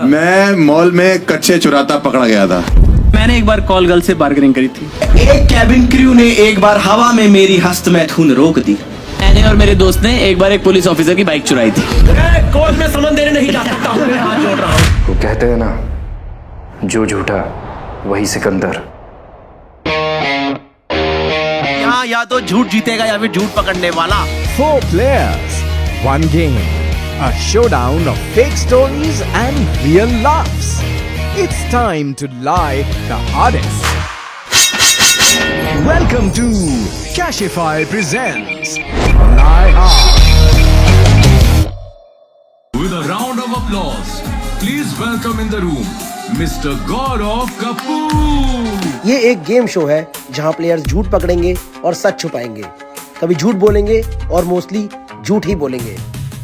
मैं मॉल में कच्चे चुराता पकड़ा गया था। मैंने एक बार कॉल गर्ल से बार्गेनिंग करी थी। एक कैबिन क्रू ने एक बार हवा में मेरी हस्त मैथुन रोक दी। मैंने और मेरे दोस्त ने एक बार एक पुलिस ऑफिसर की बाइक चुराई थी। कोर्ट में समन देने नहीं जा सकता हूँ, मैं हाथ जोड़ रहा हूँ। वो कहते हैं ना, जो झूठा वही सिकंदर। यहाँ या तो झूठ जीतेगा या फिर झूठ पकड़ने वाला। 4 players, 1 game. A showdown of fake stories and real laughs. It's time to lie the hardest. Welcome to Cashify presents Lie Hard. With a round of applause, please welcome in the room Mr. Gaurav Kapoor. ये एक game show है जहां players झूठ पकड़ेंगे और सच छुपाएंगे। कभी झूठ बोलेंगे और मोस्टली झूठ ही बोलेंगे।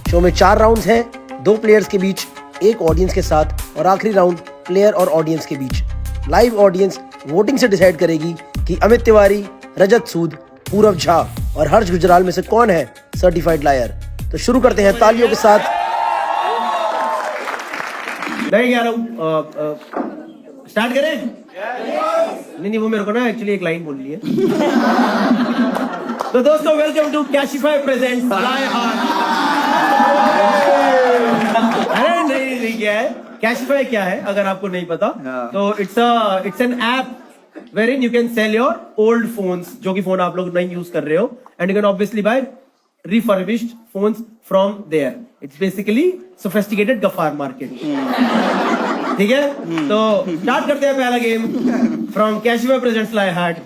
शो में 4 राउंड्स हैं, 2 प्लेयर्स के बीच, 1 ऑडियंस के साथ और आखिरी राउंड प्लेयर और ऑडियंस के बीच। लाइव ऑडियंस वोटिंग से डिसाइड करेगी कि अमित तिवारी, रजत सूद, पूरव झा और हर्ष गुजराल में से कौन है सर्टिफाइड लायर। तो शुरू करते हैं तालियों के साथ। नहीं कह रहा हूँ, स्टार्ट करें? नहीं, वो मेरे को ना एक्चुअली एक लाइन बोलनी है। तो दोस्तों, वेलकम टू कैशिफाई प्रेजेंट्स लाइ हार्ड। अरे नहीं क्या है कैशिफाई, क्या है अगर आपको नहीं पता तो it's an app wherein you can sell your old phones, जो कि फोन आप लोग नहीं यूज कर रहे हो, and you can obviously buy refurbished phones from there. It's basically sophisticated गफार मार्केट। ठीक है, तो स्टार्ट करते हैं पहला game from Cashify presents lie hard.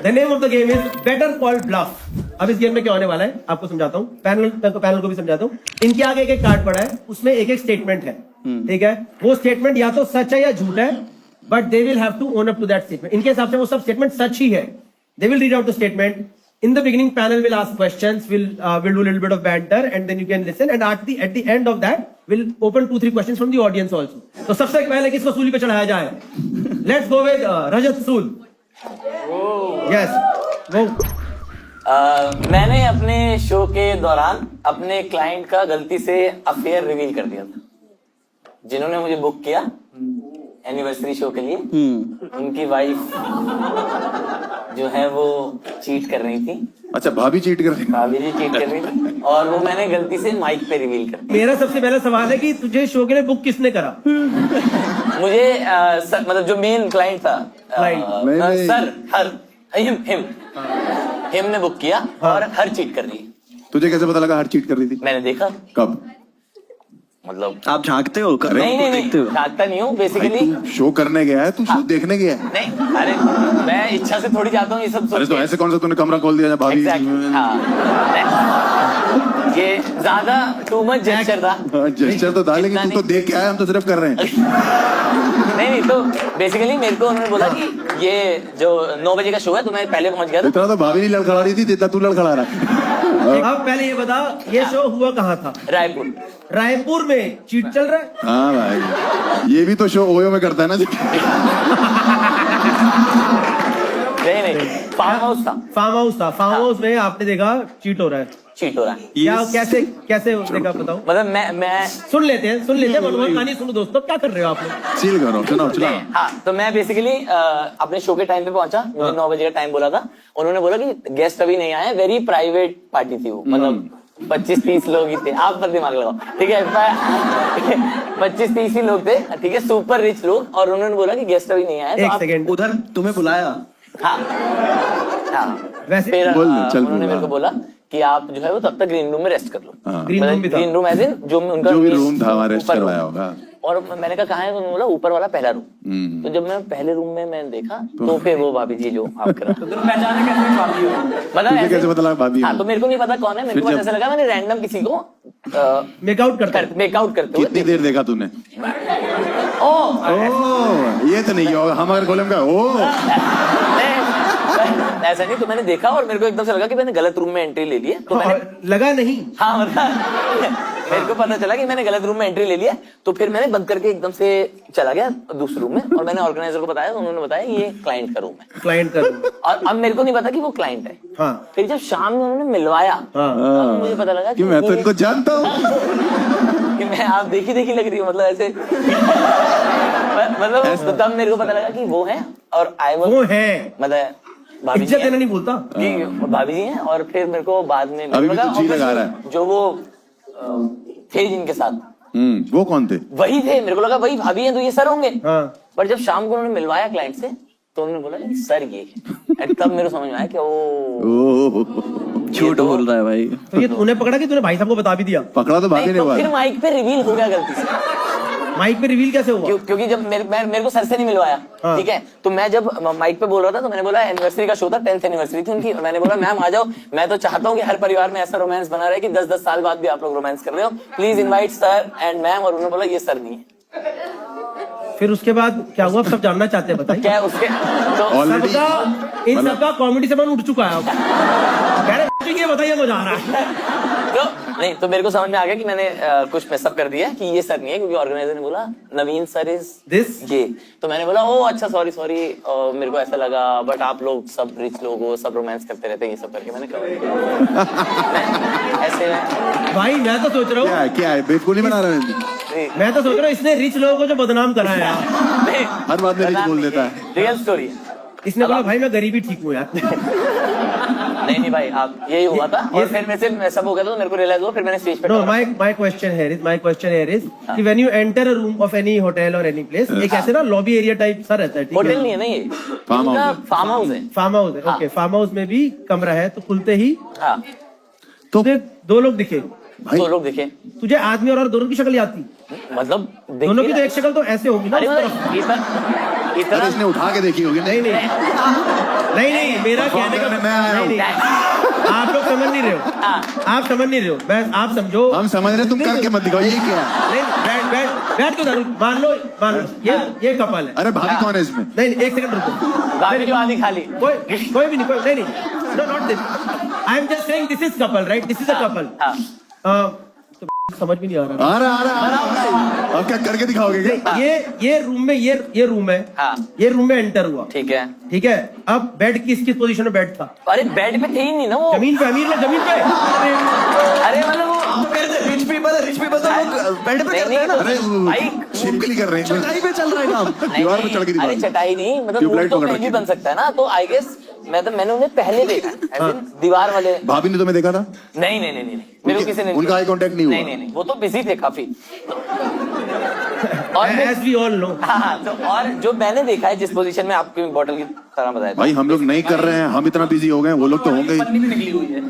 The name of the game is better call bluff. अब इस गेम में क्या होने वाला है आपको समझाता हूँ, पैनल को भी समझाता हूँ। इनके आगे एक कार्ड पड़ा है, उसमें एक स्टेटमेंट है। ठीक है, वो स्टेटमेंट या तो सच है या झूठ है, but they will have to own up to that statement. इनके हिसाब से वो सब स्टेटमेंट सच ही है। They will read out the statement. In the beginning, panel will ask questions. We'll do a little bit of banter, and then you can listen. And at the end of that, we'll open 2-3 questions from the audience also. तो सबसे पहले किसको सूली पे चढ़ाया जाए? Let's go with Rajat Sood. Yes. Go. मैंने अपने शो के दौरान अपने क्लाइंट का गलती से अफेयर रिवील कर दिया था। जिन्होंने मुझे बुक किया एनिवर्सरी शो के लिए, उनकी वाइफ जो है वो चीट कर रही थी। अच्छा, भाभी चीट कर रही थी? भाभी जी चीट कर रही थी और वो मैंने गलती से माइक पे रिवील कर दिया। मेरा सबसे पहला सवाल है कि तुझे शो के लिए बुक किसने करा? मुझे मतलब जो मेन क्लाइंट था, सर हर हिम ने बुक किया और हर चीट कर रही। तुझे कैसे पता लगा हर चीट कर रही थी? मैंने देखा। कब? मतलब आप झांकते हो? नहीं, झांकता नहीं हूँ बेसिकली। शो करने गया है, तू शो देखने गया है? नहीं, अरे मैं इच्छा से थोड़ी जाता हूँ ये सब। अरे तो ऐसे कौन सा तूने कमरा खोल दिया भाभी? ये ज्यादा टू मच जेस्चर था। जेस्चर तो था, लेकिन तू तो देख के आया, हम तो सिर्फ कर रहे हैं। नहीं, तो बेसिकली मेरे को उन्होंने बोला कि ये जो 9 बजे का शो है तो मैं पहले पहुंच गया था। इतना तो भाभी नहीं लड़खड़ा रही थी जितना तू लड़खड़ा रहा है। अब पहले ये बता, ये शो हुआ कहाँ था? रायपुर। रायपुर में चीट चल रहा है? हाँ भाई, ये भी तो शो ओयो में करता है ना। नहीं, फार्म हाउस था। फार्म हाउस में आपने देखा चीट हो रहा है? चीट हो रहा है। क्या कैसे देखा बताओ? मतलब मैं सुन लेते हैं मनोहर कहानी सुनो दोस्तों, क्या कर रहे हो आप लोग? चिल करो, चलो। हाँ, तो मैं बेसिकली अपने शो के टाइम पे पहुंचा। मुझे 9 बजे का टाइम बोला था। उन्होंने बोला कि गेस्ट अभी नहीं आए, वेरी प्राइवेट पार्टी थी वो, मतलब 25-30 लोग ही थे। आप पर दिमाग लगाओ, ठीक है? 25-30 ही लोग थे, ठीक है, सुपर रिच लोग। और उन्होंने बोला कि गेस्ट अभी नहीं आए। एक सेकंड, उधर तुम्हें बुलाया? हाँ, वैसे फिर उन्होंने मेरे को बोला कि आप जो है वो तब तक ग्रीन रूम में रेस्ट कर लो। ग्रीन रूम एज इन जो उनका जो भी रूम था वहाँ रेस्ट करवाया होगा। और मैंने कहा कहाँ है? उन्होंने बोला ऊपर वाला पहला रूम। तो जब मैं पहले रूम में मैंने देखा तो फिर वो भाभी जी जो आप करा। तो पहचाने कैसे भाभी हो? मतलब कैसे पता लगा भाभी? हाँ, तो मेरे को नहीं पता कौन है। मेरे को ऐसा लगा मैंने रैंडम किसी को मेकआउट करते हुए। कितनी देर देखा तूने? ये तो नहीं होगा, हम अगर खोलेंगे ऐसा नहीं। तो मैंने देखा और मेरे को एकदम से लगा कि मैंने गलत रूम में एंट्री ले ली है। तो मैंने लगा नहीं, हाँ, मतलब मेरे को पता चला कि मैंने गलत रूम में एंट्री ले लिया। तो फिर मैंने बंद करके एकदम से चला गया दूसरे रूम में और मैंने ऑर्गेनाइजर को बताया। उन्होंने बताया ये क्लाइंट का रूम है। क्लाइंट का रूम। और अब मेरे को नहीं पता कि वो क्लाइंट है। हाँ। फिर जब शाम में उन्होंने मिलवाया, मुझे पता लगा कि मैं तो इनको जानता हूँ। कि मैं आप देखी लग रही हूँ, मतलब ऐसे मतलब तब मेरे को पता लगा कि वो है और आई वो है, मतलब भाभी इज्जत जी देना हैं, नहीं बोलता। कि भाभी जी हैं। और फिर मेरे को बाद में अभी भी तो जी लगा रहा है। जो वो थे जिनके साथ, वो कौन थे? वही थे। मेरे को लगा वही भाभी हैं तो ये सर होंगे। हाँ। पर जब शाम को उन्होंने मिलवाया क्लाइंट से तो उन्होंने बोला कि सर ये है। तब मेरे को समझ में आया कि ओ झूठ बोल रहा है भाई। तो ये तूने पकड़ा कि तूने भाई साहब को बता भी दिया? पकड़ा तो भाभी नहीं, ने तो हुआ फिर माइक पे रिवील हो गया गलती से। माइक पे रिवील कैसे हुआ? क्योंकि जब मेरे को सर से नहीं मिलवाया, हाँ। ठीक है, तो मैं जब माइक पे बोल रहा था तो मैंने बोला एनिवर्सरी का शो था, 10th एनिवर्सरी थी उनकी, मैंने बोला मैम आ जाओ, मैं तो चाहता हूँ कि हर परिवार में ऐसा रोमांस बना रहे कि 10-10 साल बाद भी आप लोग रोमांस कर रहे हो, please invite sir and ma'am. और उन्होंने बोला ये सर नहीं है। फिर उसके बाद क्या हुआ, सब जानना चाहते हैं, बताइए। क्या उसके तो Already- सबका इन सबका कॉमेडी से मन उठ चुका है अब। कह रहे ये बताइए मजा आ रहा है। तो नहीं, तो मेरे को समझ में आ गया कि मैंने कुछ मिसअप कर दिया कि ये सर नहीं है, क्योंकि ऑर्गेनाइजर ने बोला नवीन सर इज दिस। ये, तो मैंने बोला ओ अच्छा सॉरी मेरे को ऐसा लगा, बट आप लोग सब रिच लोग हो, सब रोमांस करते रहते हैं, ये सब करके मैंने कहा ऐसे में भाई मैं तो सोच रहा हूँ, क्या है बिल्कुल नहीं बना रहे हैं। मैं तो सोच रहा हूँ इसने रिच लोगों को जो बदनाम करा है यार। हर बात में रिच बोल देता है। Real story. इसने बोला भाई मैं गरीबी ठीक हूँ यार। नहीं भाई, आप यही हुआ था। और फिर मेरे से सब हो गया तो मेरे को रियलाइज हुआ, फिर मैंने स्टेज पे No, my question here is कि when you enter a room of any hotel or any place, एक ऐसे ना लॉबी एरिया टाइप सा रहता है, ठीक होटल है? नहीं है ना ये, फार्म इनका हाउस है। फार्म हाउस है। फार्म हाउस है, ओके। फार्म हाउस में भी कमरा है, तो खुलते ही हाँ, तुझे दो लोग दिखे, भाई दो लोग दिखे, तुझे आदमी और दोनों की शक्ल याद थी? मतलब दोनों की तो एक शक्ल तो ऐसे होगी ना अरे उस तरफ। मतलब इतना अरे इसने उठा के देखी होगी। नहीं नहीं मेरा कहने का मैं आया हूँ। नहीं, आप लोग समझ नहीं रहे हो, आप समझ नहीं रहे हो। मैं आप समझो, हम समझ रहे, तुम करके मत दिखाओ ये क्या है। नहीं बैठ तो जरूर मान लो ये कपल है। अरे भाभी कौन है इसमें? नहीं एक सेकंड रुको, गाड़ी जो आधी खाली। कोई भी नहीं, no not this, I am just saying this is couple, right? This is a couple. तो समझ भी नहीं आ रहा। आ रहा अब क्या करके दिखाओगे क्या? ये रूम में ये रूम है, हाँ। ये रूम में एंटर हुआ, ठीक है। ठीक है। अब बेड किस पोजीशन में बेड था? अरे बेड पे थे ही नहीं ना वो। जमीन पे, अमीर लोग जमीन पे। अरे मतलब वो रिच पीपल तो लोग बेड पे करते हैं ना। अरे भाई छिपकली कर रहे हैं। चटाई पे चल रहा है काम। दीवार पे चढ़ के अरे दिखा। चटाई नहीं, मतलब रूम ट्यूबलाइट तो पकड़ कहीं भी रखी। बन सकता है ना। तो आई गेस मैंने उन्हें पहले देखा है, as in दीवार वाले। भाभी ने तुम्हें देखा था? नहीं मेरे को किसी ने उनका eye contact नहीं हुआ? नहीं, वो तो बिजी थे काफी। और एज वी ऑल नो। हाँ, तो और जो मैंने देखा है जिस पोजीशन में आपकी बॉटल की तरह बताया था, भाई हम लोग नहीं कर रहे हैं, हम इतना बिजी हो गए, वो लोग तो होंगे ही। पन्नी भी निकली हुई है।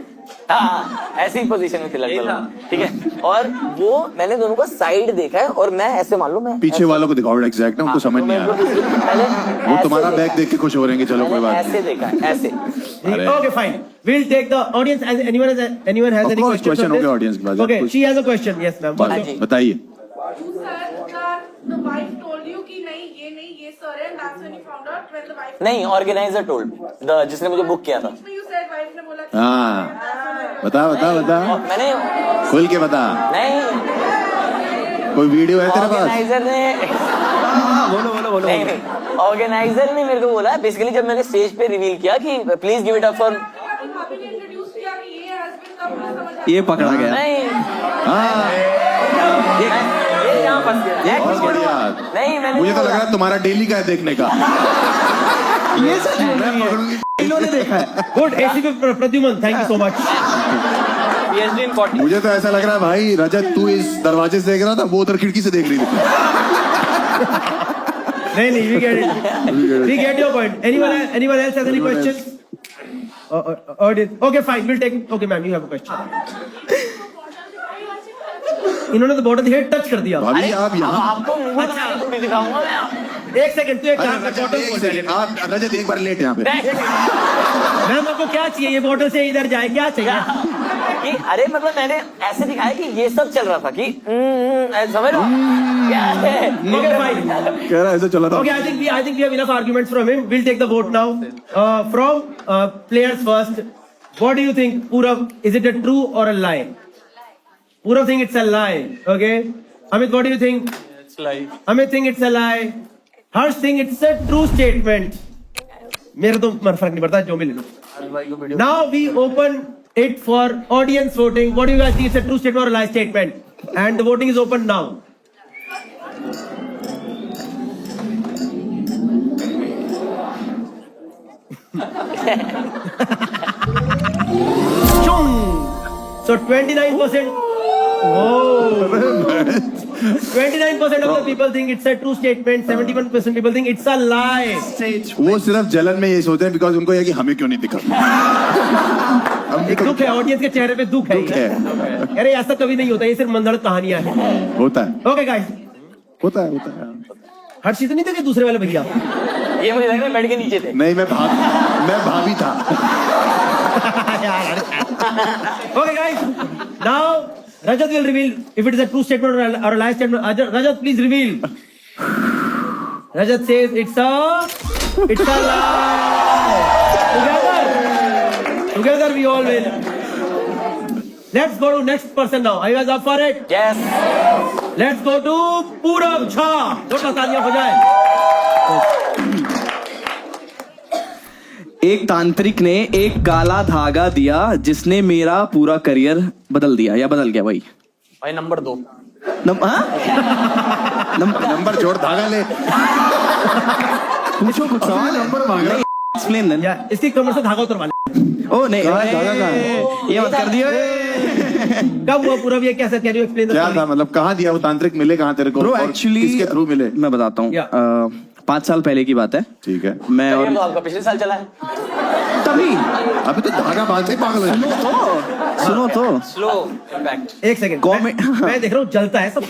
हाँ, ऐसी पोजीशन में थी लगभग, ठीक है। और वो मैंने दोनों का साइड देखा है, और मैं ऐसे मान लो मैं पीछे वालों को दिखाओ एग्जैक्ट ना, उनको समझ नहीं आ रहा। वो तुम्हारा बैग देख के खुश हो रहे हैं, चलो कोई बात ऐसे नहीं। देखा है, ऐसे। Okay, fine. We'll take the audience. Anyone has Of any course, questions? question on हो गया this? audience के पास। Okay, कुछ- she has a question. Yes, ma'am. हाँ जी। बताइए। The wife told you कि नहीं ये sir है, and that's when you found out when the wife. नहीं, ऑर्गेनाइजर टोल्ड जिसने मुझे बुक किया था। You said wife ने बोला कि हाँ बता और मैंने खुल के बता। नहीं, कोई वीडियो है तेरे पास? ऑर्गेनाइजर ने बोलो नहीं, ऑर्गेनाइजर ने मेरे को बोला बेसिकली, जब मैंने स्टेज पे रिवील किया कि please give it up for, भाभी ने इंट्रोड्यूस किया कि ये husband का मुझे समझ आया। ये पकड़ा गया। नहीं हाँ ये यहाँ फंस गया। बहुत बढ़िया। नहीं मैंने मुझे तो लग रहा है तुम्हारा डेली का है देखने का। ये सच है, इन्होंने देखा है। Good. ACP Pradyuman, thank you so much. PhD in 40। मुझे तो ऐसा लग रहा है भाई रजत, तू इस दरवाजे से देख रहा था, वो उधर खिड़की से देख रही थी। नहीं, we get it. We get your point. Anyone else has any questions? Okay, fine. We'll take. Okay, ma'am, you have a question. इन्होंने तो बॉटल हेड टच कर दिया। भाभी आप यहाँ आपको मुंह बना के थोड़ी दिखाऊंगा मैं। एक सेकंड, तू एक काम कर, बॉटल एक खोल सेकंड, दे। आप रजत एक बार लेट यहाँ पे। मैम आपको क्या चाहिए? ये बॉटल से इधर जाए, क्या चाहिए? कि अरे मतलब मैंने ऐसे दिखाया कि ये सब चल रहा था कि ऐसे समझ रहे हो क्या है। Okay, fine. कह रहा है ऐसे चला था। Okay, I think we have enough arguments from him. We'll take the vote now. From players first. What do you think, Purav? Is it a true or a lie? Purav think it's a lie. Okay. Amit, what do you think? It's lie. Amit think it's a lie. Harsh think it's a true statement. मेरे तो फर्क नहीं पड़ता, जो भी ले लो. Now we open it for audience voting. What do you guys think? It's a true statement or a lie statement? And the voting is open now. Chung. So 29%. Oh. 29% of the people think it's a true statement. 71% people think it's a lie. वो सिर्फ जलन में ये सोचते हैं because उनको ये कि हमें क्यों नहीं दिखा। एक दुख है, ऑडियंस के चेहरे पे दुख है। अरे ऐसा कभी नहीं होता, ये सिर्फ मंदड़ कहानियां हैं। होता है, ओके गाइस, होता है, होता है। हर चीज नहीं थे दूसरे वाले भैया। ये मुझे लग रहा है बेड के नीचे थे। नहीं, मैं भाभी था। Okay guys, now Rajat will reveal if it is a true statement or a lie statement. Rajat, please reveal. Rajat says it's a lie. Together we all win. Let's go to next person now. Are you guys up for it? Yes. Let's go to Purab Jha. छोटा तालियां हो जाए। एक तांत्रिक ने एक काला धागा दिया जिसने मेरा पूरा करियर बदल दिया या बदल गया भाई। भाई नंबर 2। नंबर जोड़, धागा ले। पूछो कुछ सवाल, नंबर मांग रहा। Explain then. या इसकी कमर से धागा उतरवा ले। ओ नहीं, धागा कहाँ है? ये मत कर दियो। कब हुआ पूरा, ये कैसे, कैन यू एक्सप्लेन? क्या था मतलब, कहाँ दिया वो तांत्रिक, मिले कहाँ तेरे को? ब्रो और एक्चुअली किसके थ्रू मिले? मैं बताता हूँ। 5 साल पहले की बात है। ठीक है। मैं और तो आपका पिछले साल चला है। तभी अभी तो धागा बांधते ही पागल हो जाते हैं। सुनो तो स्लो इम्पैक्ट। एक सेकंड, मैं देख रहा हूँ जलता है सब।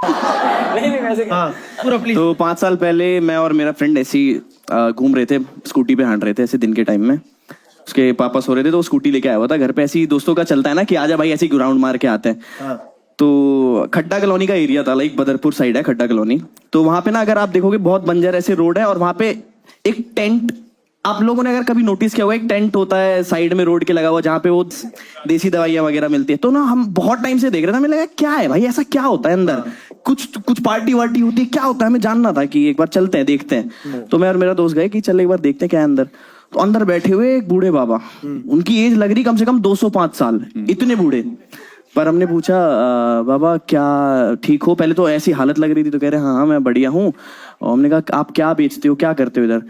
नहीं वैसे हाँ पूरा प्लीज। तो 5 साल पहले मैं और मेरा फ्रेंड ऐसे ही घूम रहे थे, स्कूटी पे हाँट रहे थे ऐसे दिन के टाइम में। उसके पापा सो रहे थे तो वो स्कूटी लेके आया हुआ था घर पे। ऐसे ही दोस्तों का चलता है ना कि आजा भाई ऐसे ही ग्राउंड मार के आते हैं। तो खड्डा कॉलोनी का एरिया था, लाइक बदरपुर साइड है खड्डा कॉलोनी। तो वहां पे ना अगर आप देखोगे बहुत बंजर ऐसे रोड है और वहां पे एक टेंट, आप लोगों ने अगर कभी नोटिस किया होगा, एक टेंट होता है साइड में रोड के लगा हुआ जहाँ पे वो देसी दवाइयां वगैरह मिलती है। तो ना हम बहुत टाइम से देख रहे थे, हमें लगा क्या है भाई, ऐसा क्या होता है अंदर, कुछ पार्टी वार्टी होती है, क्या होता है, हमें जानना था कि एक बार चलते हैं देखते हैं। तो मैं और मेरा दोस्त गए कि चल एक बार देखते हैं क्या है अंदर। तो अंदर बैठे हुए एक बूढ़े बाबा, उनकी एज लग रही कम से कम 205 साल, इतने बूढ़े। पर हमने पूछा बाबा क्या ठीक हो? पहले तो ऐसी हालत लग रही थी। तो कह रहे हाँ मैं बढ़िया हूँ। और हमने कहा आप क्या बेचते हो, क्या करते हो इधर?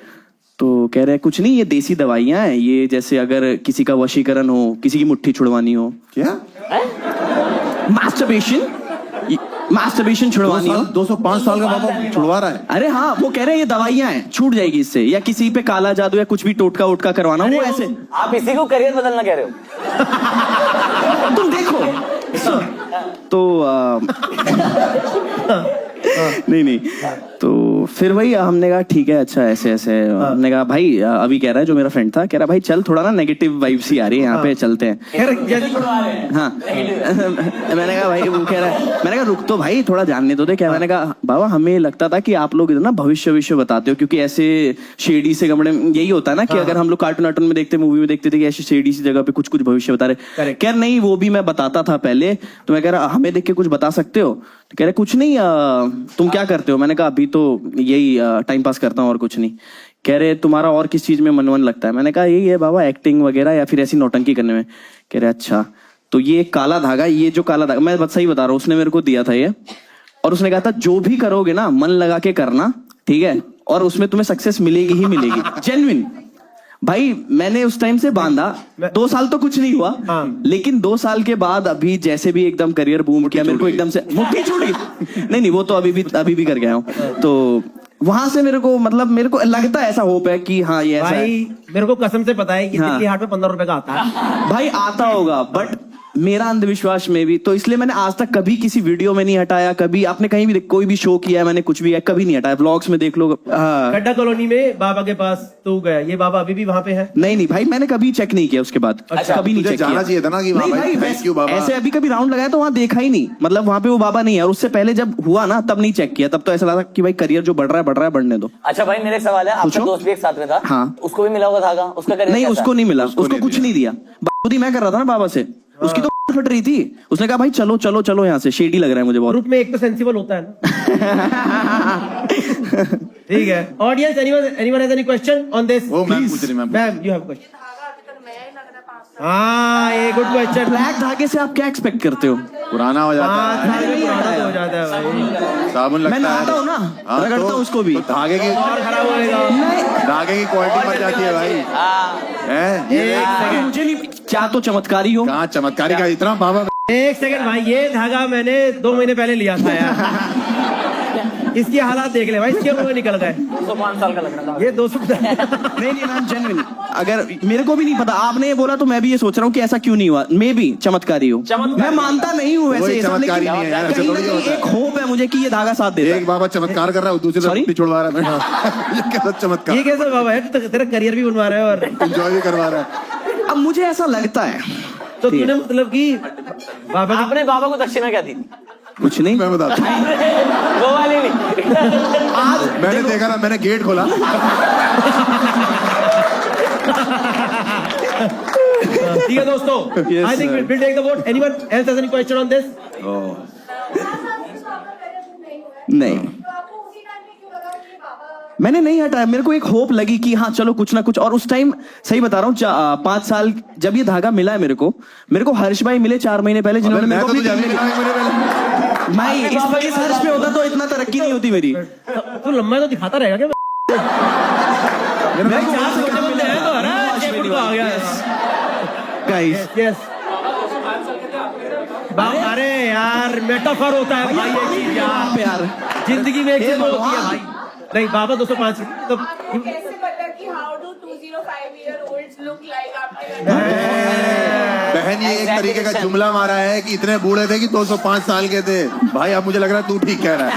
तो कह रहे कुछ नहीं, ये देसी दवाइयाँ हैं, ये जैसे अगर किसी का वशीकरण हो, किसी की मुट्ठी छुड़वानी हो। क्या? मास्टरबेशन छुड़वानी हो। 205 साल का बाबा छुड़वा रहा है? अरे हाँ, वो कह रहे हैं ये दवाइयाँ हैं, छूट जाएगी इससे। या किसी पे काला जादू या कुछ भी टोटका वोटका करवाना हो, ऐसे। आप इसी को करियर बदलना कह रहे हो? तुम देखो तो नहीं तो फिर वही हमने कहा ठीक है अच्छा ऐसे ऐसे। हमने कहा भाई अभी कह रहा है जो मेरा फ्रेंड था, कह रहा भाई चल थोड़ा ना नेगेटिव वाइब्स ही आ रही है यहाँ पे, चलते हैं। हाँ मैंने कहा भाई, वो कह रहा है, मैंने कहा रुक तो भाई थोड़ा जानने तो दे क्या। मैंने कहा बाबा हमें लगता था कि आप लोग इधर ना भविष्य बताते हो, क्योंकि ऐसे शेडी से कमरे में यही होता है ना कि अगर हम लोग कार्टून वार्टून में देखते, मूवी में देखते थे कि ऐसी शेडी सी जगह पे कुछ भविष्य बता रहे। कह रहे नहीं वो भी मैं बताता था पहले। तो मैं कह रहा हमें देख के कुछ बता सकते हो? तो कह रहे कुछ नहीं, तुम क्या करते हो? मैंने कहा अभी तो यही टाइम पास करता हूँ और कुछ नहीं। कह रहे तुम्हारा और किस चीज में मन लगता है? मैंने कहा यही है बाबा, एक्टिंग वगैरह या फिर ऐसी नौटंकी करने में। कह रहे अच्छा, तो ये काला धागा, ये जो काला धागा, मैं सही बता रहा हूँ, उसने मेरे को दिया था ये। और उसने कहा था जो भी करोगे ना मन लगा के करना, ठीक है, और उसमें तुम्हें सक्सेस मिलेगी ही मिलेगी। जेन्युइन भाई, मैंने उस टाइम से बांधा। 2 साल तो कुछ नहीं हुआ, लेकिन 2 साल के बाद अभी जैसे भी एकदम करियर बूम किया, मेरे को एकदम से मुट्ठी छूट गई। नहीं वो तो अभी भी कर गया हूँ। तो वहां से मेरे को मतलब मेरे को लगता है ऐसा होप है कि हाँ ये ऐसा भाई है। मेरे को कसम से पता है कि दिल्ली हाट में 15 रुपए का आता है। भाई आता होगा, बट मेरा अंधविश्वास में भी तो, इसलिए मैंने आज तक कभी किसी वीडियो में नहीं हटाया। कभी आपने कहीं भी कोई भी शो किया है मैंने, कुछ भी है कभी नहीं हटाया। व्लॉग्स में देख लो। खड्डा कॉलोनी में बाबा के पास तो गया, ये बाबा अभी भी वहाँ पे है? नहीं भाई मैंने कभी चेक नहीं किया उसके बाद। अच्छा, कभी नहीं चेक जाना चाहिए था ना कि ऐसे अभी कभी राउंड लगाया तो वहाँ देखा ही नहीं, मतलब वहाँ पे वो बाबा नहीं है। और उससे पहले जब हुआ ना तब नहीं चेक किया, तब तो ऐसा लगा कि भाई करियर जो बढ़ रहा है बढ़ने दो। अच्छा भाई मेरा एक सवाल है, आपका दोस्त भी एक साथ में था? हाँ। उसको भी मिला होगा धागा? उसका करियर नहीं उसको नहीं मिला, उसको कुछ नहीं दिया। खुद ही मैं कर रहा था ना बाबा से, उसकी तो फट रही थी। उसने कहा भाई चलो चलो चलो यहाँ से, शेडी लग रहा है मुझे बहुत। ग्रुप में एक तो सेंसिबल होता है ना। ठीक है। Audience, anyone has any question on this? वो मैम पूछ रही, मैम you have question? धागा अभी तक नया ही लग रहा है 5 हाँ, ये गुड क्वेश्चन। ब्लैक धागे से आप क्या एक्सपेक्ट करते हो? पुराना हो जाता हाँ, है, धागे पुराना हो जाता है भाई। साबुन मैं लगता है। नहाता हूँ ना, हाँ, रगड़ता हूँ उसको भी। तो धागे की और खराब होएगा। धागे की क्वालिटी मर जाती है भाई। हैं? ये मुझे नहीं, क्या तो चमत्कारी हो। कहाँ चमत्कारी का इतना बाबा। एक सेकंड भाई, ये धागा मैंने 2 महीने पहले लिया था यार। इसकी हालात देख ले भाई, इसके मुंह निकल गए। 205 साल का लग रहा था ये 200 नहीं मैम, जेन्युइन अगर मेरे को भी नहीं पता, आपने ये बोला तो मैं भी ये सोच रहा हूँ कि ऐसा क्यों नहीं हुआ। मे बी चमत्कारी हो, मैं मानता नहीं हूँ वैसे कोई ये सब, चमत्कारी लेकिन नहीं है यार, ऐसे कहीं ना थोड़ी कहीं होता है। एक होप है मुझे कि ये धागा साथ देता है। एक बाबा चमत्कार कर रहा है, दूसरे Sorry? से छुड़वा रहा है। ये कैसा चमत्कार, ये कैसे बाबा है? तो तेरा करियर भी बनवा रहा है और एंजॉय भी करवा रहा है। अब मुझे ऐसा लगता है। तो तूने मतलब कि बाबा की आपने बाबा को दक्षिणा क्या दी? कुछ नहीं, मैं बताता हूँ, वो वाली नहीं। आज मैंने देखा ना, मैंने गेट खोला। ठीक है दोस्तों, I think we'll take the vote. Anyone else has any question on this? नहीं, मैंने नहीं हटाया, मेरे को एक होप लगी कि हाँ चलो कुछ ना कुछ। और उस टाइम सही बता रहा हूँ, 5 साल जब ये धागा मिला है मेरे को हर्ष भाई मिले 4 महीने पहले, जिन्होंने मैं मेरे तो को भी तुझे अभी मिला मेरे पहले। मैं इस हर्ष पे होता तो इतना तरक्की नहीं होती मेरी। तू लंबा तो दिखाता रहेगा क्या? मैं 4 छोटे बंदे हैं तो अरे 6 फुट का आ गया। गाइस यस अरे यार, मेटाफर होता है भाई ये चीज यार। यार जिंदगी में एक चीज होती है भाई। नहीं बाबा 205 तो कैसे पता कि how do 205-year-olds look like आपके? बहन ये एक तरीके का जुमला मारा है कि इतने बूढ़े थे कि 205 साल के थे। भाई अब मुझे लग रहा है तू ठीक कह रहा है।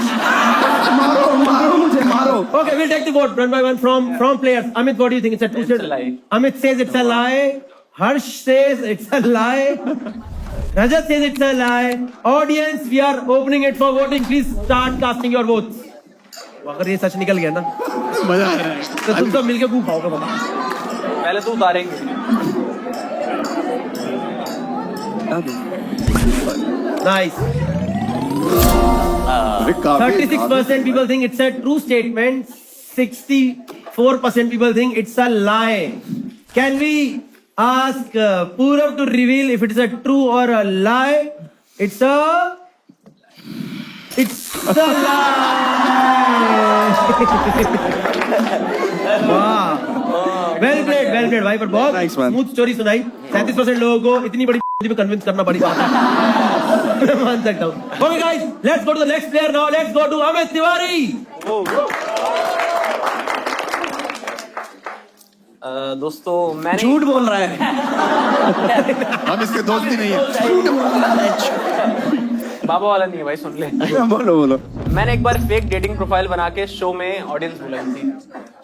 मारो मुझे मारो। Okay, we'll take the vote one by one from players. Amit, what do you think? It's a true statement. lie. Amit says it's a lie. Harsh says it's a lie. Rajat says it's a lie. Audience, we are opening it for voting. Please start casting your votes. अगर ये सच निकल गया ना मजा आ रहा है। तो तुम सब मिलके खूब खाओगे बाबा। पहले तो उतारेंगे। Nice. अरे काफी 36% people think it's a true statement. 64% people think it's a lie. Can we ask Purav to reveal if it's a true or a lie? It's a lie. वाह, वेल प्लेड भाई, पर बहुत Nice man. स्मूथ स्टोरी सुनाई। 37% लोगों को इतनी बड़ी पे कन्विंस करना बड़ी बात है। मैं मान सकता हूँ। Okay guys, let's go to the next player now. Let's go to Amit Tiwari. दोस्तों मैंने झूठ बोल रहा है। हम इसके दोस्त ही नहीं है। बाबा वाला नहीं है भाई, सुन ले। बोलो मैंने एक बार फेक डेटिंग प्रोफाइल बना के शो में ऑडियंस बुलाई थी।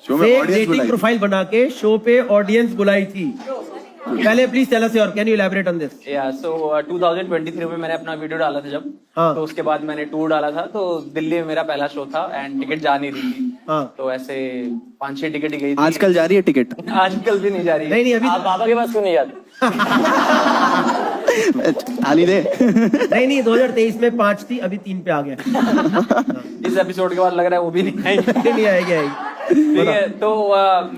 शो में फेक ऑडियंस डेटिंग बुलाई। प्रोफाइल बना के शो पे ऑडियंस बुलाई थी। पहले please tell us your, can you elaborate on this? या सो 2023 में मैंने अपना वीडियो डाला था जब, हाँ। तो उसके बाद मैंने टूर डाला था, तो दिल्ली में मेरा पहला शो था एंड टिकट जा नहीं रही थी। हाँ। तो ऐसे 5-6 टिकट ही गई थी। आजकल जा रही है टिकट? आजकल भी नहीं जा रही। नहीं, अभी- आप बाबा के पास क्यों नहीं जाते? ताली दे। नहीं 2023 में 5 थी, अभी 3 पे आ गया। इस एपिसोड के बाद लग रहा है वो भी नहीं आई। नहीं आएगी। ठीक है, तो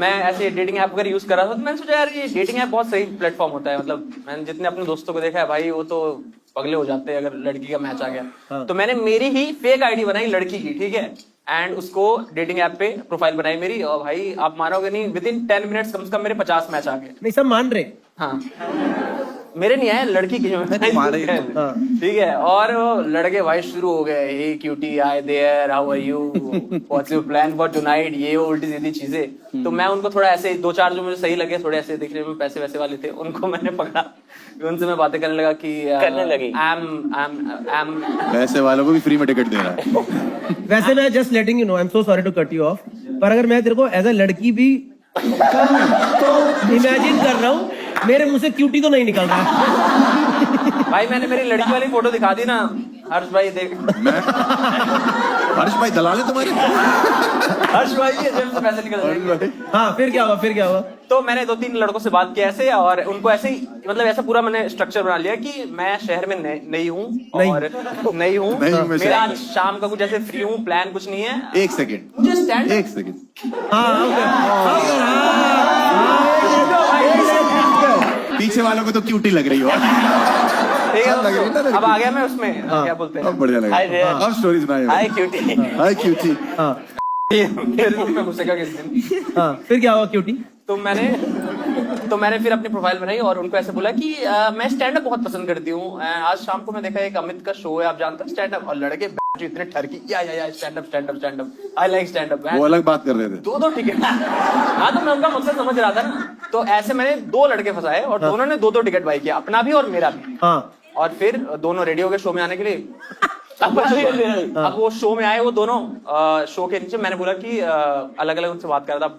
मैं ऐसे डेटिंग ऐप वगैरह यूज कर रहा था, तो मैंने सोचा यार ये डेटिंग ऐप बहुत सही प्लेटफॉर्म होता है। मतलब मैंने जितने अपने दोस्तों को देखा है भाई, वो तो पगले हो जाते हैं अगर लड़की का मैच आ गया। हाँ। तो मैंने मेरी ही फेक आईडी बनाई लड़की की, ठीक है, एंड उसको डेटिंग ऐप पे प्रोफाइल बनाई मेरी, और भाई आप मानोगे नहीं, विद इन 10 मिनट्स कम से कम मेरे 50 मैच आ गए। नहीं, सब मान रहे। हाँ, मेरे नहीं आए, लड़की की जो तुम्हारे। हाँ। ठीक है, और वो लड़के भाई शुरू हो गए, hey cutie hi there, how are you, what's your plan for tonight, ये वो उल्टी सीधी चीजें। तो मैं उनको थोड़ा ऐसे 2-4 जो मुझे सही लगे, थोड़े ऐसे दिखने में पैसे वैसे वाले थे, उनको मैंने पकड़ा, उनसे मैं बातें करने लगा कि करने लगी आई एम वैसे वालों को भी फ्री में टिकट दे रहा है। वैसे मैं just letting you know, I am so sorry to cut you off, पर अगर मैं तेरे को एज अ लड़की भी तो इमेजिन कर रहा हूँ, मेरे मुंह से क्यूटी तो नहीं निकल रहा। भाई मैंने मेरी लड़की वाली फोटो दिखा दी ना, हर्ष भाई देख, हर्ष भाई दलाल है तुम्हारे? हर्ष भाई के जेब से पैसे निकल जाएंगे। हाँ, फिर क्या हुआ? तो मैंने 2-3 लड़कों से बात की ऐसे, और उनको ऐसे ही मतलब ऐसा पूरा मैंने स्ट्रक्चर बना लिया कि मैं शहर में नई हूँ और नहीं हूँ, मेरा आज शाम का कुछ ऐसे फ्री हूँ, प्लान कुछ नहीं है। एक सेकंड, मुझे स्टैंड एक सेकंड। हाँ, पीछे वालों को तो क्यूटी लग रही हो। ठीक है लग रही है ना, अब आ गया मैं उसमें क्या बोलते हैं अब बढ़िया लगा। Hi there. अब स्टोरी सुनाइए। हाय क्यूटी। हाय क्यूटी। मेरे रूम में घुसेगा किस दिन। हाँ फिर क्या हुआ क्यूटी? तो मैंने फिर अपनी प्रोफाइल बनाई और उनको ऐसे बोला कि मैं स्टैंड अप बहुत पसंद करती हूँ। आज शाम को मैं देखा एक अमित का शो है, आप जानते हैं स्टैंड अप, और लड़के जो इतने ठरकी या stand up I like stand up. वो अलग बात कर रहे थे। दो टिकट। हाँ तो मैं उनका मकसद समझ रहा था ना, तो ऐसे मैंने 2 लड़के फंसाए और दोनों ने 2 टिकट बाई किया, अपना भी और मेरा भी। हाँ और फिर दोनों रेडी हो गए शो में आने के लिए। अब वो शो में आए, वो दोनों शो के नीचे मैंने बोला कि अलग अलग उनसे बात कर रहा था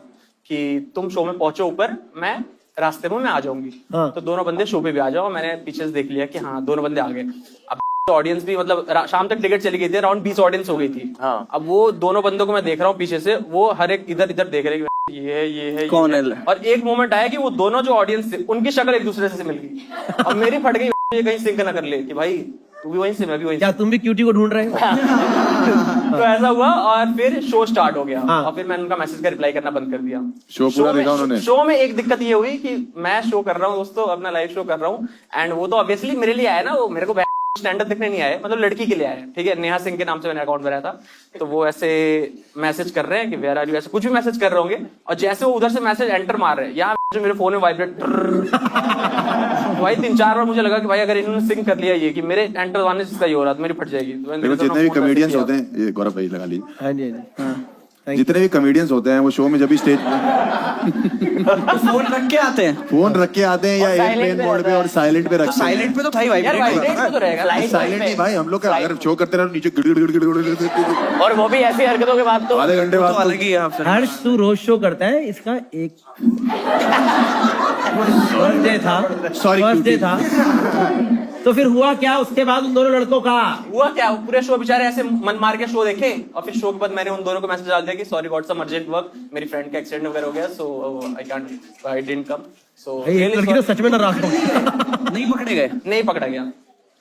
कि तुम शो में पहुंचो ऊपर, मैं रास्ते में मैं आ जाऊंगी। तो दोनों बंदे शो पे भी आ जाओ। मैंने पीछे से देख लिया कि हाँ दोनों बंदे आ गए। अब ऑडियंस भी मतलब शाम तक टिकट चली गई थी, अराउंड 20 ऑडियंस हो गई थी। अब वो दोनों बंदों को मैं देख रहा हूँ पीछे से, वो हर एक इधर देख रहे कि ये है कौन है। और एक मोमेंट आया कि वो दोनों जो ऑडियंस थे उनकी शक्ल एक दूसरे से मिल गई और मेरी फट गई। ये कहीं सिंक ना कर ले कि भाई तू भी वहीं से मैं भी वहीं से। क्या तुम भी क्यूटी को ढूंढ रहे हो? तो ऐसा हुआ और फिर शो स्टार्ट हो गया। और फिर मैंने उनका मैसेज का रिप्लाई करना बंद कर दिया। शो पूरा देखा उन्होंने। शो में एक दिक्कत ये हुई कि मैं शो कर रहा हूँ दोस्तों, अपना लाइव शो कर रहा हूँ, एंड वो तो ऑब्वियसली मेरे लिए आया ना, वो मेरे को स्टैंड अप देखने नहीं आए, मतलब लड़की के लिए आए। ठीक है, नेहा सिंह के नाम से मैंने अकाउंट बनाया था। तो वो ऐसे मैसेज कर रहे हैं कि वेयर आर यू, ऐसे कुछ भी मैसेज कर रहे होंगे, और जैसे वो उधर से मैसेज एंटर मार रहे हैं, यहाँ जो मेरे फोन में वाइब्रेट भाई 3-4 बार मुझे लगा कि भाई अगर इन्होंने सिंक कर लिया ये कि मेरे एंटर आने से इसका ये हो रहा, तो मेरी फट जाएगी। देखो जितने भी कॉमेडियंस होते हैं, ये गौरव भाई लगा लीजिए। हाँ जी हाँ जी। जितने भी कॉमेडियंस होते हैं वो शो में जब भी स्टेज फोन रख के आते हैं, फोन रख के आते हैं या एयरप्लेन मोड पे और साइलेंट पे रखते हैं। साइलेंट पे तो भाई वाइब्रेट तो रहेगा। साइलेंट नहीं भाई, हम लोग का अगर शो करते रहो नीचे गिड़ और वो भी ऐसी हरकतों के बाद तो आधे घंटे बाद अलग ही है आपसे। हर्ष तू रोज शो करता है, इसका एक फर्स्ट डे था, Sorry, फर्स्ट डे क्यूटी। था। तो फिर हुआ क्या उसके बाद उन दोनों लड़कों का? हुआ क्या, पूरे शो बेचारे ऐसे मन मार के शो देखे, और फिर शो के बाद मैंने उन दोनों को मैसेज डाल दिया कि sorry got some urgent work, मेरी फ्रेंड का एक्सीडेंट वगैरह हो गया, सो आई डिडंट कम। सो ये लड़की तो सच में नाराज हो। नहीं पकड़े गए। नहीं पकड़ा गया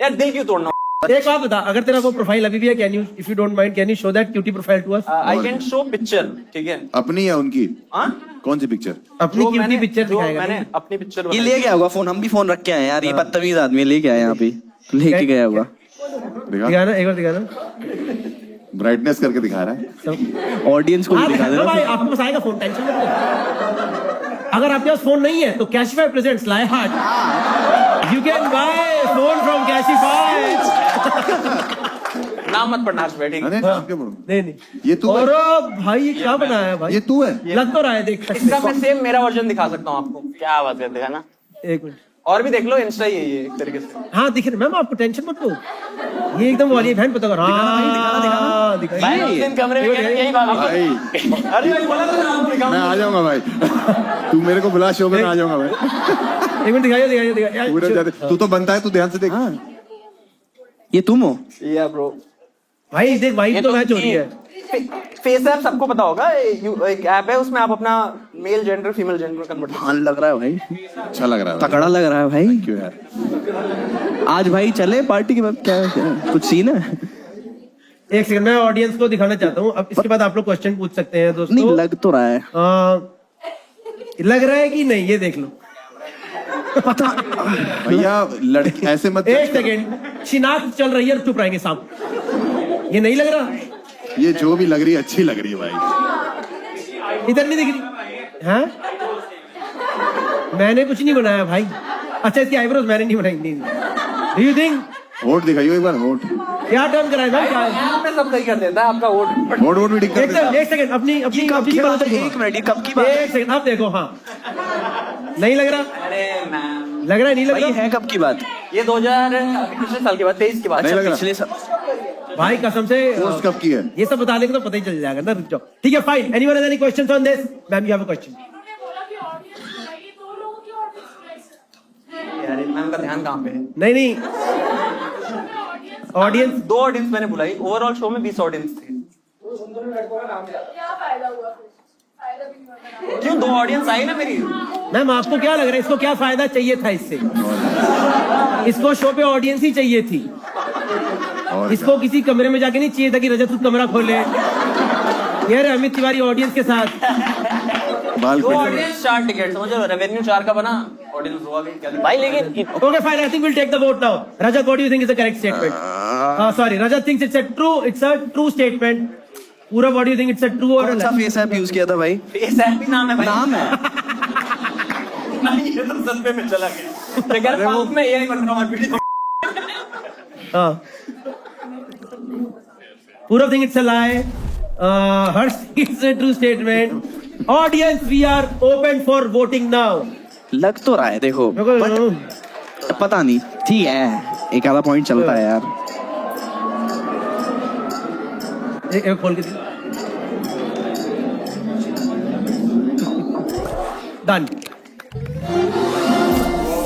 यार, दिल क्यों तोड़ना। एक बात बता, अगर तेरा वो प्रोफाइल अभी भी है, can you if you don't mind can you show that cutie profile to us? I can show picture. ठीक है, अपनी या उनकी? हाँ कौन सी पिक्चर? अपनी जो क्यूटी मैंने पिक्चर दिखाएगा। मैंने अपनी पिक्चर ये ले गया होगा फोन, हम भी फोन रख के आए यार, ये बदतमीज आदमी लेके आए यहाँ पे, लेके गया होगा। दिखाना एक बार, दिखाना ब्राइटनेस करके दिखा रहा है। ऑडियंस को भी दिखा हाँ, देना। भाई आपके पास आएगा फोन, टेंशन मत लो। अगर आपके पास फोन नहीं है तो कैशिफाई प्रेजेंट्स लाए heart, you can buy phone from Cashify. नाम मत पढ़ना हर्ष, ठीक है। अरे नाम क्यों बोलूं? नहीं नहीं, ये तू है? और भाई ये क्या बनाया है भाई? ये तू है? लग तो रहा है, देख इसका मैं सेम मेरा वर्जन दिखा सकता हूँ आपको। क्या बात करते हैं ना। एक मिनट, और भी देख लो, इंस्टा ही है ये एक तरीके से। हाँ दिख रहा मैम, आपको टेंशन मत लो, ये एकदम वाली बहन पता कर। हाँ दिखाइए। भाई उस दिन कमरे में यही बात भाई अरे भाई बोला था ना, आप दिखाओ। मैं आ जाऊंगा भाई। तू मेरे को बुला शो में, मैं आ जाऊंगा भाई। एक मिनट दिखाइए, दिखाइए, दिखाइए। पूरा जाते तू तो बनता है, तू ध्यान से देख। ये तुम हो? या ब्रो, भाई देख भाई तो मैच हो रही है। फेस ऐप सबको पता होगा, एक ऐप है, उसमें आप अपना male gender female gender convert. हाँ लग रहा है भाई, अच्छा लग रहा है, तगड़ा लग रहा है भाई। क्यों यार? आज भाई चले पार्टी के बाद, क्या कुछ सीन है? एक सेकंड, मैं ऑडियंस को दिखाना चाहता हूँ, अब इसके बाद आप लोग क्वेश्चन पूछ सकते हैं दोस्तों। नहीं लग तो रहा है। लग रहा है कि नहीं, ये देख लो। भैया लड़की ऐसे मत। एक सेकंड, शिनाख्त चल रही है, चुप रहेंगे साहब। ये नहीं लग रहा, ये जो भी लग रही है अच्छी लग रही है भाई। इधर नहीं दिख रही। हाँ मैंने कुछ नहीं बनाया भाई। अच्छा इसकी आईब्रोज मैंने नहीं बनाई। नहीं, डू यू थिंक? होठ दिखाइए एक बार, होठ। क्या टर्न कराए भाई? क्या मैं सब सही कर देता है आपका वोट। होठ भी दिख एक सेकंड, अपनी अपनी कब की बात है? अपनी- एक मिनट, ये कब की बात है? एक सेकंड, आप देखो। हाँ नहीं लग रहा, अरे मैम, लग रहा है, नहीं लग भाई रहा है कब की बात? ये 2000 पिछले साल की बात, 23 की बात। नहीं लग रहा। पिछले साल। भाई कसम से। पोस्ट कब की है? ये सब बता देंगे तो पता ही चल जाएगा ना, रुक जाओ। ठीक है fine. Anyone has any questions on this? Ma'am you have a question. उन्होंने बोला कि ऑडियंस बुलाइए, 2 लोगों की ऑडियंस यार मैम का ध्यान कहाँ पे है? नहीं नहीं, ऑडियंस 2 ऑडियंस मैंने बुलाई, ओवरऑल शो में 20 ऑडियंस थे। क्या फायदा हुआ फिर? फायदा भी नहीं हुआ। क्यों 2 ऑडियंस आई ना मेरी। मैम आपको क्या लग रहा है, इसको क्या फायदा चाहिए था इससे? इसको शो पे ऑडियंस ही चाहिए थी, और इसको किसी कमरे में जाके नहीं चाहिए था कि रजत खुद कमरा खोले। यार अमित तिवारी ऑडियंस के साथ। बाल 2 ऑडियंस 4 टिकट, समझ लो रेवेन्यू 4 का बना। ऑडियंस हुआ गई क्या भाई लेकिन Okay, fine. I think we'll take the vote now. Rajat, what do you think is the correct statement? Sorry, Rajat thinks it's a true statement. Purav, what do you think it's a true or a कौन सा lie? Face app use किया था भाई? Face app भी नाम है भाई। नाम है। नहीं, ये तो सस्ते में चला गया। तो कह रहा हूं मैं AI बन रहा हूं video. Purav think it's a lie. Harsh thinks it's a true statement. Audience, we are open for voting now. लग तो रहा है देखो, बट पता नहीं। ठीक है, एक आधा पॉइंट चलता है यार। एक खोल के डन।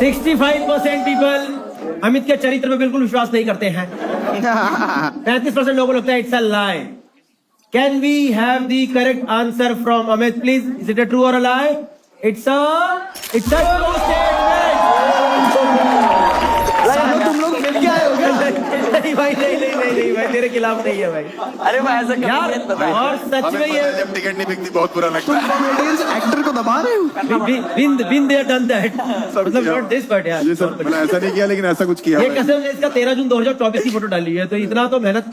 65% पीपल अमित के चरित्र में बिल्कुल विश्वास नहीं करते हैं। 35% लोगों को लगता है it's a lie. Can we have the correct answer from Amit please? Is it a true और a lie? It's a true statement. तुम लोग मिल के आए हो क्या? नहीं भाई, नहीं भाई, तेरे खिलाफ नहीं है भाई। अरे भाई ऐसा यार, और सच में ये जब टिकट नहीं बिकती बहुत बुरा लगता है। एक्टर को दबा रहे हो? been there done that। मतलब not this but यार। ये सब मैंने ऐसा नहीं किया, लेकिन ऐसा कुछ किया ये मैंने। कसम ने इसका 13 जून 2024 की फोटो डाली है, तो इतना तो मेहनत।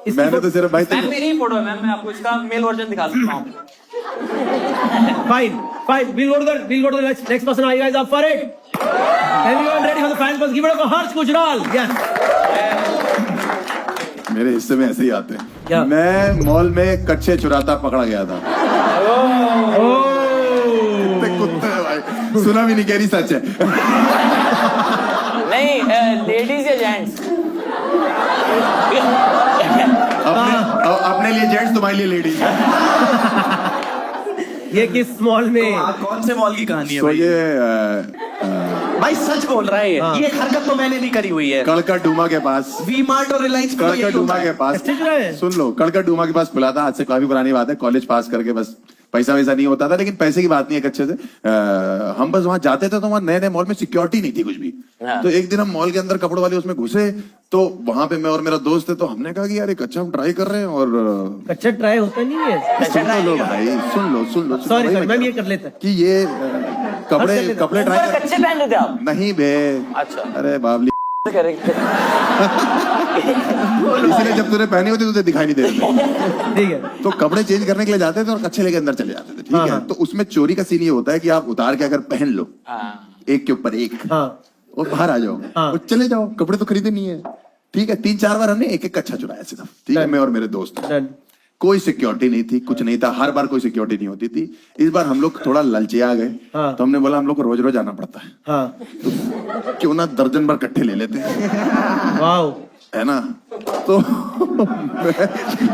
मैंने तो सिर्फ भाई मैम मेरी ही फोटो है मैम, मैं आपको इसका मेल वर्जन दिखा सकता हूँ। Fine. We'll go to the next person. Are you guys up for it? Everyone ready for the final person? Give it up for Harsh Gujral. Yes. मेरे हिस्से में ऐसे ही आते हैं। क्या? मैं मॉल में कच्चे चुराता पकड़ा गया था। कुत्ते हैं भाई, सुना भी नहीं, कह रही सच है। नहीं, लेडीज या जेंट्स? अपने लिए जेंट्स, तुम्हारे लिए लेडीज। ये किस मॉल में? कौन से मॉल की कहानी है तो भाई? ये भाई सच बोल रहा है ये हरकत तो मैंने भी करी हुई है। कड़का डूमा के पास, वी मार्ट और रिलायंस कड़का डूमा के पास, कच्चे चुराए? सुन लो, कड़का डूमा के पास खुला था। आज से काफी पुरानी बात है, कॉलेज पास करके बस पैसा वैसा नहीं होता था, लेकिन पैसे की बात नहीं है कच्चे से। हम बस वहां जाते थे तो वहां नए नए मॉल में सिक्योरिटी नहीं थी कुछ भी। हाँ। तो एक दिन हम मॉल के अंदर कपड़ों वाले उसमें घुसे, तो वहां पे मैं और मेरा दोस्त थे, तो हमने कहा कि यार एक अच्छा हम ट्राई कर रहे हैं। और कच्चा ट्राई होता नहीं है। सुन लो भाई, सुन लो सॉरी भाई, सर, मैं ये कर लेता। कि ये कपड़े ट्राई ऊपर कच्चे पहन लेते आप? नहीं बे। अच्छा। अरे बाबली, करेक्ट। इसलिए जब तूने पहने होते तुझे दिखाई नहीं देते। ठीक है। तो कपड़े चेंज करने के लिए जाते थे और कच्चे लेके अंदर चले जाते थे। ठीक है, तो उसमें चोरी का सीन ये होता है कि आप उतार के अगर पहन लो एक के ऊपर एक, और बाहर आ जाओ और चले जाओ, कपड़े तो खरीदे नहीं है। ठीक है, 3-4 बार हमने एक एक कच्चा चुराया सिर्फ। ठीक है, मैं और मेरे दोस्त। कोई सिक्योरिटी नहीं थी, कुछ नहीं था, हर बार कोई सिक्योरिटी नहीं होती थी। इस बार हम लोग थोड़ा ललचिया गए, तो हमने बोला हम लोग को रोज रोज आना पड़ता है, तो क्यों ना दर्जन भर कट्ठे ले लेते हैं, है ना। तो मैं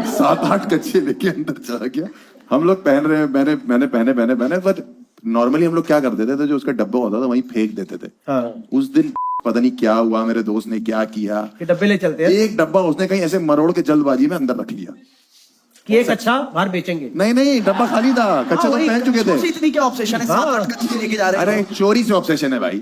7-8 कच्चे लेके अंदर चला गया। हम लोग पहन रहे हैं, मैंने पहने, बट नॉर्मली हम लोग क्या कर देते थे, जो उसका डब्बा होता था वहीं फेंक देते थे। उस दिन पता नहीं क्या हुआ, मेरे दोस्त ने क्या किया, डब्बे ले चलते हैं। एक डब्बा उसने कहीं ऐसे मरोड़ के जल्दबाजी में अंदर रख लिया कि एक अच्छा बाहर बेचेंगे। नहीं, डब्बा खाली था, कच्चे तो पहन चुके थे। इतनी क्या ऑब्सेशन है? 7-8 कच्चे लेके जा रहे हैं। अरे चोरी से ऑब्सेशन है भाई।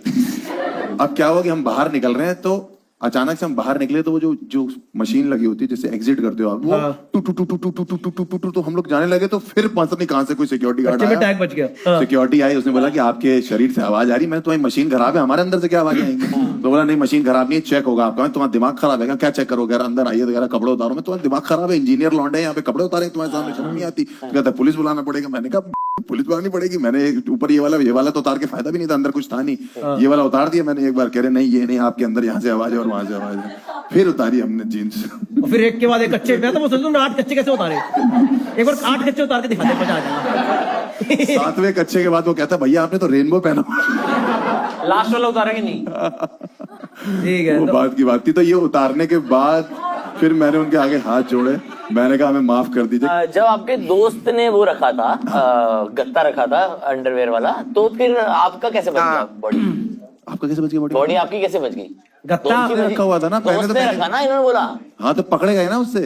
अब क्या हुआ कि हम बाहर निकल रहे हैं, तो अचानक से हम बाहर निकले, तो वो जो मशीन लगी होती है जिससे एग्जिट करते हो आप, वो टू तो हम लोग जाने लगे। तो फिर पता नहीं कहाँ से कोई सिक्योरिटी गार्ड आया, टैग बच गया। सिक्योरिटी आई, उसने बोला कि आपके शरीर से आवाज आ रही। मैं तुम्हारी मशीन खराब है, हमारे अंदर से क्या आवाज आएंगी? तो बोला नहीं, मशीन खराब नहीं है, चेक होगा आपका। तुम्हारा दिमाग खराब है क्या चेक करोगे? अंदर आइए, तो कपड़े उतारो। मैं तुम्हारा दिमाग खराब है, इंजीनियर लौंडे यहाँ पे कपड़े उतारे तुम्हारे सामने, शर्म नहीं आती? कहता पुलिस बुलाना पड़ेगा। मैंने कहा पुलिस बुलानी पड़ेगी? मैंने ऊपर ये वाला तो उतार के फायदा भी नहीं था, अंदर कुछ था नहीं, ये वाला उतार दिया मैंने एक बार। कह रहे नहीं, ये नहीं, आपके अंदर यहाँ से आवाज है और वहां से आवाज है। फिर उतारी हमने जीन्स। फिर एक के बाद एक कच्चे। मैं तो वो सोचता हूँ 8 कच्चे कैसे उतारे, एक बार 8 कच्चे उतार के दिखाते, मजा आ जाएगा। 7वें कच्चे के बाद वो कहता भैया आपने तो रेनबो पहना। लास्ट वाला उतारेंगे नहीं। ठीक है, वो बात की बात थी। तो ये उतारने के बाद फिर मैंने उनके आगे हाथ जोड़े, मैंने कहा हमें माफ कर दीजिए। जब आपके दोस्त ने वो रखा था, गत्ता रखा था अंडरवेयर वाला, तो फिर आपका कैसे बच गया बॉडी? आपका कैसे बच गई बॉडी आपकी कैसे बच गई? गत्ता रखा हुआ था ना, दोस्त ने रखा ना, इन्होंने बोला। हाँ, तो पकड़े गए ना उससे।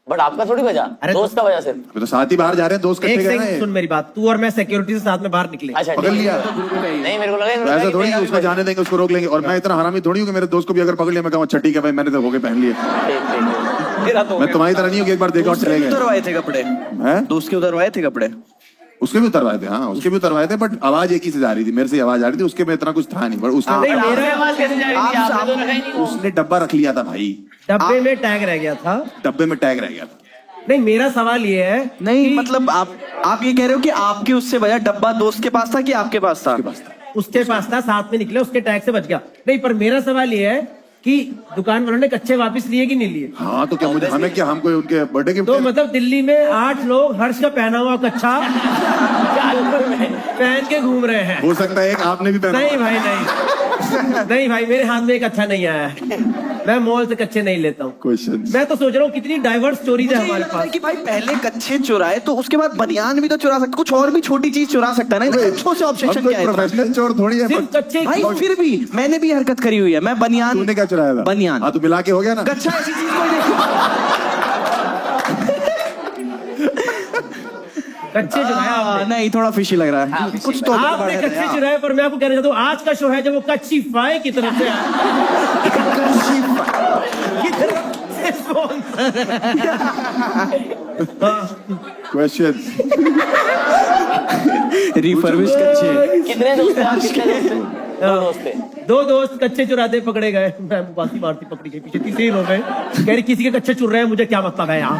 बट आपका थोड़ी बजा, दोस्त का वजह सिर्फ। तो साथ ही बाहर जा रहे हैं, दोस्त एक कट्ठे गए सेकंड सुन ना। मेरी बात, तू और मैं सिक्योरिटी से साथ में बाहर निकले। अच्छा, पकड़ लिया। नहीं, मेरे को लगा ऐसा थोड़ी कि उसको जाने देंगे, उसको रोक लेंगे। और मैं इतना हरामी थोड़ी हूँ कि मेरे दोस्त को भी अगर पकड़ लिया मैं कहूँ अच्छा ठीक है भाई, मैंने तो होके पहन लिए। मेरा तो मैं तुम्हारी तरह नहीं हूँ कि एक बार देखा और चले गए। उधरवाए थे कपड़े? हैं? दोस्त के उधरवाए थे कपड़े? उसके भी उतरवाए थे, हाँ उसके भी उतरवाए थे, बट आवाज एक ही से जा रही थी, मेरे से आवाज आ रही थी, उसके में इतना कुछ था नहीं, बट उसने नहीं, मेरा आवाज कैसे जा रही थी? आपने तो रखा ही नहीं वो। उसने डब्बा रख लिया था भाई, डब्बे में टैग रह गया था। डब्बे में टैग रह गया था। नहीं, मेरा सवाल ये है नहीं मतलब आप ये कह रहे हो कि आपके उससे बजा डब्बा दोस्त के पास था कि आपके पास था? उसके पास था, साथ में निकले, उसके टैग से बच गया। नहीं, पर मेरा सवाल ये है कि दुकान वालों ने कच्चे वापस लिए कि नहीं लिए? हाँ तो क्या मुझे हमें क्या, हमको उनके बर्थडे गिफ्ट तो मतलब दिल्ली में 8 लोग हर्ष का पहना हुआ कच्चा पहन के घूम रहे हैं। हो सकता है एक आपने भी पहना। नहीं भाई नहीं, नहीं भाई मेरे हाथ में एक अच्छा नहीं आया है। मैं मॉल से कच्चे नहीं लेता हूँ। क्वेश्चन मैं तो सोच रहा हूँ कितनी डाइवर्स स्टोरीज है हमारे पास। कि भाई पहले कच्चे चुराए तो उसके बाद बनियान भी तो चुरा सकता, कुछ और भी छोटी चीज चुरा सकता है ना, कच्चों से ऑब्सेशन क्या है? प्रोफेशनल चोर थोड़ी है। सिर्फ कच्चे भाई फिर भी मैंने भी हरकत करी हुई है, मैं बनियान। तूने क्या चुराया था? बनियान। हाँ तो मिला के हो गया ना। कच्चा ऐसी चीज कोई नहीं। कच्चे चुराया आपने। नहीं थोड़ा फिशी लग रहा है कुछ तो। आपने कच्चे चुराए, पर मैं आपको कहना चाहता हूँ आज का शो है जब वो कच्ची फाई की तरफ से क्वेश्चन रिफर्बिश कच्चे। कितने दोस्त थे आप? कितने दोस्त थे? दो दोस्त थे। दो दोस्त कच्चे चुराते पकड़े गए। मैं बासी मारती पकड़ी गई पीछे, तीसरे लोग गए कह रही किसी के कच्चे चुर रहे हैं, मुझे क्या मतलब है यहाँ।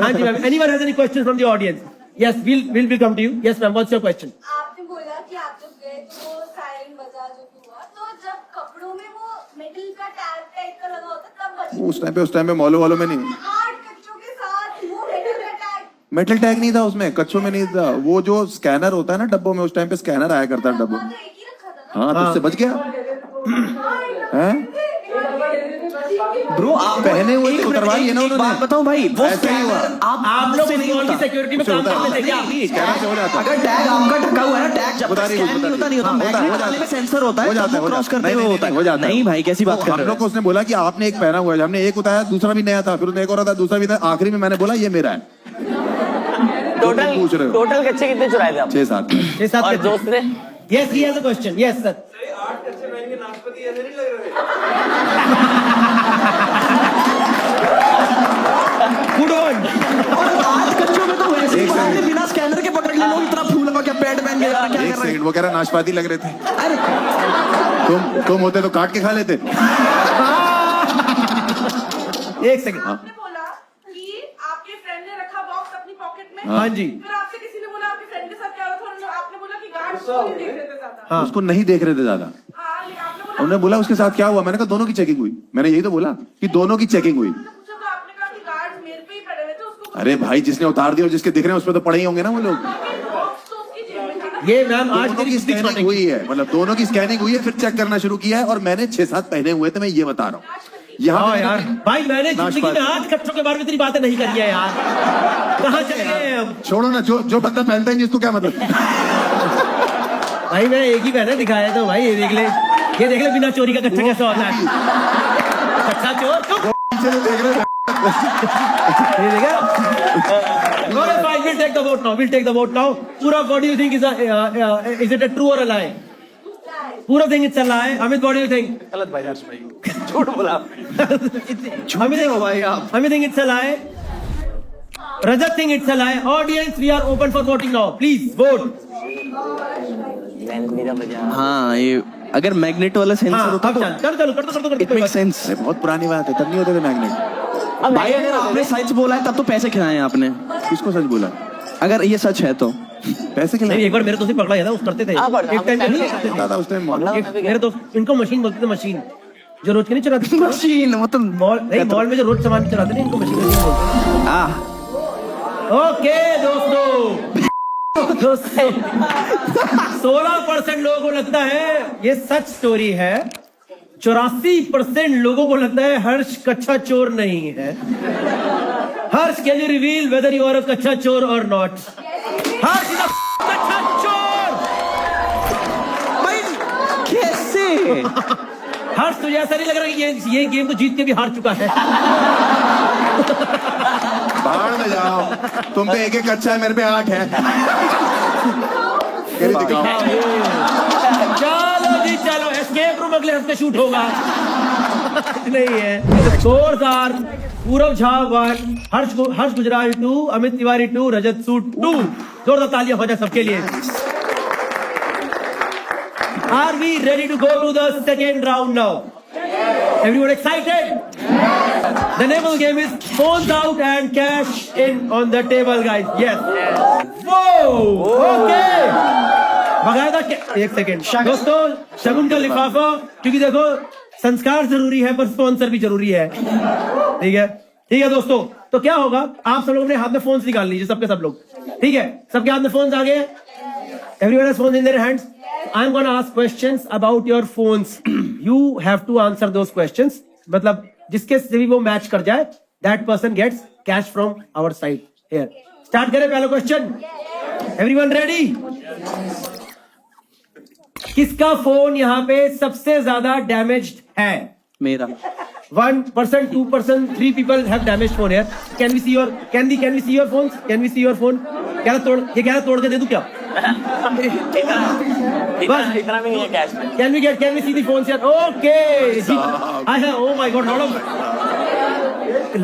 हाँ जी ma'am, anyone has any question from the audience? Yes, will come to you. Yes ma'am, what's your question? आपने बोला कि आप जब गए तो वो सायरन बजा जो भी हुआ, तो जब कपड़ों में वो मेटल का टैग टाइप का लगा होता तब बचा। उस टाइम पे मॉलो वालों में नहीं, 8 कच्चों के साथ वो मेटल का टैग। मेटल टैग नहीं था उसमें, कच्चों में नहीं था। वो जो स्कैनर होता है ना डब्बों में, उस टाइम पे स्कैनर आया करता है डब्बों में। तो एक ही रखा था ना। हाँ तो उससे बच गया हैं? ब्रो आप पहने हुए थे, उतरवाई है ना उन्होंने। बात बताऊं भाई, वो ऐसा ही हुआ। आप लोग मॉल की सिक्योरिटी में काम करते थे क्या? स्कैनर से हो जाता है। अगर टैग आपका ढका हुआ है ना, टैग जब बता तक रही हूँ, स्कैन नहीं बता होता नहीं होता, रही हूँ। मैग्नेट हो वाले में सेंसर होता हो है, जाता है, तब क्रॉस करते हुए नहीं, होता नहीं, हो जाता है। नहीं भाई कैसी बात कर हम रहे लोग को हो? उसने बोला कि आपने एक पहना हुआ है, हमने एक उतारा, दूसरा भी नया था, फिर उसने एक और उतारा, दूसरा भी था, आखिरी में मैंने बोला ये मेरा है। पूछ रहे हो? टोटल कच्चे कितने चुराए थे आप? 6-7 6-7 और दोस्त थे? Yes, he has a question. Yes sir. Good on. आज कच्चों में तो वैसे ही पकड़ते, बिना स्कैनर के पकड़ ले लोग, इतना फूल लगा क्या पैड पहन के क्या कर एक रहे हैं? सेकंड, वो कह रहा नाशपाती लग रहे थे। अरे तुम होते तो काट के खा लेते। एक सेकंड। आपने बोला कि आपके फ्रेंड ने रखा बॉक्स अपनी पॉकेट में। हाँ जी। फिर आपसे किसी ने बोला आपके फ्रेंड के साथ क्या हुआ था, उन्होंने आपने बोला कि गार्ड उसको नहीं देख रहे थे ज्यादा। हाँ। उसको नहीं देख रहे थे ज्यादा। हाँ, लेकिन आपने बोला उन्होंने बोला उसके साथ क्या हुआ, मैंने कहा दोनों की चेकिंग हुई। मैंने यही तो बोला कि दोनों की चेकिंग हुई। पूछा तो आपने कहा कि गार्ड मेरे पे ही पड़े हुए थे, उसको अरे भाई जिसने उतार दिया और जिसके दिख रहे हैं उसमें तो पड़े ही होंगे ना वो लोग। बॉक्स तो उसकी जेब में था ना। ये मैम आज दोनों मेरी की बुद्धि स्कैनिंग चौटेगी। हुई है, मतलब दोनों की स्कैनिंग हुई है, फिर चेक करना शुरू किया है, और मैंने 6-7 पहने हुए थे, मैं ये बता रहा हूँ। यहाँ हाँ पे यार भाई, मैंने जिंदगी में नाशपाती। 8 कच्चों के बारे में इतनी बातें नहीं करी है यार। कहाँ चले गए हम? छोड़ो ना, जो बंदा पहनता है जिसको क्या मतलब। भाई मैं एक ही पहना दिखाया तो भाई, ये देख ले, ये देख ले बिना चोरी का कच्चा कैसा होता है। कच्चा चोर तो पीछे से देख रहे हैं। ये देखा। No, no, fine, we'll take the vote now. We'll take the vote now. Pura, what do you think is it a true or a lie? Pura think it's a lie. Amit, what do you think? गलत भाई, हर्ष भाई झूठ बोला। Amit, भाई आप Amit think it's a lie. Rajat think it's a lie. Audience, we are open for voting now. Please vote. मेरा बजा। हाँ ये अगर मैग्नेट वाला सेंसर हाँ, होता अब तो चलो कर दो इट मेक सेंस। अरे बहुत पुरानी बात है, तब नहीं होते थे मैग्नेट। अब भाई अगर आपने सच बोला है तब तो पैसे खिलाए हैं आपने। किसको सच बोला? अगर ये सच है तो पैसे नहीं, खिलाए एक बार मेरे दोस्त ने पकड़ा गया था, उस करते थे। हाँ, पकड़ा, एक टाइम हमने नहीं पहले करते थे। उस टाइम मेरे दोस्त इनको मशीन बोलते थे, मशीन जो रोज के नहीं चलाते थे। मशीन मतलब मॉल नहीं, मॉल में जो रोज सामान चलाते थे इनको मशीन बोलते हैं। आह ओके दोस्तों, 16% लोगों को लगता है ये सच स्टोरी है। 84% लोगों को लगता है हर्ष कच्चा चोर नहीं है। Harsh, can you reveal whether you are a कच्चा चोर और नॉट? हर्ष इज अ कच्चा चोर। भाई कैसे? हर्ष, तुझे ऐसा नहीं लग रहा कि ये गेम तो जीत के भी हार चुका है? बाहर में जाओ, तुम पे एक अच्छा है, मेरे पे 8 है। कह रही दिखाओ। चलो जी चलो, एस्केप रूम अगले हफ्ते शूट होगा। नहीं है स्कोर्स आर पूरब झा 1, हर्ष गुजराल 2, अमित तिवारी 2, रजत सूद 2। जोरदार तालियां हो जाए सबके लिए। Are we ready to go to the second round now? Everyone excited? The name of the game is phones out and cash in on the table, guys. Yes. Whoa! Okay. बगायदा एक second दोस्तों, शगुन का लिफाफा, क्योंकि देखो संस्कार जरूरी है पर स्पॉन्सर भी जरूरी है। ठीक है, ठीक है दोस्तों। तो क्या होगा, आप सब लोग अपने हाथ में फोन्स निकाल लीजिए, सबके सब लोग। ठीक है, सबके हाथ में फोन्स आ गए। Everyone has phones in their hands. I'm going to ask questions about your phones. You have to answer those questions. मतलब जिसके से भी वो मैच कर जाए, that person gets cash from our side here. Start करें पहला क्वेश्चन। Everyone ready? किसका फोन यहाँ पे सबसे ज्यादा डैमेज्ड है? मेरा। 1%, 2%, 3 people have damaged phone here. Can we see your phones? Can we see your phone? क्या तोड़ के दे दूं क्या? इतना भी नहीं है कैश में। Can we see the phones here? Okay. I have, oh my God,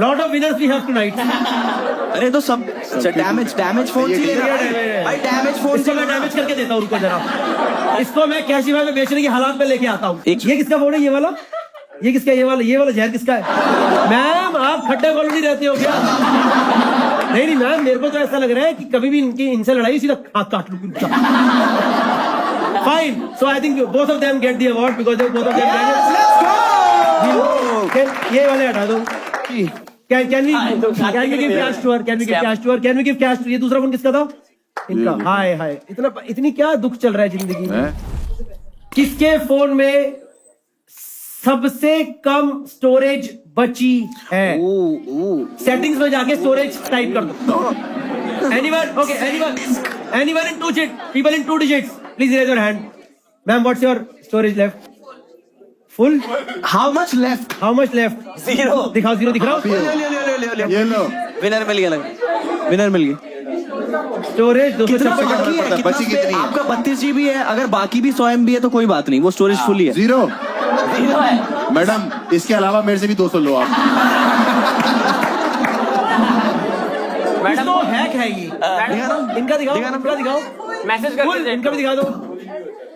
lot of winners we have tonight. अरे तो सब डैमेज फोन चाहिए भाई, डैमेज फोन इसको मैं डैमेज करके देता हूँ, रुको जरा। इसको मैं कैशिफाई में बेचने की हालात में लेके आता हूँ। ये किसका फोन है? ये वाला? ये किसका? ये वाला जहर किसका है? मैम आप खड्डे कॉलोनी रहते हो क्या? नहीं मैम, मेरे को तो ऐसा लग रहा है कि कभी भी इनसे लड़ाई सीधा हाथ काट लूं। Fine, so I think both of them get the award because they both of them. ये वाले हटा दो। Can we give cash to her? Can we give cash to? ये दूसरा फोन किसका था? इनका। हाय इतनी क्या दुख चल रहा है जिंदगी में। किसके फोन में सबसे कम स्टोरेज बची है? सेटिंग्स में जाके स्टोरेज टाइप कर दो। Anyone in 2 digits? People in 2 digits, please raise your hand. Ma'am, what's your storage left? Full? How much left? 0 दिखाओ, 0 दिख रहा हूँ। ये लो, विनर मिल गया। स्टोरेज 256 बाकी है, बची कितनी है? आपका 32 GB है, अगर बाकी भी 100 MB है तो कोई बात नहीं, वो स्टोरेज फुल ही है। 0 है। मैडम, इसके अलावा मेरे से भी 200 लो आप। मैडम तो हैक है ये। इनका दिखाओ, मैसेज कर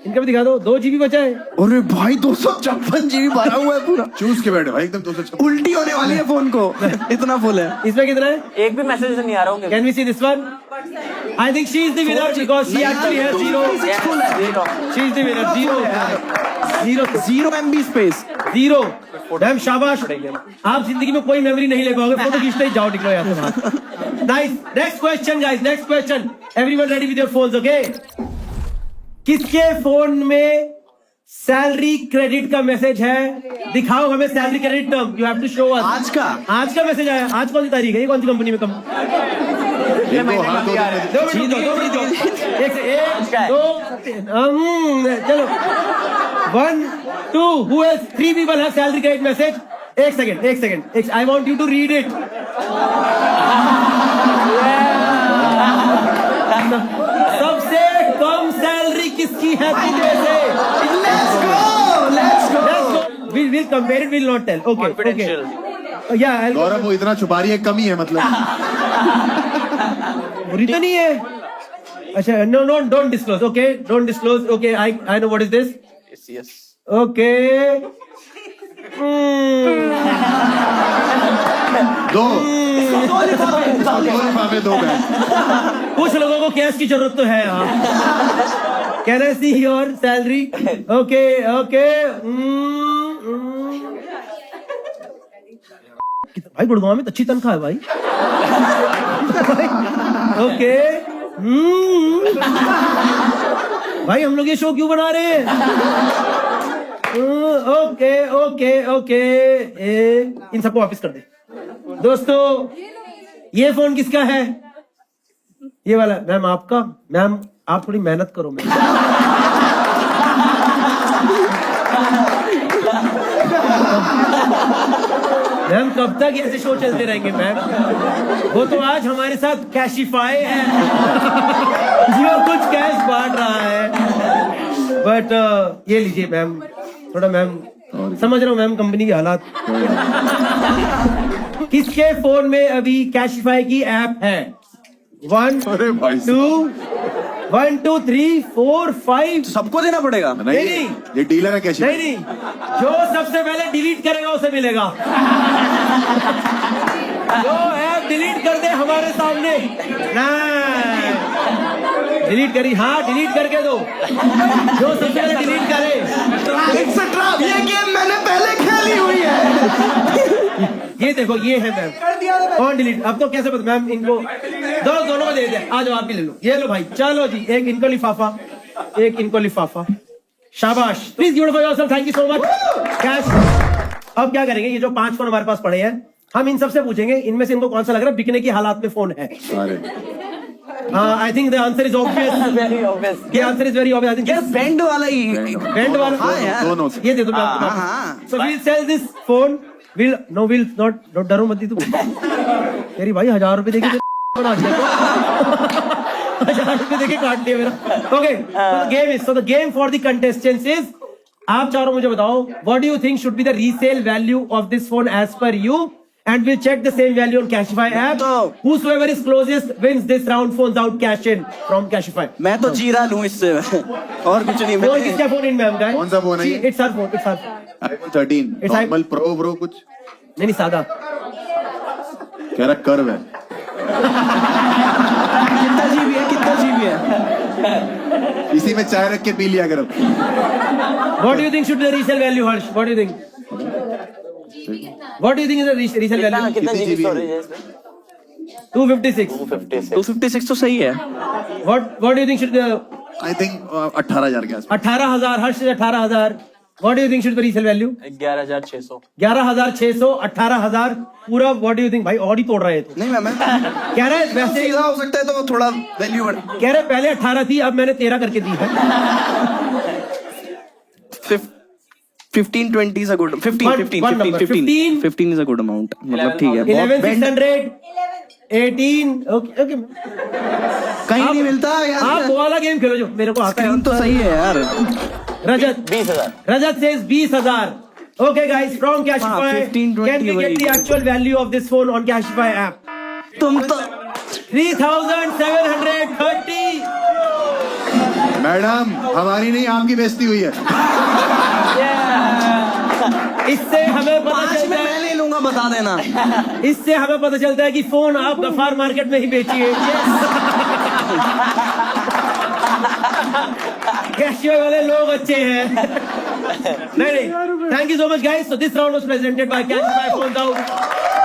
इनका भी दिखा दो। 2 GB बचा है। अरे भाई 256 GB भरा हुआ है पूरा। चूस के बैठे भाई, एकदम 256। उल्टी होने वाली है फोन को, इतना फुल है। इसमें कितना है? एक भी मैसेज नहीं आ रहा होगा। Can we see this one? I think she is the winner because she actually has 0. She is the winner. 0 MB space. 0। Ma'am शाबाश, आप जिंदगी में कोई मेमोरी नहीं ले पाओगे, फोटो खींचते ही जाओ, निकलो यहाँ से। Nice. Next question guys, next question. Everyone ready with your phones? Okay. किसके फोन में सैलरी क्रेडिट का मैसेज है? दिखाओ हमें salary credit term. You have to show us. आज का मैसेज आया। आज कौन सी तारीख है? ये कौन सी कंपनी में? 2 चलो 1 2 who has 3 people have salary credit message? एक second I want you to read it. सबसे कम सैलरी किसकी है तुममें से? Let's go. We'll compare it. We'll not tell. Okay. Yeah. गौरव, वो इतना छुपा रही है, कमी है मतलब। बुरी तो नहीं है। अच्छा, no, don't disclose. Okay, don't disclose. Okay, I know what is this. Yes. Okay. दो लिफाफे, 2 बैग। कुछ लोगों को कैश की जरूरत तो है यहाँ। Can I see your salary? Okay. भाई गुड़गांव में तो अच्छी तनख्वाह है भाई। ओके। भाई हम लोग ये शो क्यों बना रहे हैं? ओके। इन सबको वापस कर दे। दोस्तों, ये फोन किसका है? ये वाला। मैम आपका? मैम आप थोड़ी मेहनत करो मैम। मैम कब तक ऐसे शो चलते रहेंगे मैम? वो तो आज हमारे साथ कैशिफाई है, जो कुछ कैश बांट रहा है। बट ये लीजिए मैम, थोड़ा मैम समझ रहा हूँ मैम कंपनी के हालात। किसके फोन में अभी कैशिफाई की ऐप है? 1 अरे भाई 2 1 2 3 4 5। सबको देना पड़ेगा। नहीं, ये डीलर है कैसे? नहीं, जो सबसे पहले डिलीट करेगा उसे मिलेगा। जो ऐप डिलीट कर दे हमारे सामने, नहीं डिलीट करी, हाँ डिलीट करके दो। जो सबसे पहले डिलीट करे। ये गेम मैंने पहले खेली हुई है। ये देखो, ये है मैम। कौन डिलीट? अब तो कैसे पता मैम? इनको दोनों को दे दे। आ जाओ, आप भी ले लो। ये लो भाई, चलो जी, एक इनको लिफाफा, एक इनको लिफाफा। शाबाश, please give it for yourself. Thank you so much. Cash. अब क्या करेंगे? ये जो 5 फोन हमारे पास पड़े हैं, हम इन सबसे पूछेंगे इनमें से इनको कौन सा लग रहा है बिकने की हालात में फोन है। I think the answer is obvious. Very obvious. ये answer is very obvious. I think band वाला ही। बैंड वाला। हाँ यार, दोनों। ये दे दो। So we'll sell this phone. Will not डरो मत दी तू। तेरी भाई 1000 रुपए देके बना दिया। 1000 रुपए देके काट दिया मेरा। Okay, so the game for the contestants is, आप चारों मुझे बताओ, what do you think should be the resale value of this phone as per you, and we'll check the same value on Cashify app. Whosoever is closest wins this round. Phones out, cash in from Cashify. मैं तो जीरा लूं इससे और कुछ नहीं। Phone किसका phone in ma'am का? कौन सा फोन है ये? It's our phone. It's our iPhone 13 It's normal pro कुछ नहीं सादा। कह रहा कर्व है। कितना जीबी है? इसी में चाय रख के पी लिया करो। What do you think should be the resale value, Harsh? What do you think? What do you think is the resale value? कितना कितनी जीबी GB स्टोरेज है इसमें? 256. 256 तो सही है। What do you think should the I think 18,000 के आसपास। 18,000? Harsh is 18,000. What do you think should be the resale value? 11,600। 11,600, 18,000 पूरा। What do you think? भाई और ही तोड़ रहे थे। नहीं मैं कह रहे वैसे सीधा हो सकता है तो थोड़ा वैल्यू बढ़। कह रहे पहले 18 थी, अब मैंने 13 करके दी है। 15-20 is a good 15 is a good amount। मतलब ठीक है। 11,600, 18। ओके कहीं नहीं मिलता यार। आप वो वाला गेम खेलो जो मेरे को आता है। तो सही है यार। रजत 20,000। Rajat says 20,000. Okay, guys, from Cashify, 15-20 can we get the actual value of this phone on Cashify app? तुम तो 3,730. मैडम हमारी नहीं, आपकी बेइज्जती हुई है। इससे हमें पता 5 चलता में है, मैं ले लूंगा, बता देना। इससे हमें पता चलता है कि फोन आप गफार मार्केट में ही बेचिए। कैशियर वाले लोग अच्छे हैं। नहीं, thank you so much guys. So this round was presented by Cashify Phones Out,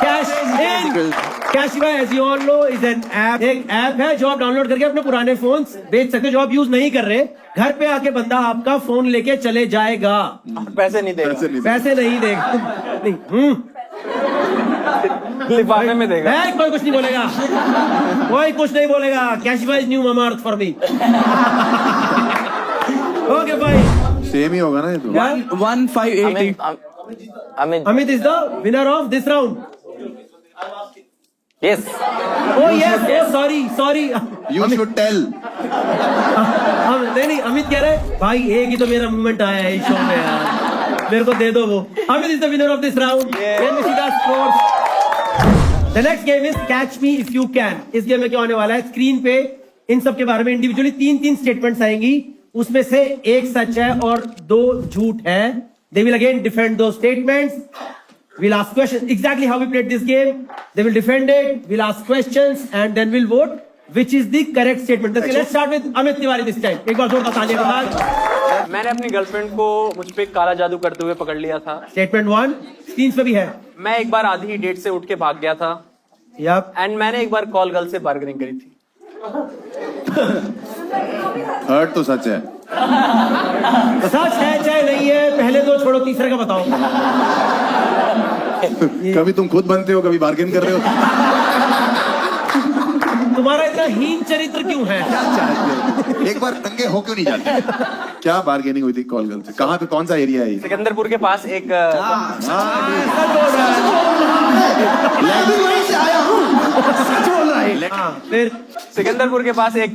Cash In। Cashify, as you all know, is an app। एक ऐप है जो आप डाउनलोड करके अपने पुराने फोन्स बेच सकते हो, जो आप यूज नहीं कर रहे। घर पे आके बंदा आपका फोन लेके चले जाएगा। पैसे नहीं देगा। पैसे नहीं देगा। नहीं, लिफाफे में देगा। कोई कुछ नहीं बोलेगा। कोई कुछ नहीं बोलेगा। Cashify is new mama earth for me। Okay भाई, सेम ही होगा ना ये तो। 1580। Amit is the winner of this round. Yes। Oh yes, sorry। You should tell। नहीं, अमित कह रहे भाई एक ही तो मेरा मूवमेंट आया है इस शो में यार, मेरे को दे दो वो। Amit is the winner of this round. The next game is Catch Me If You Can। इस गेम में क्या होने वाला है? स्क्रीन पे इन सब के बारे में इंडिविजुअली 3 स्टेटमेंट्स आएंगी, उसमें से एक सच है और 2 झूठ है। They will again defend those statements. We'll ask questions. Exactly how we played this game. They will defend it. We'll ask questions and then we'll vote which is the correct statement. Okay, let's start with Amit Tiwari this time. एक बार जोरदार तालियां के साथ। मैंने अपनी girlfriend को मुझ पे काला जादू करते हुए पकड़ लिया था। Statement 1 स्क्रीन पे भी है। मैं एक बार आधी डेट से उठ के भाग गया था। Yup. एंड मैंने एक बार कॉल गर्ल से बार्गेनिंग करी थी। थर्ड तो सच है। सच है चाहे नहीं है, पहले 2 छोड़ो, तीसरे का बताओ। कभी तुम खुद बनते हो, कभी बार्गेन कर रहे हो। तुम्हारा इतना हीन चरित्र क्यों है? क्या चाहते हो? एक बार दंगे हो क्यों नहीं जाते? क्या बार्गेनिंग हुई थी कॉल गर्ल से? कहाँ पे, कौन सा एरिया है? सिकंदरपुर के पास एक सच बोल रहा है। भाई। हाँ, फिर सिकंदरपुर के पास एक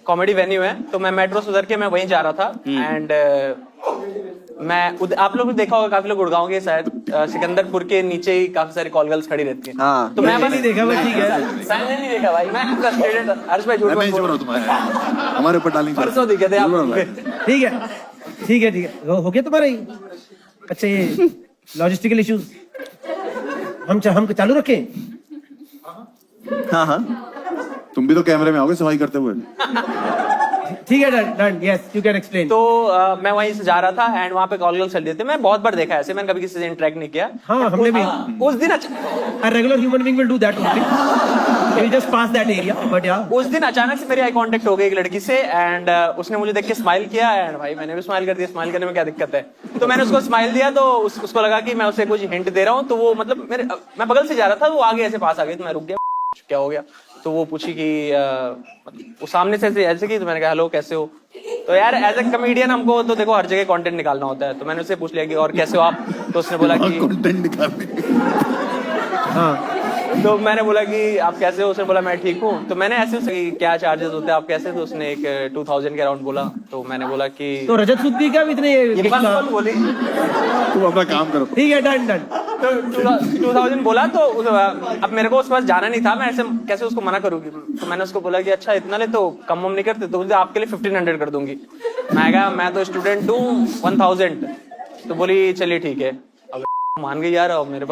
कॉमेडी वेन्यू है, तो मैं मेट्रो से उतर के मैं वहीं जा रहा था एंड आप लोग ने देखा होगा, काफी लोग गुड़गांव के शायद सिकंदरपुर के नीचे ही काफी सारी कॉल गर्ल्स खड़ी रहती हैं। हाँ। तो मैं मैंने नहीं देखा, बस ठीक है। मैंने नहीं देखा भाई, मैं फ्रस्ट्रेटेड हर्ष भाई झूठ मैं मत नहीं बोलो। रहा हूँ तुम्हारे हमारे ऊपर डालेंगे परसों दिखे थे आप लोग। ठीक है ठीक है ठीक है, हो गया तुम्हारा ही। अच्छा, ये लॉजिस्टिकल इश्यूज हम चालू रखें? हाँ हाँ तुम भी तो कैमरे में आओगे सफाई करते हुए। ठीक है, done, yes you can explain. तो मैं वहीं से जा रहा था एंड वहाँ पे कॉल गर्ल्स चल रहे थे। मैं बहुत बार देखा है ऐसे, मैंने कभी किसी से इंटरेक्ट नहीं किया। हाँ, हमने भी। उस दिन A regular human being will do that only. He will just pass that area, but yeah. उस दिन अचानक से मेरी आई कांटेक्ट हो गई एक लड़की से एंड उसने मुझे देख के स्माइल किया एंड भाई मैंने भी स्माइल कर दिया। स्माइल करने में क्या दिक्कत है? तो मैंने उसको स्माइल दिया तो उसको लगा कि मैं उसे कुछ हिंट दे रहा हूँ, तो वो मतलब मैं बगल से जा रहा था, वो आगे ऐसे पास आ गई तो मैं रुक गया, क्या हो गया? तो वो पूछी कि वो सामने से ऐसे की, तो मैंने कहा हेलो कैसे हो? तो यार एज ए कमेडियन हमको तो देखो हर जगह कंटेंट निकालना होता है, तो मैंने उससे पूछ लिया कि और कैसे हो आप? तो उसने बोला कि कंटेंट निकालने। हाँ, तो मैंने बोला कि आप कैसे हो? उसने बोला मैं ठीक हूँ। तो मैंने ऐसे उससे कि क्या चार्जेस होते हैं आप कैसे? तो उसने एक 2000 के अराउंड बोला। तो मैंने बोला कि तो रजत सुद्दी का भी इतने ये बात कौन बोली? तुम अपना काम करो। ठीक है, डन। तो 2000 बोला तो अब मेरे को उसके पास जाना नहीं था, मैं ऐसे कैसे उसको मना करूंगी? तो मैंने उसको बोला कि अच्छा इतना ले तो कम नहीं करते? तो बोलते आपके लिए 1500 कर दूंगी। मैं कहा मैं तो स्टूडेंट हूँ 1000। तो बोली चलिए ठीक है। अब मान गई यार, मेरे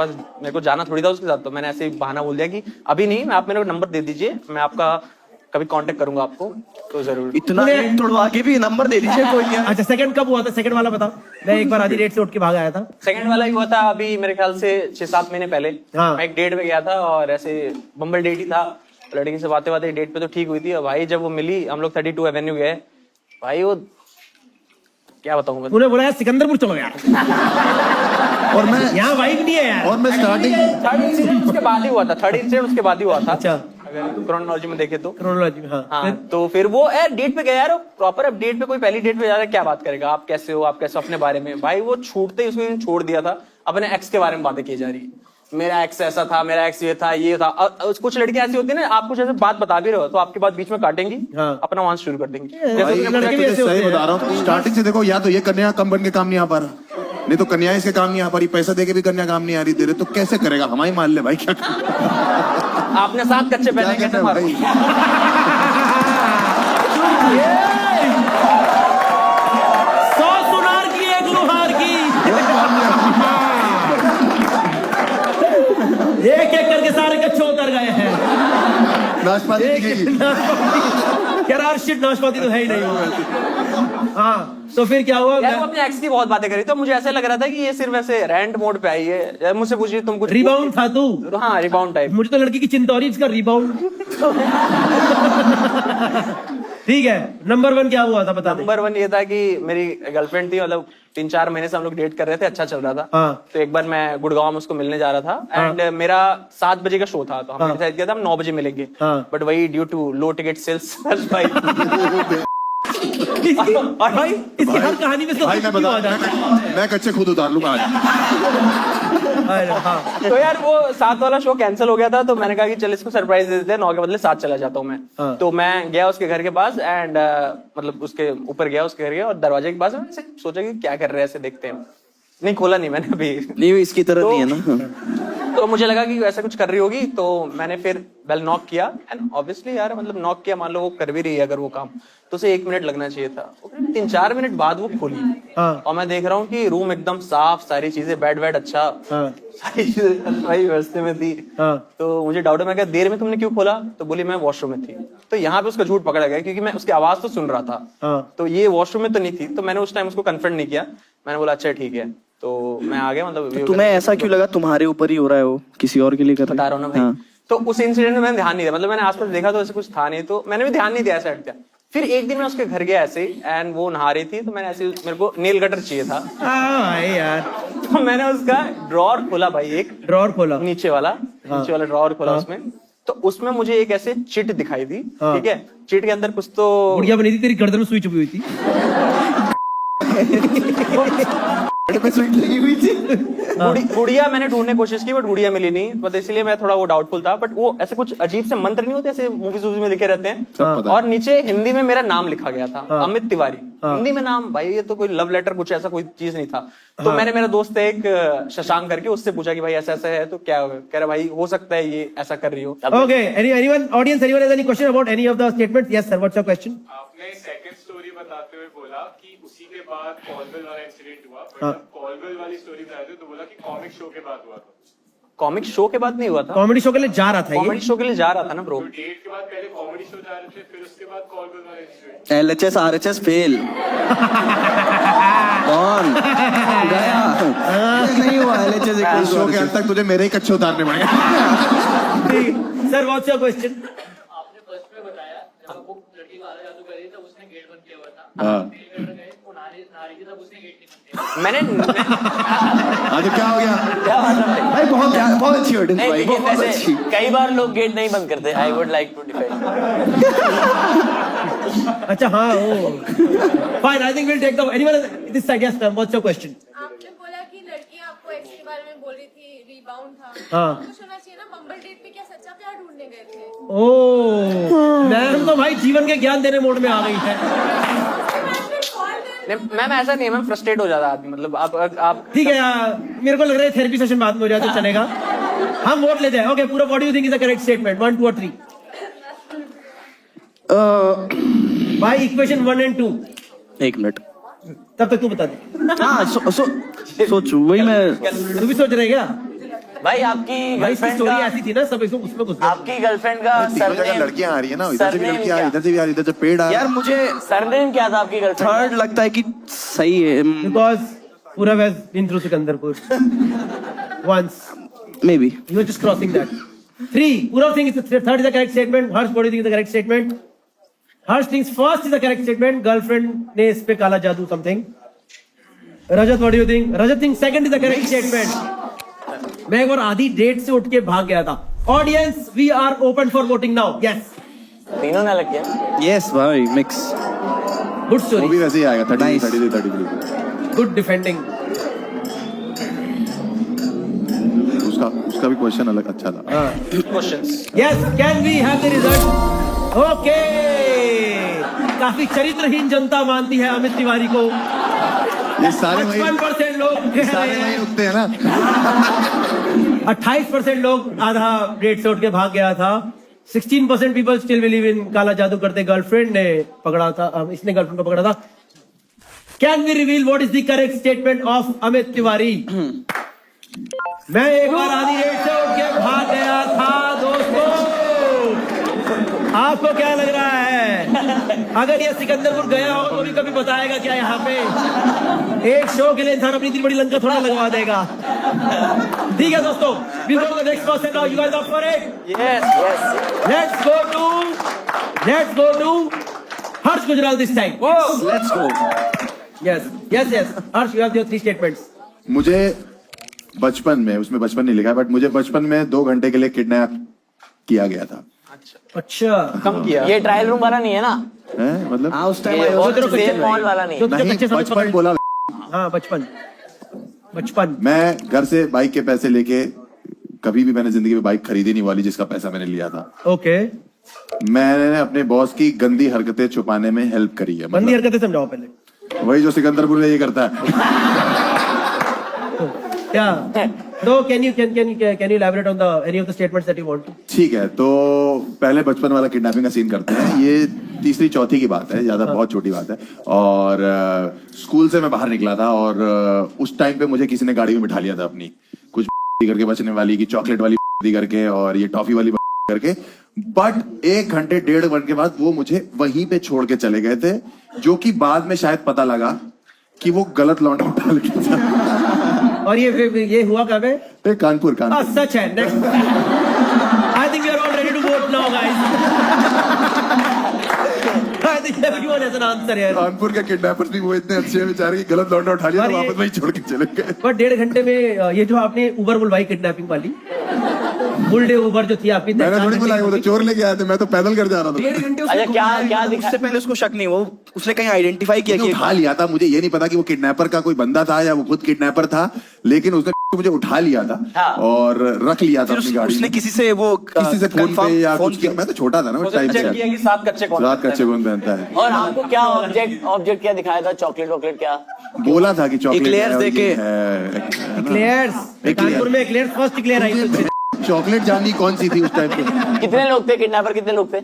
को जाना थोड़ी था उसके साथ, तो मैंने ऐसे ही बहाना बोल दिया कि अभी नहीं, मैं आप मेरे को नंबर दे दीजिए, मैं आपका कभी कांटेक्ट करूंगा आपको तो जरूर। इतना तोड़वा के भी नंबर दे दीजिए कोई नहीं। अच्छा, सेकंड कब हुआ था? सेकंड वाला बताओ। मैं एक बार आधी रेट से उठ के भाग आया था। सेकंड वाला ही हुआ था अभी मेरे ख्याल से 6-7 महीने पहले। हाँ। मैं एक डेट पे गया था और ऐसे बम्बल डेट ही था, लड़की से बातें डेट पे तो ठीक हुई थी। और भाई जब वो मिली, हम लोग 32 एवेन्यू गए, भाई वो क्या बताऊं मैं। तूने बोला यार सिकंदरपुर चलो यार, और मैं यहाँ वाइब नहीं है यार। और मैं स्टार्टिंग थर्ड इंसिडेंट उसके बाद ही हुआ था। थर्ड इंसिडेंट उसके बाद ही हुआ था। अच्छा, अगर क्रोनोलॉजी में देखे तो। क्रोनोलॉजी में, हाँ। हाँ, तो फिर वो डेट पे गया यार, प्रॉपर। अब डेट पे कोई पहली डेट पे जा रहा है, क्या बात करेगा? आप कैसे हो, आप कैसे हो, अपने बारे में। भाई वो छूटते ही उसने छोड़ दिया था, अपने एक्स के बारे में बातें की जा रही है। मेरा एक्स ऐसा था, मेरा एक्स ये था, ये था। कुछ लड़कियां ऐसी होती है ना, आप कुछ ऐसे बात बता भी रहे हो तो आपकी बात बीच में काटेंगी, हाँ। अपना वांस शुरू कर देंगी। भाई, मैं तुझे सही बता रहा हूँ, स्टार्टिंग से देखो, या तो ये कन्या कम बन के काम नहीं आ पा रहा, नहीं तो कन्या इसके काम नहीं आ पा रही, पैसा देके भी कन्या काम नहीं आ रही तेरे, तो कैसे करेगा? हमारी मान ले भाई, क्या आपने 7 कच्चे पहने कैसे मारो? 100 सुनार की, एक लुहार की, एक करके सारे कच्चे उतर गए हैं। नाशपाती दिखेगी। यार शिट, नाशपाती तो है ही नहीं। हाँ, तो फिर क्या हुआ? यार वो अपने एक्स की बहुत बातें करी, तो मुझे ऐसा लग रहा था कि ये सिर्फ ऐसे रेंट मोड पे आई है। यार मुझसे पूछिए तुम कुछ रिबाउंड था तू? हाँ, रिबाउंड टाइप। मुझे तो लड़की की चिंता हो रही है, इसका रिबाउंड। ठीक है, नंबर 1 क्या हुआ था बता दे। नंबर 1 ये था कि मेरी गर्लफ्रेंड थी, मतलब 3-4 महीने से हम लोग डेट कर रहे थे, अच्छा चल रहा था। हाँ। तो एक बार मैं गुड़गांव में उसको मिलने जा रहा था एंड मेरा 7 बजे का शो था, तो हमने डिसाइड किया था हम 9 बजे मिलेंगे। बट वही due to low ticket sales भाई और भाई इसकी हर कहानी में भाई मैं बता, मैं कच्चे खुद उतार लूंगा आज। हाँ। तो यार वो 7 वाला शो कैंसिल हो गया था, तो मैंने कहा कि चल इसको सरप्राइज दे देते हैं, 9 के बदले 7 चला जाता हूँ मैं। हाँ। तो मैं गया उसके घर के पास एंड मतलब उसके ऊपर गया, उसके घर गया और दरवाजे के पास मैंने सोचा कि क्या कर रहे हैं, ऐसे देखते हैं। नहीं खोला नहीं मैंने अभी, नहीं इसकी तरह नहीं है ना। तो मुझे लगा कि ऐसा कुछ कर रही होगी, तो मैंने फिर बेल नॉक किया एंड ऑब्वियसली यार मतलब नॉक किया, मान लो वो कर भी रही है अगर वो काम, तो उसे 1 मिनट लगना चाहिए था। 3-4 मिनट बाद वो खोली। हाँ। और मैं देख रहा हूँ कि रूम एकदम साफ, सारी चीजें, बेड अच्छा, हाँ। सारी चीजें भाई व्यवस्था में थी। हाँ। तो मुझे डाउट है, मैं क्या देर में तुमने क्यों खोला? तो बोली मैं वॉशरूम में थी। तो यहाँ पे उसका झूठ पकड़ा गया क्योंकि मैं उसकी आवाज तो सुन रहा था। हाँ। तो ये वॉशरूम में तो नहीं थी, तो मैंने उस टाइम उसको कन्फर्म नहीं किया। मैंने बोला अच्छा ठीक है, तो मैं आ गया। मतलब तुम्हें ऐसा क्यों लगा तुम्हारे ऊपर ही हो रहा है, वो किसी और के लिए कर रहा है? बता रहा हूँ ना भाई। तो उस इंसिडेंट में मैंने ध्यान नहीं दिया, मतलब मैंने आसपास देखा तो ऐसे कुछ था नहीं, तो मैंने भी ध्यान नहीं दिया, ऐसा हट गया। फिर एक दिन मैं उसके घर गया ऐसे एंड वो नहा रही थी, तो मैंने ऐसे, मेरे को नेल कटर चाहिए था। भाई यार, तो मैंने उसका ड्रॉर खोला भाई, एक ड्रॉर खोला, नीचे वाला ड्रॉर खोला। उसमें तो उसमें मुझे एक ऐसे चिट दिखाई दी। ठीक है, चिट के अंदर कुछ तो गुड़िया बनी थी, तेरी गर्दन में सुई चुपी हुई थी। पे स्वीट लगी हुई थी। गुड़िया मैंने ढूंढने की कोशिश की बट गुड़िया मिली नहीं, बट इसलिए मैं थोड़ा वो डाउटफुल था। बट वो ऐसे कुछ अजीब से मंत्र नहीं होते ऐसे मूवीज में लिखे रहते हैं, पता और नीचे हिंदी में मेरा नाम लिखा गया था, अमित तिवारी। हिंदी में नाम, भाई ये तो कोई लव लेटर कुछ ऐसा कोई चीज नहीं था। तो मैंने मेरा दोस्त है एक शशांक करके, उससे पूछा कि भाई ऐसा ऐसा है तो क्या कह रहा, भाई हो सकता है ये ऐसा कर रही हो। Okay, anyone, audience, anyone has any question about any of the statements? Yes, sir. What's your question? आपने सेकंड स्टोरी बताते हुए बोला कि उसी के बाद कॉलवेल वाला इंसिडेंट हुआ, बट जब कॉलवेल वाली स्टोरी बताते तो बोला कि कॉमिक शो के बाद हुआ था। कॉमिक शो के बाद नहीं हुआ था, कॉमेडी शो के लिए जा रहा था ये। कॉमेडी शो के लिए जा रहा था ना ब्रो। डेट के बाद पहले कॉमेडी शो जा रहे थे, फिर उसके बाद कॉलवेल वाला इंसिडेंट। LHS RHS fail. कौन गया? नहीं हुआ LHS शो के अंत तक तुझे मेरे ही कच्चे उतारने पड़ेंगे। Sir, what's your question? आपने फर्स्ट में बताया जब वो लड़की काला जादू कर रही थी तब उसने गेट बंद किया हुआ था। हाँ। वो नहा रही थी तब उसने गेट नहीं बंद किया। मैंने आज क्या हो गया? क्या बात है भाई? भाई बहुत अच्छी ऑडियंस नहीं भाई, लेकिन बहुत वैसे अच्छी। कई बार लोग गेट नहीं बंद करते। I would like to defend. अच्छा हाँ वो fine, I think we'll take the anyone this side. Yes ma'am, what's your question? आपने बोला कि लड़की आपको एक्स के बारे में बोल रही थी, रीबाउंड था। हाँ। कुछ होना चाहिए ना, बम्बल डेट पे क्या सच्चा प्यार ढूंढने गए थे? ओह, मैम तो भाई जीवन के ज्ञान देने मोड में आ गई है। मैम ऐसा नहीं है, मैम फ्रस्ट्रेट हो जाता है आदमी, मतलब आप ठीक है मेरे को लग रहा है थेरेपी सेशन बाद में हो जाए तो चलेगा। हम वोट लेते हैं। ओके, पूरा what do you think is the correct statement? 1, 2 और 3 भाई इक्वेशन 1 and 2। एक मिनट, तब तक तू बता दे। हाँ सोच वही मैं। तू भी सोच रहे क्या? भाई आपकी भाई इसकी गर्लफ्रेंड स्टोरी का, ऐसी थी ना, सब इसमें उसमें घुस गए। आपकी गर्लफ्रेंड का तीनों जगह सरनेम, लड़कियां आ रही है ना, इधर से भी सरनेम लड़कियां, क्या? इधर से भी आ रही, इधर से पेड़ आ। यार मुझे सरनेम क्या था आपकी गर्लफ्रेंड? थर्ड लगता है कि सही है। Because Purav has been through Sikandarpur once. Maybe. You are just crossing that. 3. Purav thinks the third is the correct statement. Harsh, what do you think is the correct statement? Harsh thinks first is the correct statement. Girlfriend ने इस पे काला जादू something. Rajat, what do you think? Rajat thinks second is the correct statement. मैं एक बार आधी date से उठ के भाग गया था। Audience, we are open for voting now. Yes. तीनों ना लग गया। Yes भाई, mix. Good वो story. भी वैसे ही आएगा, 30, Nice. 33, 33। Good defending. उसका भी क्वेश्चन अलग अच्छा था। Questions. Yes, can we have the result? Okay. काफी चरित्रहीन जनता मानती है अमित तिवारी को। ये सारे वही 55% लोग सारे वही उठते हैं ना। 28% लोग आधा डेट से उठ के भाग गया था। 16% पीपल स्टिल बिलीव इन काला जादू करते गर्लफ्रेंड ने पकड़ा था, इसने गर्लफ्रेंड को पकड़ा था। Can we reveal what is the correct statement of Amit Tiwari? मैं एक बार आधी डेट से उठ के भाग गया था दोस्तों। आपको क्या लग रहा है? अगर ये सिकंदरपुर गया हो तो भी कभी बताएगा क्या? यहाँ पे एक शो के लिए इंसान अपनी इतनी बड़ी लंका थोड़ा लगवा देगा। ठीक है दोस्तों, we'll go to the next person now. You guys up for it? Yes, yes. Let's go to Harsh Gujral this time. Let's go. Yes. Harsh, you have your 3 statements. मुझे बचपन में, उसमें बचपन नहीं लिखा, बट मुझे बचपन में 2 घंटे के लिए किडनैप किया गया था। अच्छा, कम किया। ये ट्रायल रूम वाला नहीं है ना? हैं? मतलब हाँ उस टाइम ये वो सेम मॉल वाला नहीं है। नहीं, बचपन बोला। हाँ बचपन। मैं घर से बाइक के पैसे लेके, कभी भी मैंने जिंदगी में बाइक खरीदी नहीं वाली जिसका पैसा मैंने लिया था। ओके। मैंने अपने बॉस की गंदी हरकतें छुपाने में हेल्प करी है। गंदी हरकतें समझाओ पहले। वही जो सिकंदरपुर में ये करता है। क्या? No, can you elaborate on any of the statements that you want to? ठीक है, तो पहले बचपन वाला किडनैपिंग का सीन करते हैं। ये तीसरी चौथी की बात है, ज्यादा बहुत छोटी बात है। और स्कूल से मैं बाहर निकला था और उस टाइम पे मुझे किसी ने गाड़ी में बिठा लिया था अपनी, कुछ करके बचने वाली की, चॉकलेट वाली करके और ये टॉफी वाली करके। बट 1 घंटे 1.5 घंटे के बाद वो मुझे वहीं पे छोड़ के चले गए थे, जो कि बाद में शायद पता लगा कि वो गलत लौंडा उठा लेके था। और ये हुआ कब है? कानपुर। सच है। Next. I think you are all ready to vote now guys. I think everyone has an answer here. Kanpur के किडनैपर्स भी वो इतने अच्छे हैं बेचारे कि गलत लौंडा उठा लिया तो वापस वहीं छोड़ के चले गए। पर 1.5 घंटे में ये जो आपने उबर बुलवाई किडनैपिंग वाली, फुल डे ऊबर जो थी आपकी मैंने थोड़ी बुलाया, वो तो चोर लेके आए थे, मैं तो पैदल कर जा रहा था। 1.5 घंटे अच्छा, क्या दिखा? उससे पहले उसको शक नहीं, वो उसने कहीं आइडेंटिफाई किया कि उठा लिया था। मुझे ये नहीं पता कि वो किडनैपर का कोई बंदा था या वो खुद किडनैपर था, लेकिन उसने मुझे उठा लिया था हाँ। और रख लिया था अपनी गाड़ी उसने में। किसी से वो किसी से फोन पे या कुछ किया। मैं तो छोटा था ना उस टाइम चेक पे। किया कि 7 कच्चे कौन रात कच्चे कौन पहनता है। और आपको क्या ऑब्जेक्ट क्या दिखाया था? चॉकलेट वॉकलेट क्या? बोला था कि चॉकलेट Eclairs है और देके। ये है। इक्लेयर्स कानपुर में इक्लेयर्स फर्स्ट इक्लेयर आई थी। चॉकलेट जाननी कौन सी थी उस टाइम पे? कितने लोग थे? किडनैपर कितने लोग थे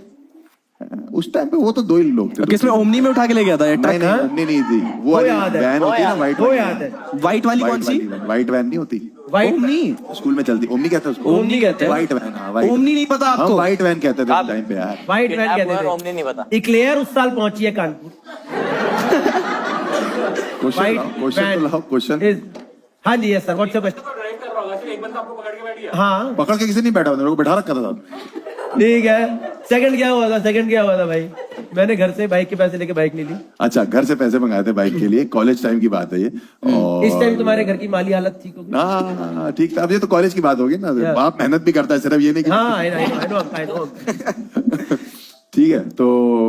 उस टाइम पे? वो तो 2 ही लोग थे। किसमें ओमनी में उठा के ले गया था? नहीं नहीं, ओमनी नहीं थी वो वाली याद है, वैन होती है ना, व्हाइट वो याद है। व्हाइट वाली कौन सी? व्हाइट वैन नहीं होती, वाइट ओमनी स्कूल में चलती। ओमनी कहते हैं उसको। ओमनी कहते हैं। White van. हाँ व्हाइट। ओमनी नहीं पता हम आपको? व्हाइट वैन कहते थे उस टाइम पे यार। वाइट वैन किडनैपर कहते ओमनी नहीं पता। थे। इक्लेयर उस साल पहुंची है कानपुर। क्वेश्चन तो लाओ क्वेश्चन। हाँ जी yes sir, what's your question? Drive कर रहा होगा, सिर्फ एक बंदा आपको पकड़ के बैठ गया। हाँ पकड़ के किसी नहीं बैठा, मेरे को बैठा रखा था। ठीक है। सेकंड क्या हुआ था? सेकंड क्या हुआ था भाई? मैंने घर से बाइक के पैसे लेके बाइक नहीं ली। अच्छा, घर से पैसे मंगाए थे बाइक के लिए, कॉलेज टाइम की बात है ये। और इस टाइम तुम्हारे घर की माली हालत ठीक होगी। हाँ ठीक था। अब ये तो कॉलेज की बात होगी ना, बाप मेहनत भी करता है, सिर्फ ये नहीं कि हाँ I know। ठीक है। तो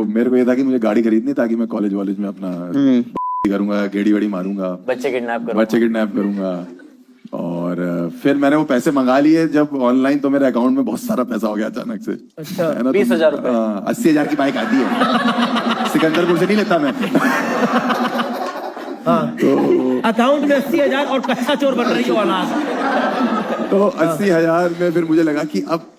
मेरे को ये था कि मुझे गाड़ी खरीदनी, ताकि मैं कॉलेज वॉलेज में अपना करूंगा, गेड़ी वेड़ी मारूंगा, बच्चे किडनैप करूंगा। और फिर मैंने वो पैसे मंगा लिए जब ऑनलाइन, तो मेरे अकाउंट में बहुत सारा पैसा हो गया अचानक से। अच्छा, है ना? 20,000 रुपए। 80,000 की बाइक आती है, सिकंदरपुर से नहीं लेता मैं। हाँ। तो अकाउंट में 80,000 और कच्चा चोर बन रही हो औलाद। तो 80,000 में फिर मुझे लगा कि अब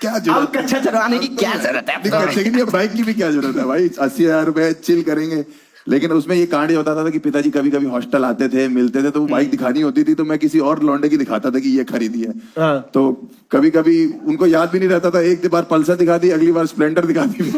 क्या जरूरत अब कच्चा चढ़वाने की क्या जरूरत है? कच्चे की नहीं, बाइक की भी क्या जरूरत है भाई? 80,000 रुपए चिल करेंगे। लेकिन उसमें ये कांड होता था कि पिताजी कभी कभी हॉस्टल आते थे, मिलते थे, तो वो बाइक दिखानी होती थी, तो मैं किसी और लौंडे की दिखाता था कि ये खरीदी है। हाँ। तो कभी कभी उनको याद भी नहीं रहता था, एक बार पल्सर दिखा दी, अगली बार स्प्लेंडर दिखा दी।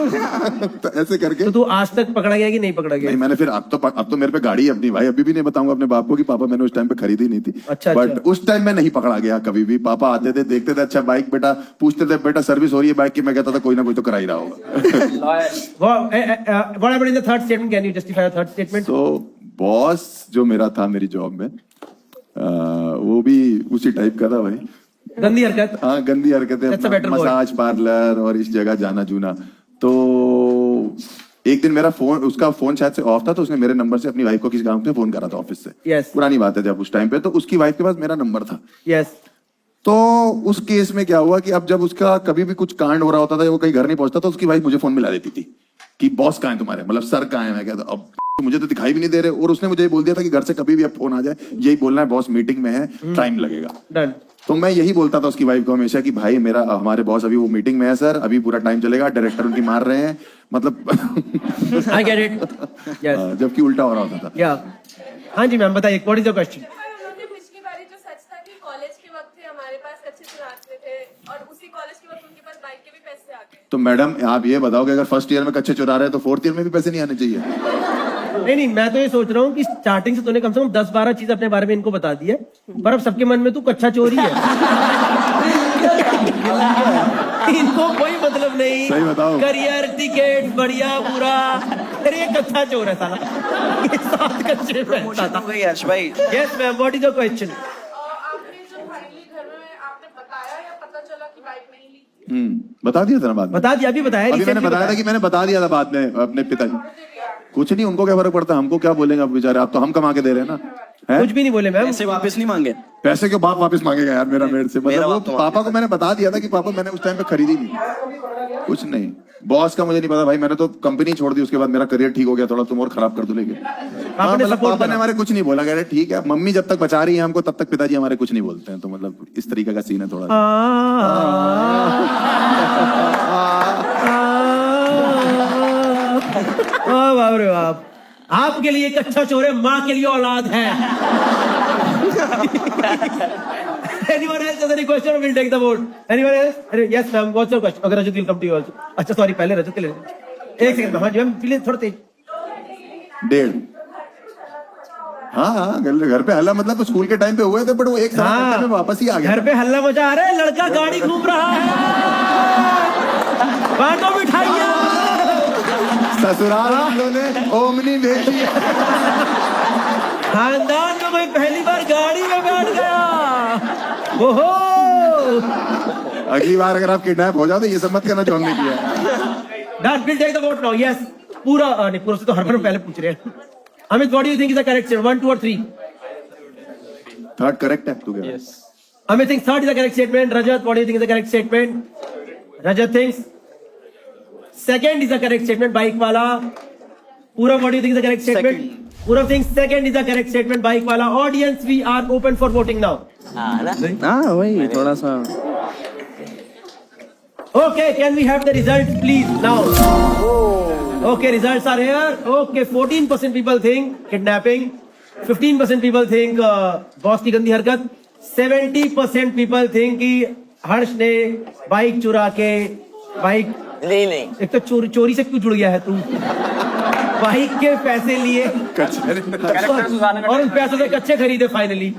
तो ऐसे करके। तो तू आज तक पकड़ा गया कि नहीं पकड़ा गया? नहीं, मैंने फिर अब तो मेरे पे गाड़ी है अपनी भाई, अभी भी नहीं बताऊंगा अपने बाप को कि पापा मैंने उस टाइम पे खरीदी नहीं थी। अच्छा, बट उस टाइम में नहीं पकड़ा गया कभी भी। पापा आते थे, देखते थे, अच्छा बाइक बेटा, पूछते थे बेटा सर्विस हो रही है बाइक की, मैं कहता था कोई ना कोई तो करा ही रहा होगा। What happened in the third statement? Can you justify your third statement? तो बॉस जो मेरा था मेरी जॉब में, वो भी उसी टाइप का था भाई। गंदी हरकत। हाँ, गंदी हरकतें, That's a better word. Massage parlour और इस जगह जाना जूना। तो एक दिन मेरा फोन, उसका फोन शायद से ऑफ था, तो उसने मेरे नंबर से अपनी वाइफ को किसी काम पे फोन करा था ऑफिस से। Yes. पुरानी बात है जब उस टाइम पे, तो उसकी वाइफ के पास मेरा नंबर था। Yes. तो उस केस में क्या हुआ कि अब जब उसका कभी भी कुछ कांड हो रहा होता था, वो कहीं घर नहीं पहुंचता, तो उसकी वाइफ मुझे फोन मिला देती थी कि बॉस कहाँ है तुम्हारे, मतलब सर कहाँ है। मैं कहता अब मुझे तो दिखाई भी नहीं दे रहे, और उसने मुझे बोल दिया था कि घर से कभी भी अब फोन आ जाए, यही बोलना है बॉस मीटिंग में है, टाइम लगेगा। Done. तो मैं यही बोलता था उसकी वाइफ को हमेशा कि भाई मेरा, हमारे बॉस अभी वो मीटिंग में है सर, अभी पूरा टाइम चलेगा, डायरेक्टर उनकी मार रहे हैं, मतलब I get it. Yes. जबकि उल्टा हो रहा होता था। Yeah. हाँ जी मैम बताइए, what is your question? पिछली बारी जो सच था कि कॉलेज के वक्त थे हमारे पास कच्चे चुराते थे, और उसी कॉलेज के वक्त उनके पास बाइक के भी पैसे आ गए। तो मैडम आप ये बताओ कि अगर फर्स्ट ईयर में कच्चे चुरा रहे हैं, तो फोर्थ ईयर में भी पैसे नहीं आने चाहिए? नहीं, मैं तो ये सोच रहा हूँ कि स्टार्टिंग से तूने कम से कम 10-12 चीज अपने बारे में इनको बता दी है, पर अब सबके मन में तू कच्चा चोरी है। इनको कोई मतलब नहीं। सही बताओ। करियर, टिकट, बढ़िया पूरा, अरे ये कच्चा चोर है साला। ये 7 कच्चे पहनता था। यश भाई, yes ma'am, what is your question? आपने जो फाइनली घर में आपने बताया या पता चला कि बाइक नहीं ली? बता दिया था ना बाद में। बता दिया, अभी बताया। अभी मैंने बताया था कि मैंने बता दिया था बाद में अपने पिताजी। कुछ नहीं, उनको क्या फर्क पड़ता, हमको क्या बोलेंगे अब बेचारे, आप तो हम कमा के दे रहे हैं ना। है? कुछ भी नहीं बोले मैम। पैसे वापस नहीं मांगे। पैसे क्यों बाप वापस मांगेगा यार मेरा मेरे से? मेरा मतलब वो बाप तो पापा को मैंने बता दिया था कि पापा मैंने उस टाइम पे खरीदी नहीं, कुछ नहीं। बॉस का मुझे नहीं पता भाई, मैंने तो कंपनी छोड़ दी, उसके बाद मेरा करियर ठीक हो गया थोड़ा, तुम और खराब कर दो लेके। हाँ, मतलब पापा ने हमारे कुछ नहीं बोला, कह रहे ठीक है, मम्मी जब तक बचा रही है हमको, तब तक पिताजी हमारे कुछ नहीं बोलते हैं। तो मतलब इस तरीके का सीन है थोड़ा। बाप रे बाप, आपके लिए कच्चा चोर है, माँ के लिए औलाद है। Anyone else has any question? We'll take the vote. Anyone else? Yes, ma'am. What's your question? Okay, Rajat will come to you also. अच्छा, sorry, पहले रजत के लिए। एक सेकंड, हाँ जी मैम, प्लीज थोड़ा तेज। 1.5। हाँ, घर पे हल्ला मतलब तो स्कूल के टाइम पे हुए थे, बट वो एक साल में वापस ही आ गया। घर पे हल्ला मचा आ रहा है, लड़का गाड़ी घूम रहा है, बांटो मिठाइयाँ। ससुराल वालों ने ओमनी भेजी है। खानदान में कोई पहली बार गाड़ी में बैठ गया। ओहो, अगली बार अगर आप किडनैप हो जाओ तो ये सब मत करना जो हमने किया है। Done. We'll take the vote now. Yes. पूरा नहीं पूरा से तो हर बार पहले पूछ रहे हैं। Amit, what do you think is the correct statement? 1, 2 or 3? Third correct है तू क्या? Amit thinks third is the correct statement. Rajat, what do you think is the correct statement? Rajat thinks second is the correct statement. Bike wala. Purav, what do you think is the correct statement? Purav thinks second is the correct statement. Bike wala. Audience, we are open for voting now. हाँ ना हाँ वही थोड़ा सा Okay, can we have the results please now? Okay, results are here. Okay, 14% people think kidnapping. 15% people think boss की गंदी हरकत. 70% people think कि हर्ष ने बाइक चुरा के बाइक नहीं एक तो चोरी से क्यों जुड़ गया है तू? बाइक के पैसे लिए और उन पैसों से कच्चे खरीदे फाइनली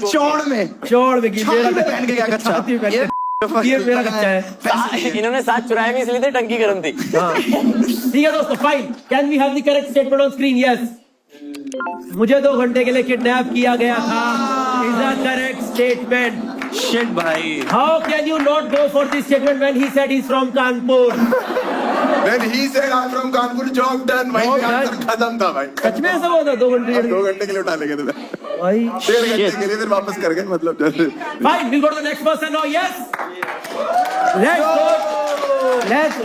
चौड़ में कि मेरा पहन के क्या कच्चा ये मेरा कच्चा है। इन्होंने साथ चुराए भी इसलिए थे, टंकी गर्म थी। ठीक है दोस्तों, fine. Can we have the correct statement on screen? Yes, मुझे 2 घंटे के लिए किडनैप किया गया था is the correct statement. Shit भाई, how can you not go for this statement when he said he is from Kanpur? When he said I'm from Kanpur, job done. वहीं पे आंसर खत्म था भाई। सच में ऐसा हुआ था? 2 घंटे 2 घंटे के लिए उठा लेंगे तुम्हें भाई, 1.5 घंटे के लिए फिर वापस कर गए मतलब। Fine, we'll go to the next person now. Yes,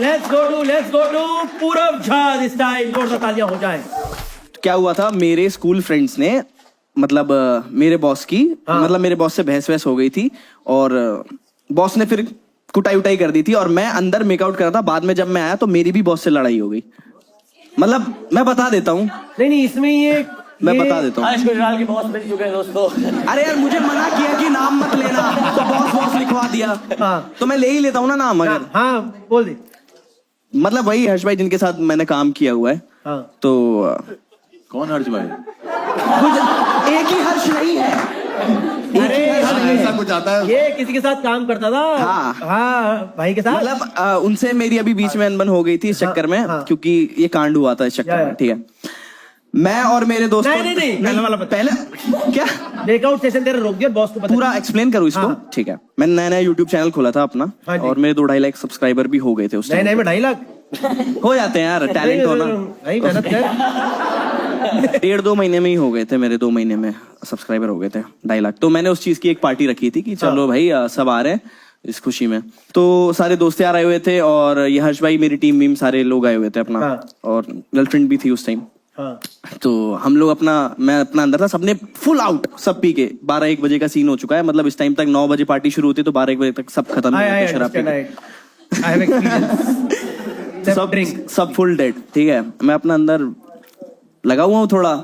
let's go to Purav Jha this time. जोर से तालियां हो जाए। क्या हुआ था, मेरे स्कूल फ्रेंड्स ने मतलब मेरे बॉस की मतलब मेरे बॉस से बहस हो गई थी और बॉस ने फिर कुटाई कर दी थी और मैं अंदर मेकआउट कर रहा था। बाद में जब मैं आया तो मेरी भी बॉस से लड़ाई हो गई। मतलब मैं बता देता हूँ, नहीं इसमें मैं बता देता हूँ। हर्ष गुजराल के बॉस बन चुके हैं दोस्तों। अरे यार मुझे मना किया कि नाम मत लेना, तो बॉस लिखवा दिया। तो मैं ले ही लेता हूँ ना नाम अगर। हाँ बोल दे। मतलब वही हर्ष भाई जिनके साथ मैंने काम किया हुआ है। तो कौन हर्ष भाई? एक ही हर्ष नहीं है, अरे ऐसा कुछ आता है। ये किसी के साथ काम करता था। हाँ भाई के साथ। मतलब उनसे मेरी अभी बीच में अनबन हो गई थी इस चक्कर में, क्योंकि ये कांड हुआ था इस चक्कर में। ठीक है, मैं और मेरे दोस्त पहले क्या ब्रेकआउट सेशन तेरा रोक दिया बॉस को? पूरा एक्सप्लेन करूँ इसको? ठीक है, मैंने नया यूट्यूब चैनल खोला था अपना और मेरे 2-2.5 लाख सब्सक्राइबर भी हो गए थे उस टाइम। नहीं में 2.5 लाख हो जाते हैं यार, टैलेंट हो ना भाई, मेहनत कर। 1.5-2 महीने में ही हो गए थे मेरे, 2 महीने में सब्सक्राइबर हो गए थे 2.5 लाख। तो मैंने उस चीज की एक पार्टी रखी थी कि चलो भाई सब आ रहे हैं इस खुशी में। तो सारे दोस्त यार आए हुए थे और ये हर्ष भाई मेरी टीम सारे लोग आए हुए थे अपना, और गर्लफ्रेंड भी थी उस टाइम। तो हम लोग मैं अपना अंदर था, सबने फुल आउट सब पी के 12-1 बजे का सीन हो चुका है। मतलब इस टाइम तक 9 बजे पार्टी शुरू होती है तो 12-1 बजे तक सब खत्म हो गए थे शराब पी के। सब फुल डेड। ठीक है, मैं अपना अंदर लगा हुआ हूँ थोड़ा।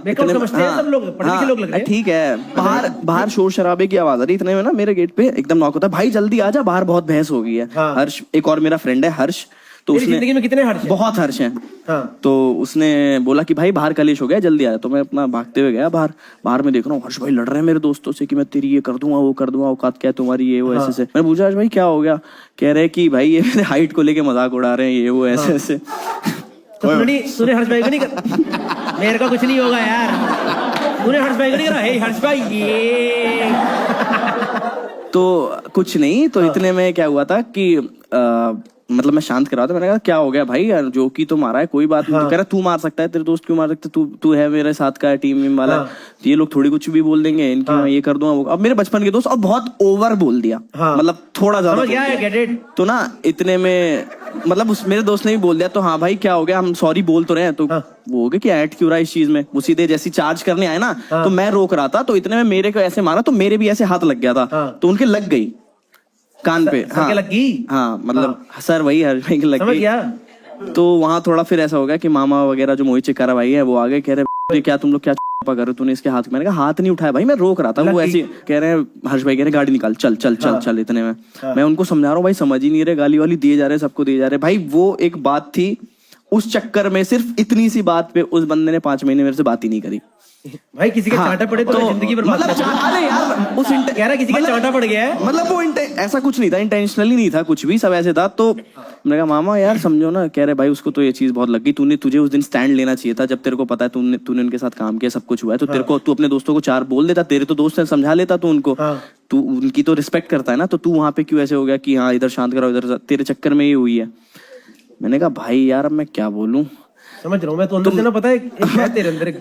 ठीक है, बाहर शोर शराबे की आवाज आ रही, इतने में ना मेरे गेट पे एकदम नॉक होता है, भाई जल्दी आ जा, बाहर बहुत बहस हो गई है। हर्ष, एक और मेरा फ्रेंड है हर्ष, तो उसने जिंदगी में कितने हर्ष हैं? बहुत हर्ष हैं। तो उसने बोला कि भाई बाहर कलेश हो गया, जल्दी आया। तो मैं अपना भागते हुए गया बाहर में देख रहा हूँ हर्ष भाई लड़ रहे हैं मेरे दोस्तों से कि मैं तेरी ये कर दूंगा, वो कर दूंगा, औकात क्या है तुम्हारी, ये वो ऐसे। मैंने पूछा हर्ष भाई क्या हो गया? कह रहे कि भाई ये मेरे हाइट को लेके मजाक उड़ा रहे हैं, ये वो ऐसे। तूने हर्ष भाई को नहीं कर, मेरे को कुछ नहीं होगा यार। तूने हर्ष भाई को नहीं करा? हे हर्ष भाई ये तो कुछ नहीं। तो इतने में क्या हुआ था कि मतलब मैं शांत करा था। मैंने कहा क्या हो गया भाई, यार जो कि तो मारा है कोई बात नहीं। तो कह रहा तू मार सकता है, तेरे दोस्त क्यों मार सकते, तू है मेरे साथ का टीम वाला। तो ये लोग थोड़ी कुछ भी बोल देंगे, इनकी मैं ये कर दूंगा। अब मेरे बचपन के दोस्त अब बहुत ओवर बोल दिया, मतलब थोड़ा ज्यादा। तो ना इतने में मतलब मेरे दोस्त ने भी बोल दिया। तो हाँ भाई क्या हो गया, हम सॉरी बोल तो रहे हैं। तो वो हो गया कि ऐड क्यों रहा इस चीज में। वो सीधे जैसी चार्ज करने आए ना, तो मैं रोक रहा था, तो इतने में मेरे को ऐसे मारा, तो मेरे भी ऐसे हाथ लग गया था, तो उनके लग गई कान पे। हाँ मतलब सर वही हर भाई के लग गई। तो वहाँ थोड़ा फिर ऐसा हो गया कि मामा वगैरह जो मोहित चिकारा भाई है वो आ गए, कह रहे क्या तुम लोग क्या कर रहे हो, तूने इसके हाथ। मैंने कहा हाथ नहीं उठाया भाई, मैं रोक रहा था। वो ऐसे कह रहे हैं हर्ष भाई कह रहे गाड़ी निकाल, चल चल चल चल। इतने में मैं उनको समझा रहा हूँ भाई समझ ही नहीं रहे, गाली वाली दिए जा रहे, सबको दिए जा रहे। भाई वो एक बात थी, उस चक्कर में सिर्फ इतनी सी बात पे उस बंदे ने 5 महीने मेरे से बात ही नहीं करी। भाई किसी के चांटा पड़े तो जिंदगी बर्बाद। अरे यार उस कह रहा किसी का चांटा पड़ गया है, मतलब वो ऐसा कुछ नहीं था, इंटेंशनली नहीं था कुछ भी, सब ऐसे था। तो मैंने कहा मामा यार समझो ना। कह रहे भाई उसको तो ये चीज बहुत लग गई, तुझे उस दिन स्टैंड लेना चाहिए था, जब तेरे को पता है तूने उनके साथ काम किया, सब कुछ हुआ है, तो तेरे को तू अपने दोस्तों को 4 बोल देता, तेरे तो दोस्त है, समझा लेता तू उनको। तू उनकी तो रिस्पेक्ट करता है ना, तो तू वहां पे क्यों ऐसे हो गया कि हाँ इधर शांत कराओ, इधर तेरे चक्कर में ये हुई है। मैंने कहा भाई यार अब मैं क्या बोलूं। समझ रहा हूँ मैं, तो अंदर से ना पता है एक है तेरे अंदर एक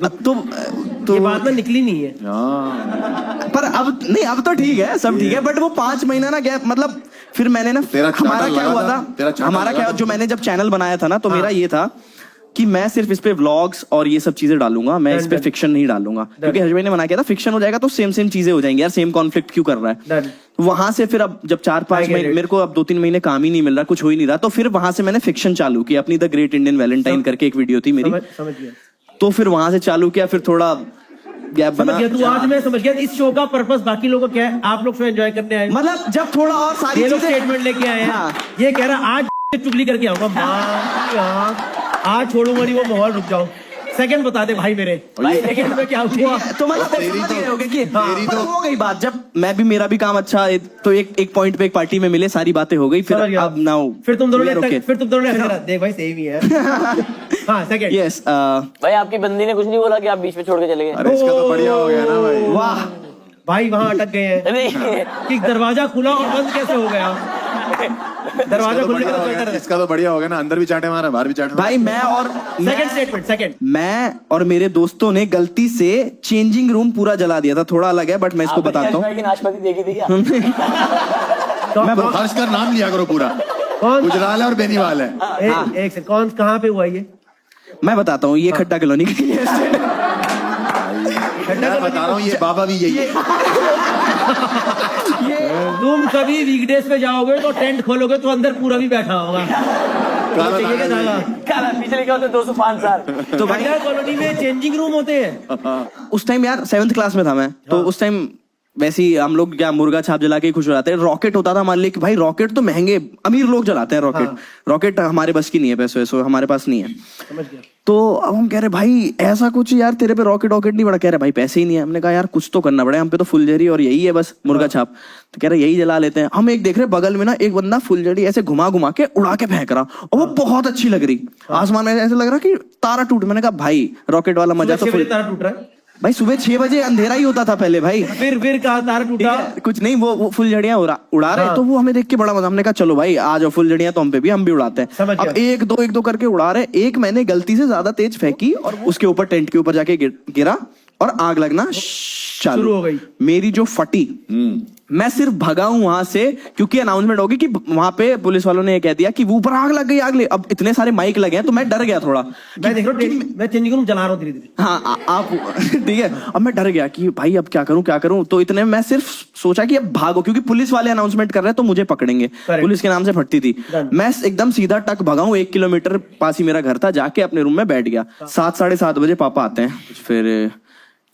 तो ये बात ना निकली नहीं है। पर अब नहीं, अब तो ठीक है, सब ठीक है, बट वो 5 महीना ना गैप, मतलब फिर मैंने ना हमारा क्या हुआ था, हमारा क्या जो मैंने जब चैनल बनाया था ना, तो मेरा ये था कि मैं सिर्फ इस पे व्लॉग्स और ये सब चीजें डालूंगा, मैं इस पे फिक्शन नहीं डालूंगा, क्योंकि हर्ष भाई ने मना किया था फिक्शन हो जाएगा तो सेम चीजें हो जाएंगी यार, सेम कॉन्फ्लिक्ट क्यों कर रहा है। वहां से फिर अब जब 4-5 महीने मेरे को अब 2-3 महीने काम ही नहीं मिल रहा, कुछ हो ही नहीं रहा, तो फिर वहां से मैंने फिक्शन चालू किया अपनी, द ग्रेट इंडियन वैलेंटाइन करके एक वीडियो थी मेरी, समझ गया। तो फिर वहां से चालू किया, फिर थोड़ा गैप बना। तू आज मैं समझ गया इस शो का पर्पस बाकी लोगों का क्या है, आप लोग शो एंजॉय करने आए, मतलब जब थोड़ा और सारी चीजें स्टेटमेंट लेके आए हैं। ये कह रहा आज चुगली करके आऊंगा, आज छोड़ूंगा नहीं वो माहौल, रुक जाओ। सेकंड बता दे भाई मेरे, सेकंड में क्या हुआ? तो मतलब हो गई बात, जब मैं भी, मेरा भी काम अच्छा है, तो एक पॉइंट पे एक पार्टी में मिले, सारी बातें हो गई, फिर अब नाउ फिर तुम दोनों ने देख भाई सेम ही है। हाँ सेकंड। यस भाई आपकी बंदी ने कुछ नहीं बोला कि आप बीच में छोड़ के चले गए? अरे इसका तो बढ़िया हो गया ना भाई। वाह भाई वहां अटक गए हैं कि दरवाजा खुला और बंद कैसे हो गया। दरवाजा खुलने का तो इसका तो बढ़िया हो गया ना, अंदर भी चाटे मारा, बाहर भी चाटे मारा। भाई मैं और सेकंड स्टेटमेंट, सेकंड मैं और मेरे दोस्तों ने गलती से चेंजिंग रूम पूरा जला दिया था, थोड़ा अलग है बट मैं इसको बताता हूँ। नाशपाती देखी थी क्या? मैं हर्ष का नाम लिया करो पूरा, गुजराल है और बेनीवाल है। एक सेकंड, कौन कहाँ पे हुआ ये? मैं बताता हूँ, ये खड्डा कॉलोनी का मैं बता रहा हूँ, ये बाबा भी यही है। तुम कभी वीकडेज पे जाओगे तो टेंट खोलोगे तो अंदर पूरा भी बैठा होगा, पीछे लिखा होता 205 साल। तो भाई कॉलोनी में चेंजिंग रूम होते हैं। उस टाइम यार 7th क्लास में था मैं, तो उस टाइम वैसे ही हम लोग क्या मुर्गा छाप जला के खुश हो जाते हैं। रॉकेट होता था मान ली कि भाई रॉकेट तो महंगे, अमीर लोग जलाते हैं रॉकेट। रॉकेट हमारे बस की नहीं है, पैसे वैसे हमारे पास नहीं है। समझ गया। तो अब हम कह रहे भाई ऐसा कुछ यार तेरे पे रॉकेट नहीं बड़ा, कह रहे भाई पैसे ही नहीं है। हमने कहा यार कुछ तो करना पड़ेगा, हम पे तो फुलझड़ी और यही है बस मुर्गा छाप। तो कह रहे यही जला लेते हैं। हम एक देख रहे बगल में ना एक बंदा फुलझड़ी ऐसे घुमा घुमा के उड़ा के फेंक रहा, और वो बहुत अच्छी लग रही, आसमान में ऐसे लग रहा कि तारा टूट। मैंने कहा भाई रॉकेट वाला मजा तो तारा टूट रहा है भाई, सुबह 6 बजे अंधेरा ही होता था पहले भाई। फिर कहा तारा टूटा? कुछ नहीं, वो फुलझड़ियां उड़ा रहे, तो वो हमें देख के बड़ा मजा। हमने कहा चलो भाई आ जाओ फुलझड़ियां तो हम पे भी, हम भी उड़ाते हैं। अब एक दो करके उड़ा रहे, एक मैंने गलती से ज्यादा तेज फेंकी और उसके ऊपर टेंट के ऊपर जाके गिरा और आग लगना चालू हो गई। मेरी जो फटी, मैं सिर्फ भगा हूं वहां से, क्योंकि अनाउंसमेंट होगी कि वहां पे पुलिस वालों ने ये कह दिया कि वो ऊपर आग लग गई, आग ले। अब इतने सारे माइक लगे हैं तो मैं डर गया थोड़ा। मैं देख रहा हूँ, मैं चेंजिंग रूम जला रहा हूँ धीरे-धीरे। हाँ आप ठीक है। अब मैं डर गया कि भाई अब क्या करूं। तो इतने मैं सिर्फ सोचा कि अब भागो, क्योंकि पुलिस वाले अनाउंसमेंट कर रहे हैं तो मुझे पकड़ेंगे, पुलिस के नाम से फटती थी। मैं एकदम सीधा टक भगा हूं, 1 किलोमीटर पास ही मेरा घर था। जाके अपने रूम में बैठ गया। 7 साढ़े 7 बजे पापा आते हैं, फिर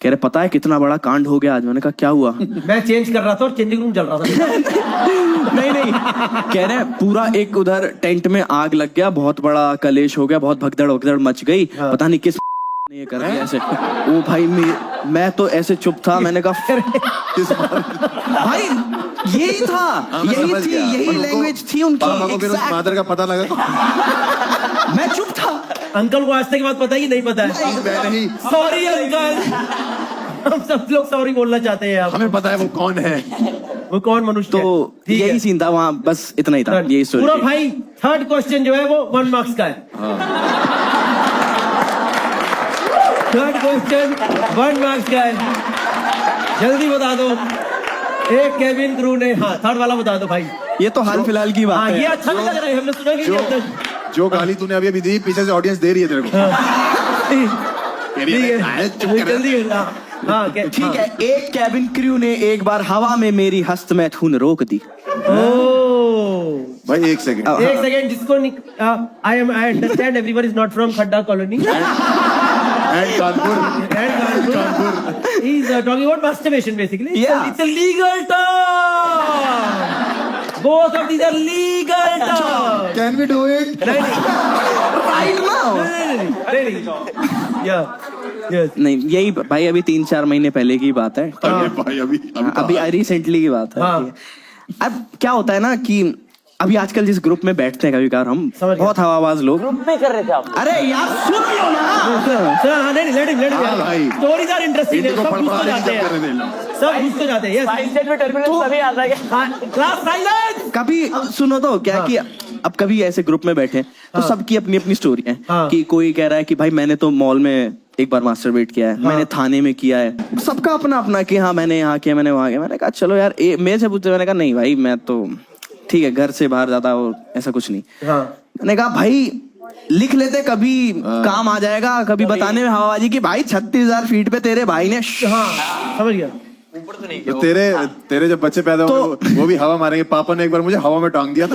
कह रहे पता है कितना बड़ा कांड हो गया आज। मैंने कहा क्या हुआ? मैं चेंज कर रहा था और चेंजिंग रूम जल रहा था। नहीं कह रहे पूरा एक उधर टेंट में आग लग गया, बहुत बड़ा कलेश हो गया, बहुत भगदड़ मच गई। पता नहीं किस ने ये कर दिया ऐसे। ओ भाई मैं तो ऐसे चुप था। मैंने कहा फिर भाई यही था, यही लैंग्वेज थी उनकी। फादर का पता लगा मैं चुप था। अंकल को आज तक बात पता ही नहीं पता है। सॉरी अंकल, हम सब लोग सॉरी बोलना चाहते हैं। हमें पता है वो कौन है, वो कौन मनुष्य। तो यही सीन था वहाँ, बस इतना ही था। यही स्टोरी पूरा भाई। थर्ड क्वेश्चन जो है वो 1 मार्क्स का है। थर्ड क्वेश्चन 1 मार्क्स का है, जल्दी बता दो। एक केबिन क्रू ने, हाँ थर्ड वाला बता दो भाई। ये तो हाल फिलहाल की बात है। ये अच्छा लग रहा है, हमने सुना कि जो गाली तूने अभी दी, पीछे से ऑडियंस दे रही है तेरे को। ठीक है। एक कैबिन क्रू ने एक बार हवा में मेरी हस्तमैथुन रोक दी। भाई एक सेकंड जिसको I understand everyone is not from खड्डा colony and Kanpur. He's talking about masturbation basically. Yeah. It's a legal term. Both of these are legal terms. Can we do it? Right now. Yeah. Yes. नहीं यही भाई अभी 3-4 महीने पहले की बात है। भाई अभी रिसेंटली की बात है। अब क्या होता है ना कि अभी आजकल जिस ग्रुप में बैठते हैं कभी कभार हम समझ गया। बहुत हवाबाज लोग। ग्रुप में कर रहे थे आप? अरे यार सुन लो ना। नहीं लेट हिम हाँ भाई। स्टोरीज आर इंटरेस्टिंग, इनको सब घुस तो फड़फड़ाने जाते की चक्कर में हैं, सब घुस तो जाते हैं। यस फाइव स्टेट में टर्बुलेंस तभी आता है क्या? Class silence. कभी सुनो तो क्या कि अब कभी ऐसे ग्रुप में बैठे तो सबकी अपनी अपनी स्टोरी है हाँ। कि कोई कह रहा है कि भाई मैंने तो मॉल में एक बार मास्टरबेट किया है, मैंने थाने में किया है, सबका अपना अपना कि हाँ मैंने यहाँ किया, मैंने वहां किया। मैंने कहा चलो यार मेरे से पूछते, मैंने कहा नहीं भाई मैं तो ठीक है घर से बाहर जाता और ऐसा कुछ नहीं। हाँ मैंने कहा भाई लिख लेते कभी काम आ जाएगा, कभी बताने में हवाबाजी की भाई 36,000 फीट पे तेरे भाई ने हाँ समझ गया। तो तेरे जब बच्चे पैदा होंगे वो भी हवा मारेंगे। पापा ने एक बार मुझे हवा में टांग दिया था।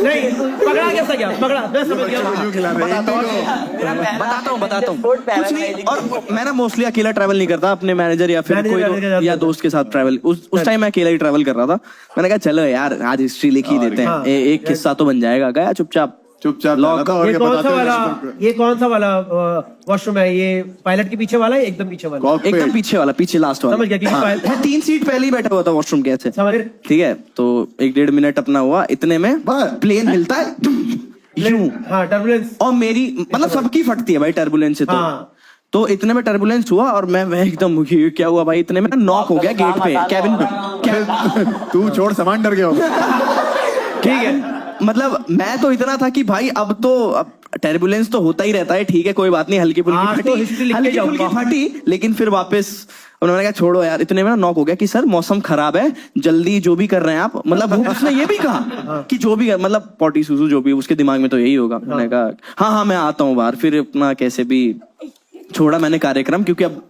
नहीं पकड़ा कैसा क्या पकड़ा, मैं समझ गया। यूं खिला रहे हैं। बताता हूँ कुछ नहीं। और मैं ना मोस्टली अकेला ट्रैवल नहीं करता, अपने मैनेजर या फिर मैनेजर के साथ कोई या दोस्त के साथ ट्रैवल। उस टाइम मैं अकेला ही ट्रैवल कर रहा था। मैंने कहा चलो यार आज हिस्ट्री लिख ही देते हैं, एक किस्सा तो बन जाएगा। गया चुपचाप लॉक। ये कौन सा वाला वॉशरूम है? ये पायलट के पीछे वाला है, एकदम पीछे वाला? एकदम पीछे वाला, पीछे लास्ट वाला। समझ गया, क्योंकि हाँ, 3 सीट पहले ही बैठा हुआ था वॉशरूम के ऐसे। समझ गए। ठीक है तो 1-1.5 मिनट अपना हुआ, इतने में प्लेन हिलता है यूं। हाँ टर्बुलेंस। और मेरी मतलब सबकी फटती है भाई टर्बुलेंस से। तो इतने में टर्बुलेंस हुआ और मैं एकदम क्या हुआ भाई, इतने में नॉक हो गया गेट पे, कैबिन पे। तू छोड़ सामान डर गया हो। ठीक है मतलब मैं तो इतना था कि भाई अब टर्बुलेंस तो होता ही रहता है, ठीक है कोई बात नहीं, हल्की फुल्की फटी। लेकिन फिर वापस उन्होंने कहा छोड़ो यार। इतने में ना नॉक हो गया कि सर मौसम खराब है, जल्दी जो भी कर रहे हैं आप। मतलब उसने ये भी कहा कि जो भी मतलब पॉटी सूसू जो भी उसके दिमाग में तो यही होगा। मैंने कहा हाँ मैं आता हूँ बाहर। फिर अपना कैसे भी छोड़ा मैंने कार्यक्रम, क्योंकि अब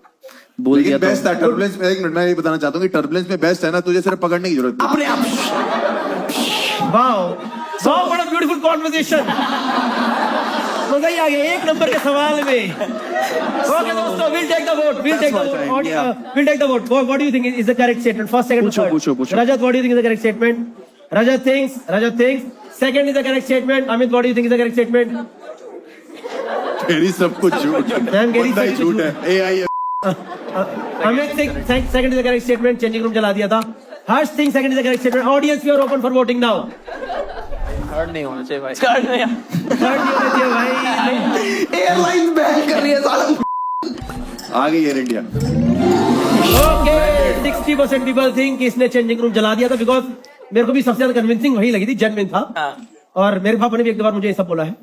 बोल दिया। बेस्ट था टर्बुलेंस में। एक मिनट मैं ये बताना चाहता हूँ कि टर्बुलेंस में बेस्ट है ना, तुझे सिर्फ पकड़ने की जरूरत है अपने आप। Wow what a beautiful conversation. मजा ही आ गया एक नंबर के सवाल में। ओके दोस्तों, we'll take the vote. We'll take the vote. What do you think is the correct statement? First, second, third. पूछो। Rajat, what do you think is the correct statement? Rajat thinks. Second is the correct statement. Amit, what do you think is the correct statement? तेरी सब कुछ झूठ। बंदा ही झूठ है। AI Amit thinks second is the correct statement. Changing room चला दिया था। Harsh thinks second is the correct statement. Audience, we are open for voting now. Third नहीं होना चाहिए भाई। Third नहीं है। Third नहीं होना चाहिए भाई। एयरलाइंस बैन कर रही है साला। आ गई air India. Okay 60% people think कि इसने चेंजिंग रूम जला दिया था, बिकॉज मेरे को भी सबसे ज्यादा कन्विंसिंग वही लगी थी, जेन्युइन था। और मेरे पापा ने भी एक दो बार मुझे ये सब बोला है।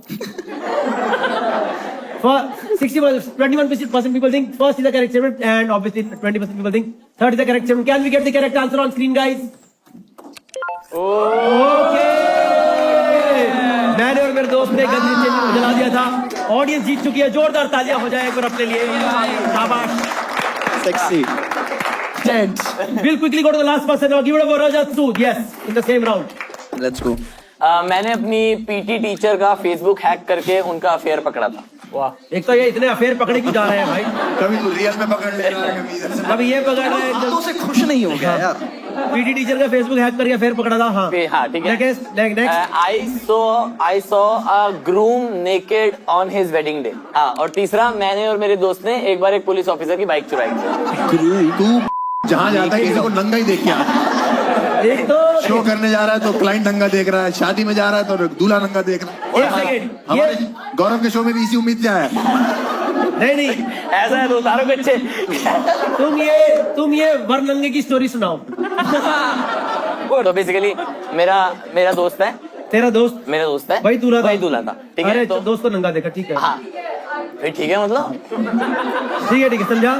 21% people think first is the correct statement, and obviously 20% people think third is the correct statement. Can we get the correct answer on screen, guys? Okay. मैंने और मेरे दोस्त ने गंदी चेंजिंग रूम जला दिया था। ऑडियंस जीत चुकी है, जोरदार तालियां हो जाए एक बार अपने लिए। शाबाश। Sexy. We'll quickly go to the last person now. Give it up for Rajat Sood. Yes, in the same round. Let's go. मैंने अपनी पीटी टीचर का फेसबुक हैक करके उनका अफेयर पकड़ा था। वाह, एक तो ये इतने अफेयर पकड़े क्यों जा रहे हैं भाई? कभी तू रियल में पकड़ ले रहा है, कभी इधर से। कभी ये पकड़ रहे हैं, तो से खुश नहीं हो गया यार। पीटी टीचर का फेसबुक हैक करके अफेयर पकड़ा था। हाँ हाँ ठीक है। Next I saw a groom naked on his wedding day। हाँ, और तीसरा मैंने और मेरे दोस्त ने एक बार एक पुलिस ऑफिसर की बाइक चुराई थी। तू जहाँ जाता है किसी को नंगा ही देख के आता। एक तो शो करने जा रहा है तो क्लाइंट नंगा देख रहा है, शादी में जा रहा है तो दूल्हा नंगा देख रहा है। एक सेकेंड, हमारे गौरव के शो में भी इसी उम्मीद क्या है? नहीं ऐसा है तो सारों बच्चे। तुम ये वरनंगे की स्टोरी सुनाओ। तो बेसिकली मेरा दोस्त है। तेरा दोस्त? मेरा दोस्त है। वही दूल्हा था। ठीक है, अरे तो दोस्त को नंगा देखा, ठीक है। हाँ फिर ठीक है, मतलब ठीक है समझा।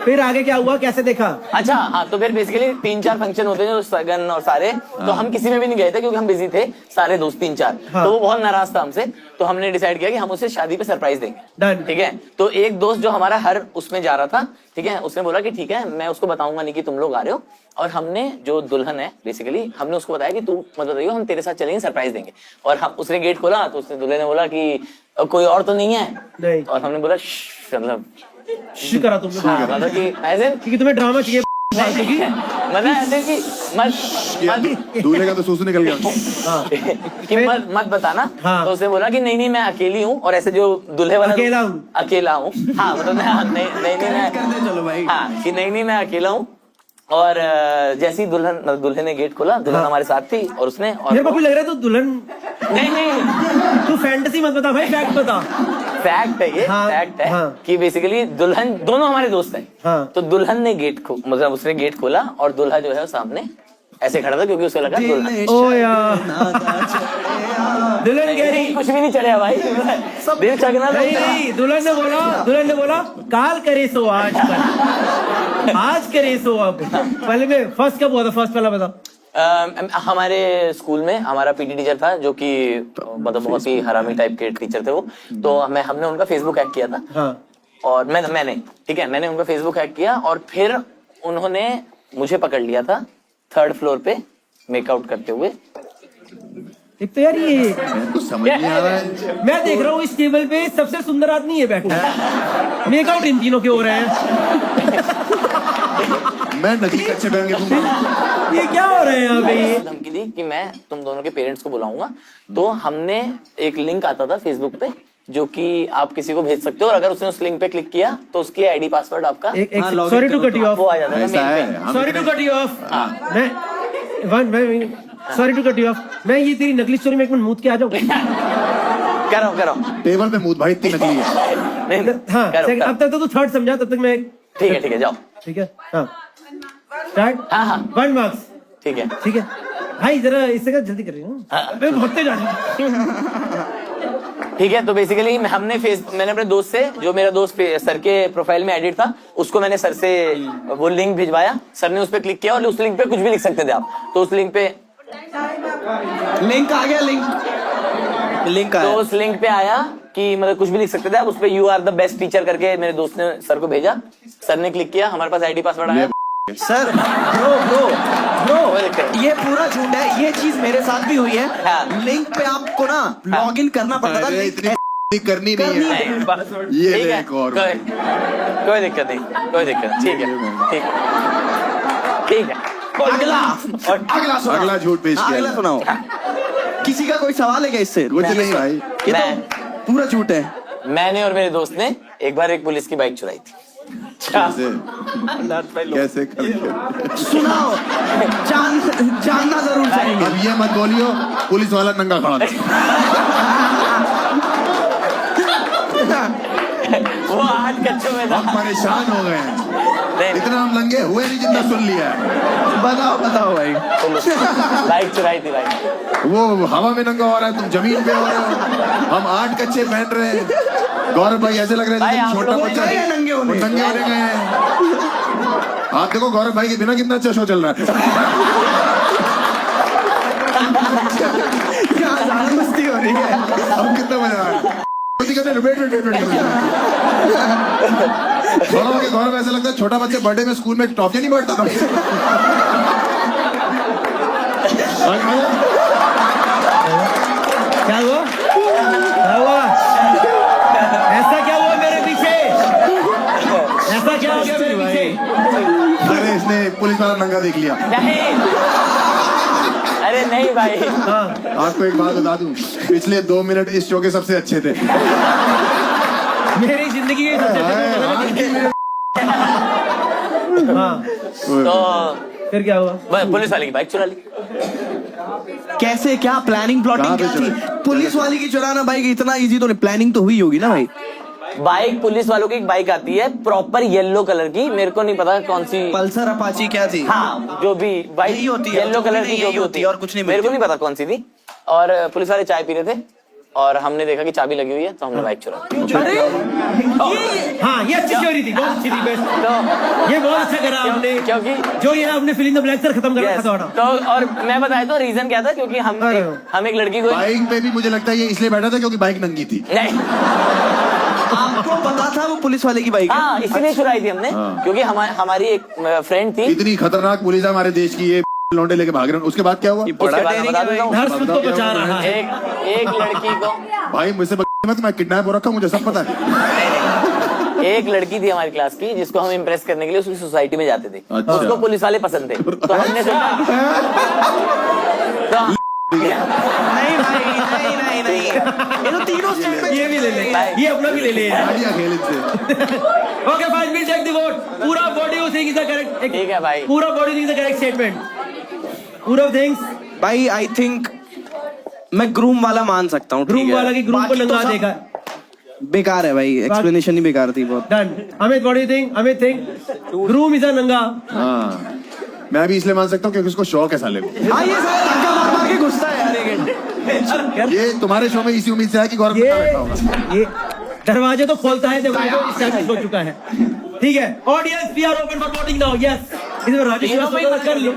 फिर आगे क्या हुआ, कैसे देखा? अच्छा हाँ, तो फिर बेसिकली 3-4 फंक्शन होते हैं जो सगन और सारे, तो हम किसी में भी नहीं गए थे क्योंकि हम बिजी थे सारे दोस्त 3-4। तो वो बहुत नाराज था हमसे, तो हमने डिसाइड किया कि हम उसे शादी पे सरप्राइज देंगे। ठीक है, तो एक दोस्त जो हमारा हर उसमें जा रहा था, ठीक है, उसने बोला कि ठीक है मैं उसको बताऊंगा नहीं कि तुम लोग आ रहे हो, और हमने जो दुल्हन है बेसिकली हमने उसको बताया कि तू मत बताइयो, हम तेरे साथ चलेंगे, सरप्राइज देंगे। और हम उसने गेट खोला तो उसने दूल्हे ने बोला कि कोई और तो नहीं है? और हमने बोला मतलब करा तुमने? मतलब कि ऐसे क्योंकि तुम्हें ड्रामा चाहिए। फालतू की। मतलब ऐसे कि मत दूल्हे का तो सूसू निकल गया। कि मत बताना। हाँ। तो उसने बोला कि नहीं मैं अकेली हूँ, और ऐसे जो दूल्हे वाला अकेला हूँ। हाँ मतलब नहीं मैं चलो भाई। हाँ कि नहीं मैं अकेला हूँ। और जैसे ही दूल्हे ने गेट खोला, दुल्हन हमारे साथ थी, और उसने मेरे को भी लग रहा है तो दुल्हन नहीं तू फैंटेसी मत बता भाई, फैक्ट बता। फैक्ट है ये। हाँ, फैक्ट है हाँ। कि बेसिकली दुल्हन, दोनों हमारे दोस्त हैं। हाँ। तो दुल्हन ने मतलब उसने गेट खोला, और दूल्हा जो है वो सामने ऐसे खड़ा था, क्योंकि उसे लगा दुल्हन। ओ यार दुल्हन कह रही कुछ भी नहीं चढ़ा भाई, दिल चकना नहीं, दुल्हन ने बोला काल करे सो आज करे सो अब। पहले में फर्स्ट कब हुआ था? फर्स्ट पहला बता। हमारे स्कूल में हमारा पीटी टीचर था, जो कि मतलब बहुत ही हरामी टाइप के टीचर थे वो। तो हमने उनका फेसबुक हैक किया था। हाँ। और मैंने ठीक है, मैंने उनका फेसबुक हैक किया, और फिर उन्होंने मुझे पकड़ लिया था 3rd फ्लोर पे मेकआउट करते हुए। एक तो यार ये कुछ समझ नहीं आ रहा है। मैं देख रहा हूँ इस टेबल पे सबसे सुंदर आदमी है बैठा। मेकआउट इन तीनों के हो रहे हैं। मैं नकली कच्चे पहन के घूमूंगा। ये क्या हो रहा है यहाँ पे? धमकी दी कि मैं तुम दोनों के पेरेंट्स को बुलाऊंगा। तो हमने एक लिंक आता था फेसबुक पे, जो कि आप किसी को भेज सकते हो, और अगर उसने उस लिंक पे क्लिक किया तो उसकी आईडी पासवर्ड आपका sorry to cut you off, वो आ जाता ऐसा था मेल है। पे। Sorry to cut you off. मैं sorry to cut you off. मैं ये तेरी नकली स्टोरी में एक मिनट मूत के आ जाऊँ। करो टेबल पे मूत भाई इतनी नकली है। नहीं, हाँ करो। अब तक तो तू थर्ड समझा, तब तक मैं ठीक है जाओ। ठीक है। हाँ स्टार्ट। हाँ 1 मार्क्स। ठीक है। ठीक है भाई, जरा इससे का जल्दी कर रही हूँ, मैं भागते जा रहा हूँ। ठीक है। तो बेसिकली मैंने अपने दोस्त से, जो मेरा दोस्त सर के प्रोफाइल में एडिट था, उसको मैंने सर से वो लिंक भिजवाया। सर ने उस पर क्लिक किया, और उस लिंक पे कुछ भी लिख सकते थे आप। तो उस लिंक पे लिंक आ गया। लिंक तो उस लिंक पे आया कि मतलब कुछ भी लिख सकते थे आप। उस पे you are the best teacher करके मेरे दोस्त ने सर को भेजा। सर ने क्लिक किया, हमारे पास आईडी पासवर्ड आया। सर ब्रो ये पूरा झूठ है। ये चीज मेरे साथ भी हुई है। हाँ। लिंक पे आपको ना लॉग इन करना पड़ता था। इतनी करनी नहीं है। ये ठीक है, एक और कोई दिक्कत नहीं, कोई दिक्कत। ठीक है। अगला झूठ पेश किया। अगला सुनाओ। किसी का कोई सवाल है क्या इससे? कुछ नहीं भाई, ये तो पूरा झूठ है। मैंने और मेरे दोस्त ने एक बार एक पुलिस की बाइक चुराई थी। कैसे करके? सुनाओ, जानना जरूर चाहिए। अब ये मत बोलियो पुलिस वाला नंगा खड़ा था। वो 8 कच्चों में था। हम परेशान हो गए हैं। नहीं, इतना हम नंगे हुए नहीं जितना सुन लिया है। बताओ भाई। बाइक चुराई थी भाई। वो हवा में नंगा हो रहा है, तुम जमीन पे हो रहे हो। हम 8 कच्चे पहन रहे हैं। गौरव भाई ऐसे लग रहा है जैसे छोटा बच्चा नंगे होने गए हैं। आप देखो गौरव भाई के बिना कितना अच्छा शो चल रहा है। मस्ती हो रही है। अब कितना मजा आ रहा है। गौरव ऐसा लगता है छोटा बच्चा बर्थडे में स्कूल में टॉफी नहीं बांटता था। क्या हुआ? ऐसा क्या हुआ मेरे पीछे? ऐसा क्या हो गया मेरे पीछे? अरे इसने पुलिस वाला नंगा देख लिया। नहीं, अरे नहीं भाई। आपको एक बात बता दूं, पिछले 2 मिनट इस शो के सबसे अच्छे थे। मेरी जिंदगी के सबसे अच्छे। हाँ तो फिर क्या हुआ? पुलिस वाले की बाइक चुरा ली। कैसे, क्या प्लानिंग प्लॉटिंग क्या थी? पुलिस वाले की चुराना बाइक इतना इजी तो नहीं, प्लानिंग तो हुई होगी ना भाई। बाइक, पुलिस वालों की एक बाइक आती है प्रॉपर येलो कलर की, मेरे को नहीं पता कौन सी, पल्सर अपाची क्या थी? हाँ जो भी बाइक होती है, येलो कलर की जो भी होती है, और कुछ नहीं मेरे को नहीं पता कौन सी थी। और पुलिस वाले चाय पी रहे थे, और हमने देखा कि चाबी लगी हुई है, तो हमने बाइक चुरा ली। अरे हाँ, ये अच्छी चोरी थी, बहुत अच्छी थी, बेस्ट। तो ये बहुत अच्छा करा आपने, क्योंकि जो ये आपने फिलिंग द ब्लैंक सर खत्म करा था। तो और मैं बताया तो रीजन क्या था, क्योंकि हम एक लड़की को बाइक पे भी मुझे लगता है ये इसलिए बैठा था क्योंकि बाइक नंगी थी। नहीं, आपको पता था वो पुलिस वाले की बाइक है? हाँ इसीलिए चुराई थी हमने, क्योंकि हमारी एक फ्रेंड थी। इतनी खतरनाक पुलिस है हमारे देश की, ये लौंडे लेके भाग रहे हैं। उसके बाद क्या हुआ? उसके बाद बता देता हूँ। हर खुद को बचा रहा है। एक लड़की को, भाई मुझसे मत, मैं किडनैप हो रखा हूँ, मुझे सब पता है। एक लड़की थी हमारी क्लास की जिसको हम इम्प्रेस करने के लिए उसकी सोसाइटी में जाते थे। अच्छा। उसको पुलिस वाले पसंद थे, तो हमने सोचा नहीं भाई, नहीं ये तो तीनों स्टेटमेंट, ये भी ले ले, ये अपना भी ले ले। गाड़ियाँ खेल इनसे। Okay fine, will take the vote. पूरा body you think is the correct, ठीक है भाई, पूरा body think is the correct statement. पूरा थिंग्स भाई आई थिंक मैं ग्रूम वाला मान सकता हूँ। ग्रूम वाला की ग्रूम को बाकी तो नंगा सब देगा। बेकार है भाई, एक्सप्लेनेशन ही बेकार थी बहुत। Done. Amit what do you think? Amit think groom is a नंगा। हाँ, मैं भी इसलिए मान सकता हूँ क्योंकि उसको शौक है साले को। हाँ ये साला धक्का मार मार के घुसता है यार एक ये तुम्हारे शो में इसी उम्मीद से है कि गौरव ये बैठा होगा। ये दरवाजे तो खोलता है, देखो इस्टेब्लिश हो चुका है। ठीक है audience, we are open for voting now. Yes, इसमें राजेश कर लो।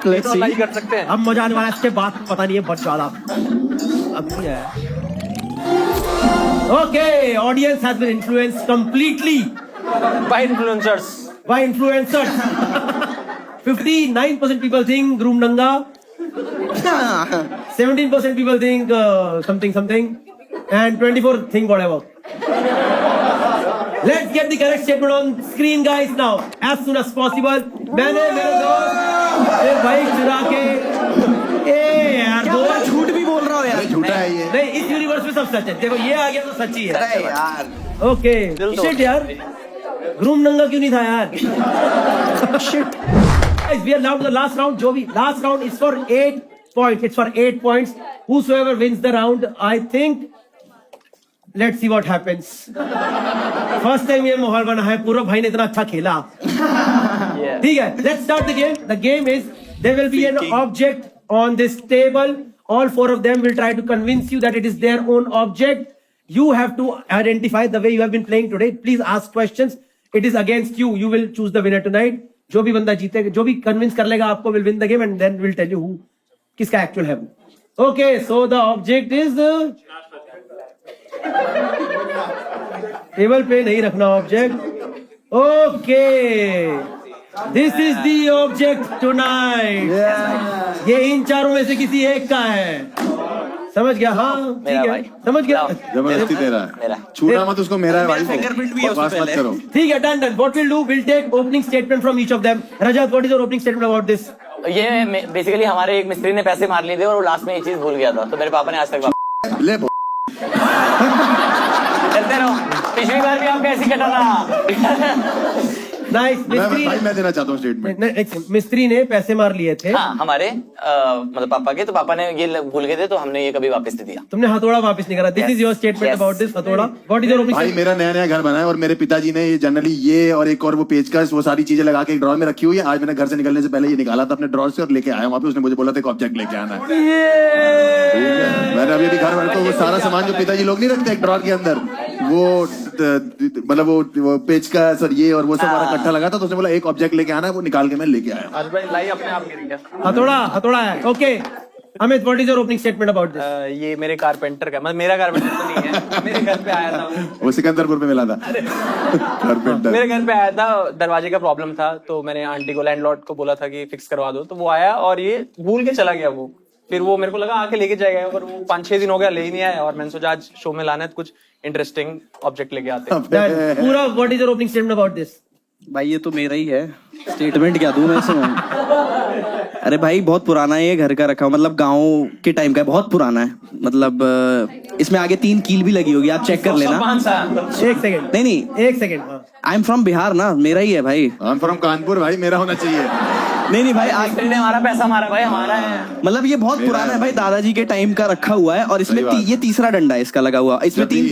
Let's see. नहीं कर सकते हैं। अब मजा आने वाला है, इसके बाद पता नहीं है बहुत ज्यादा। अब नहीं है। Okay, audience has been influenced completely by influencers. by influencers. 59% people think groom nanga. 17% people think something, and 24 think whatever. Let's get the correct statement on screen, guys, now as soon as possible. मैंने मेरे दोस्त ये bike चुरा के यार दो झूठ भी बोल रहा हो यार। झूठा है ये। नहीं, इस यूनिवर्स में सब सच है। देखो ये आ गया तो सच्ची है। अरे यार ओके शिट यार, ग्रूम नंगा क्यों नहीं था यार? Shit. We are now to the last round. जो भी last round is for 8 points. It's for 8 points. Whosoever wins the round, I think. Let's see what happens. First time ये माहौल बना है, पूरा भाई ने इतना अच्छा खेला। ठीक है, let's start the game. The game is there will be an object on this table. All four of them will try to convince you that it is their own object. You have to identify the way you have been playing today. Please ask questions. It is against you. You will choose the winner tonight. जो भी बंदा जीतेगा, जो भी convince कर लेगा आपको, will win the game and then we'll tell you who किसका एक्चुअल है। Okay, so the object is table पे नहीं रखना object. Okay, this is the object tonight. ये इन चारों में से किसी एक का है। समझ गया? हाँ ठीक है, समझ गया। जबरदस्ती दे रहा है, छूना मत उसको, मेरा है भाई। फिंगरप्रिंट भी है बकवास मत करो। ठीक है, done done. What we'll do, we'll take opening statement from each of them. Rajat, what is your opening statement about this? ये बेसिकली हमारे एक मिस्त्री ने पैसे मार लिए थे और वो लास्ट में ये चीज भूल गया था, तो मेरे पापा ने आज तक ले चलते रहो। पिछली बार भी आपका ऐसी कटा था। नाइस। मिस्त्री भाई मैं देना चाहता हूँ स्टेटमेंट। मिस्त्री ने पैसे मार लिए थे। हाँ, हमारे मतलब पापा के, तो पापा ने ये भूल गए थे, तो हमने ये कभी वापस नहीं दिया। तुमने हथौड़ा वापस नहीं करा। This is your statement about this हथौड़ा। What is your opinion? भाई मेरा नया नया घर बना है और मेरे पिताजी ने ये जनरली ये और एक और वो पेचकस वो सारी चीजें लगा के एक ड्रॉर में रखी हुई है। आज मैंने घर से निकलने से पहले ये निकाला था अपने ड्रॉर से और लेके आया वहाँ पे। उसने मुझे बोला था एक ऑब्जेक्ट लेके आना है। मैंने अभी घर वाले को वो सारा सामान जो पिताजी लोग नहीं रखते एक ड्रॉर के अंदर, वो मतलब वो पेचकस और ये और वो सब हमारा इकट्ठा लगा था, तो उसने बोला एक ऑब्जेक्ट लेके आना है, वो निकाल के मैं लेके आया। आज भाई लाई अपने आप गिर गया। हथौड़ा है। Okay Amit, what is your opening statement about this? ये मेरे कारपेंटर का, मतलब मेरा कारपेंटर तो नहीं है, मेरे घर पे आया था वो सिकंदरपुर में मिला था कारपेंटर। मेरे घर पे आया था, दरवाजे का प्रॉब्लम था, तो मैंने आंटी को, लैंडलॉर्ड को बोला था कि फिक्स करवा दो, तो वो आया और ये भूल के चला गया। वो फिर वो मेरे को लगा आके लेके जाएगा, पर वो 5-6 दिन हो गया ले ही नहीं आया, और मैंने सोचा आज शो में लाना है, कुछ इंटरेस्टिंग ऑब्जेक्ट लेके आते हैं। पूरा what is your opening statement about this? भाई ये तो मेरा ही है, स्टेटमेंट क्या दूं मैं इसमें? अरे भाई बहुत पुराना है ये, घर का रखा, मतलब गांव के टाइम का है, बहुत पुराना है। मतलब इसमें आगे 3 कील भी लगी होगी, आप चेक कर लेना। एक सेकंड। नहीं एक second. I am from Bihar ना, मेरा ही है भाई। आई एम फ्रॉम कानपुर भाई, मेरा होना चाहिए। नहीं भाई, मिस्त्री ने हमारा पैसा मारा भाई, हमारा है। मतलब ये बहुत पुराना है भाई, दादाजी के टाइम का रखा हुआ है, और इसमें ये तीसरा डंडा है इसका लगा हुआ। इसमें 3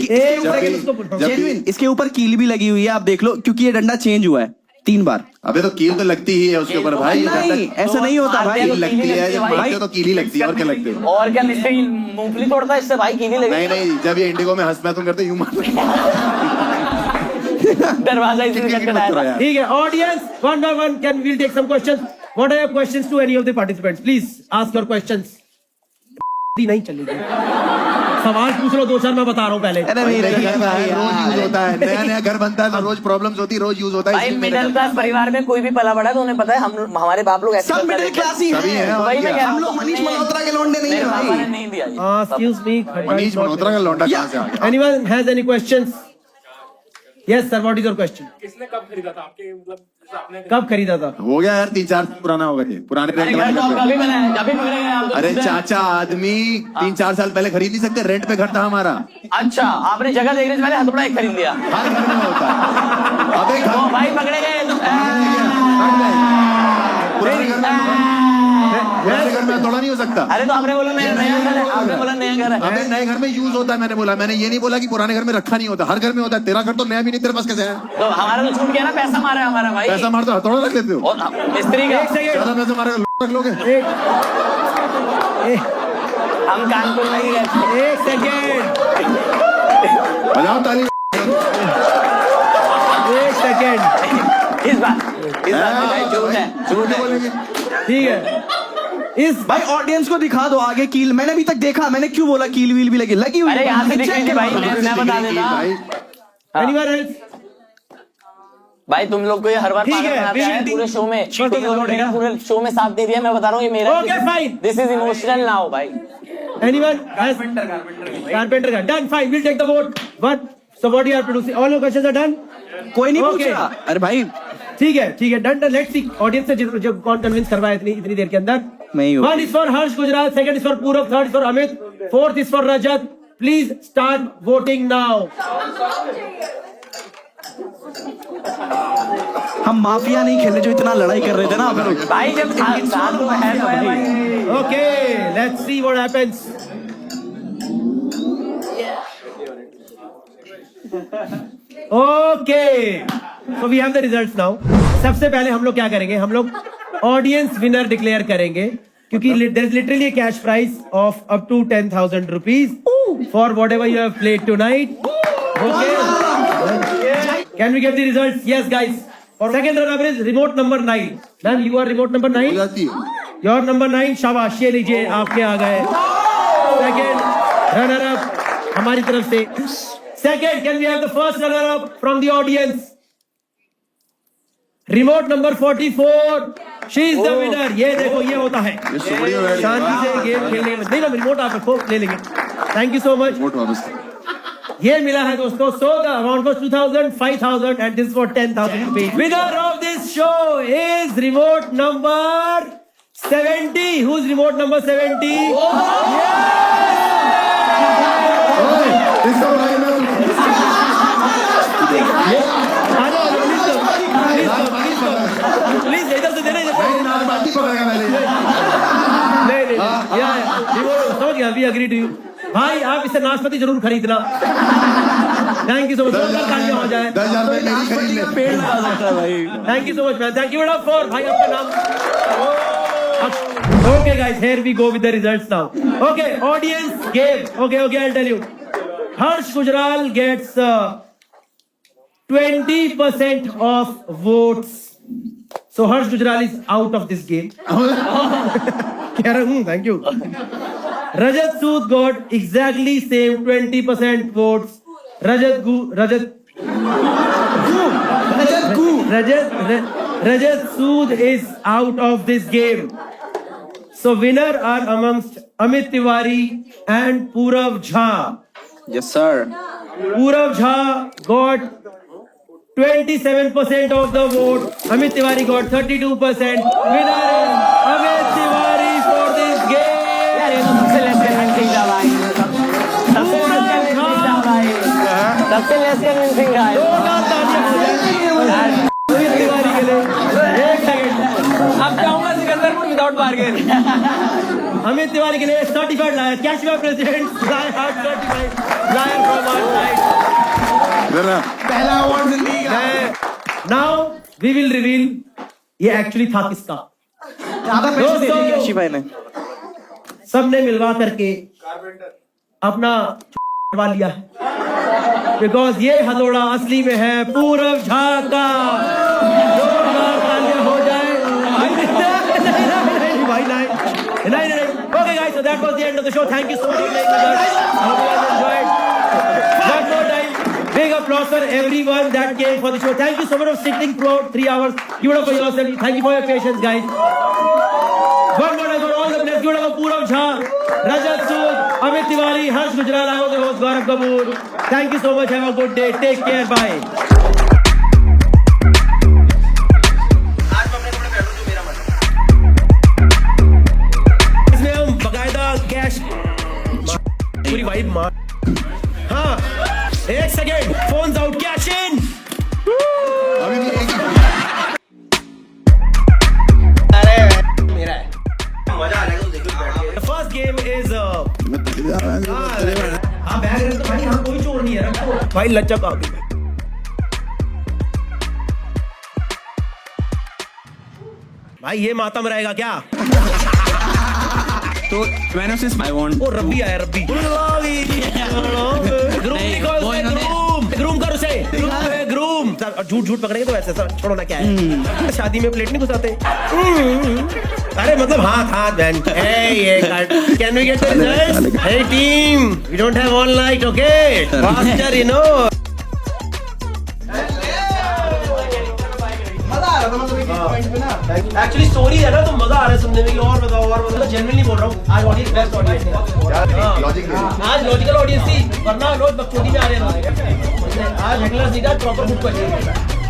इसके ऊपर कील भी लगी हुई है, आप देख लो, क्योंकि ये डंडा चेंज हुआ है 3 बार। अबे तो कील तो लगती ही है उसके ऊपर भाई। नहीं ऐसा नहीं होता भाई, कील लगती है जब मारते हो तो कीली लगती है, और क्या लगती है? और क्या मिस्त्री मूंगफली तोड़ता है इससे भाई, कीली लगी। नहीं, जब ये इंडिगो में हंसना तुम करते यूं मारते। दरवाजा इसी से कटाया। ठीक है audience, one by one can we'll take some questions. What are your questions to any of the participants? Please ask your questions. नहीं चलेगी। सवाल पूछ लो 2-4 मैं बता रहा हूँ पहले। अरे नहीं रोज यूज होता है, नया नया घर बनता है तो रोज प्रॉब्लम्स होती है, रोज यूज होता है। भाई मिडिल क्लास परिवार में कोई भी पला बड़ा है तो उन्हें पता है हम हमारे बाप लोग ऐसे सब मिडिल क्लास ही सभी है। हैं, और वही मैं क्या? कह रहा हम हूँ लोग मनीष मल्होत्रा के लौंडे नहीं है पापा ने भाई। नहीं दिया जी। एक्सक्यूज मी, मनीष मल्होत्रा का लौंडा कहाँ से आ गया? Anyone has any questions? Yes sir, what is your question? किसने कब खरीदा था आपके, मतलब आपने कब खरीदा था? हो गया यार 3-4 साल पुराना होगा ये, पुराने अरे रेंट घर वाले तो घर हम पे। कभी बनाए, जब भी पकड़े गए आप लोग। अरे चाचा, आदमी 3-4 साल पहले खरीद नहीं सकते, रेंट पे घर था हमारा। अच्छा, आपने जगह देखने से पहले हथौड़ा एक खरीद लिया। हर घर में होता है। अबे घर तो भाई पकड़े गए तो पुराने घर में थोड़ा नहीं हो सकता। अरे तो आपने बोला नया घर है, आपने बोला नया घर है। अबे नए घर में यूज होता है, मैंने बोला, मैंने ये नहीं बोला कि पुराने घर में रखा नहीं होता, हर घर में होता है। तेरा घर तो नया भी नहीं, तेरे पास कैसे है? तो हमारा तो छूट गया ना, पैसा मारा है हमारा भाई। पैसा मार तो हथौड़ा रख लेते हो। और मिस्त्री का ज्यादा पैसे मारे रख लोगे। हम कानपुर में ही रहते हैं। एक सेकेंड, बजाओ ताली। एक सेकेंड, इस बात भाई झूठ है, झूठ है। बोलेंगे ठीक है। इस भाई ऑडियंस को दिखा दो आगे कील। मैंने अभी तक देखा, मैंने क्यों बोला कील वील भी लगी हुई अरे यहाँ से दिख रही थी भाई, है। मैं बता देता। भाई एनीवन एल्स? भाई तुम लोग को ये हर बार ठीक पागल है, बनाते हैं पूरे शो में। तुम लोगों ने पूरे शो में साथ नहीं दिया, मैं बता रहा हूँ ये मेरा। Okay, fine. This is emotional now भाई। Anyone? Carpenter का done. Fine. We'll take the vote. What? So what you have to do? All your questions are done. कोई नहीं पूछ Okay. रहा। अरे भाई ठीक है डन। लेट्स सी ऑडियंस से जो कौन कन्विंस करवाया इतनी देर के अंदर। मैं ही हूँ। 1 is for Harsh Gujral, 2nd is for पूरब, 3rd is for Amit, 4th is for Rajat. Please start voting now. हम माफिया नहीं खेले जो इतना लड़ाई कर रहे थे ना आप लोग। भाई जब साथ में है तो है भाई। Okay, let's see what happens. Okay, so we have the results now. सबसे पहले हम लोग क्या करेंगे, हम लोग ऑडियंस विनर डिक्लेयर करेंगे, क्योंकि there is literally a cash prize of up to 10,000 rupees for whatever you have played tonight. Okay, can we get the results? Yes guys, और second runner is remote number 9। Ma'am you are remote number 9। हो जाती है। Your number 9, शाबाश, ये लीजिए, आपके आ गए second runner up हमारी तरफ से। Second, can we have the first runner up from the audience? Remote number 44, she is the winner. ये देखो, ये होता है सुबड़ी में बैठ गया। शांति से गेम खेलने में। नहीं ना, रिमोट आप रखो, ले लेंगे। Thank you so much. Vote वापस। ये मिला है दोस्तों। So the amount was 2,000, 5,000 and this for 10,000 rupees. Winner of this show is remote number 70। Who is remote number 70? इसका भाई मैं प्लीज इधर से देने नाशपाती पकड़ेगा पहले। नहीं समझ गया, वी एग्री टू यू। भाई आप इससे नाशपाती जरूर खरीदना। Thank you so much. 10,000 हो जाए। 10,000 रुपए मेरी खरीद ले। पेड़ लगा सकता है भाई। Thank you so much man. Thank you for भाई आपका नाम। Okay guys, here we go with the results now. Okay, audience game. Okay, I'll tell you. Harsh Gujral gets 20% of votes. So Harsh Gujral is out of this game. कह रहा हूँ, thank you. Rajat Sood got exactly same 20% votes. Rajat Sood is out of this game. So winner are amongst Amit Tiwari and Purav Jha. Yes sir. Purav Jha got 27% of the vote. Amit Tiwari got 32%. Winner is Amit Tiwari for this game. यार ये तो सबसे less convincing था भाई। सबसे less convincing था भाई। सबसे लेस कन्विंसिंग था। जोरदार तालियां हो जाए अमित तिवारी के लिए। एक सेकंड, अब जाऊंगा सिकंदरपुर विदाउट बार्गेन। अमित तिवारी के लिए certified liar, cash by president, liar certified liar from our side. जरा पहला अवार्ड जिंदगी का। नाउ वी विल रिवील ये एक्चुअली था किसका। ज्यादा पैसे दे दिए काशी भाई ने। सबने मिलवा करके अपना करवा लिया है, बिकॉज ये हथौड़ा असली में है पूरब झा का। जोरदार तालियां हो जाए। नहीं भाई नहीं, नहीं. Okay, guys, so that was the end of the show. Thank you so much for playing with us. I hope you guys enjoyed. One more time, big applause for everyone that came for the show. Thank you so much for sitting throughout 3 hours. Give it up for yourself. Thank you for your patience, guys. One more time for all the players. Give it up for Purav Jha, Rajat Sood, Amit Tiwari, Harsh Gujral. I was the host, Gaurav Kapoor. Thank you so much. Have a good day. Take care. Bye. Cash पूरी vibe मार. हाँ, एक second, phones out, cash in. अभी भी एक अरे मेरा है, मजा आ जाएगा. The first game is हाँ बैग रख तो भाई, हाँ कोई चोर नहीं है, रखो भाई. लचक आ गई भाई. ये मातम रहेगा क्या? तो मैंने उसे स्पाई वांट. ओ रब्बी आया, रब्बी. ग्रूम कर उसे. ग्रूम. झूठ पकड़ेंगे तो वैसे छोड़ो ना. क्या है शादी में प्लेट नहीं घुसाते? अरे मतलब हाथ band. Can we get the results? Hey team, we don't have all night. Okay faster, you know. Actually story है ना, तो मजा आ रहा है सुनने में. और बताओ. जेन्युइनली बोल रहा हूँ, आज ऑडियंस बेस्ट ऑडियंस है. आज लॉजिकल ऑडियंस थी, वरना रोज बकचोदी में आ रहे हैं. आज हेडलाइंस दिखा, प्रॉपर बुक क्वेश्चन.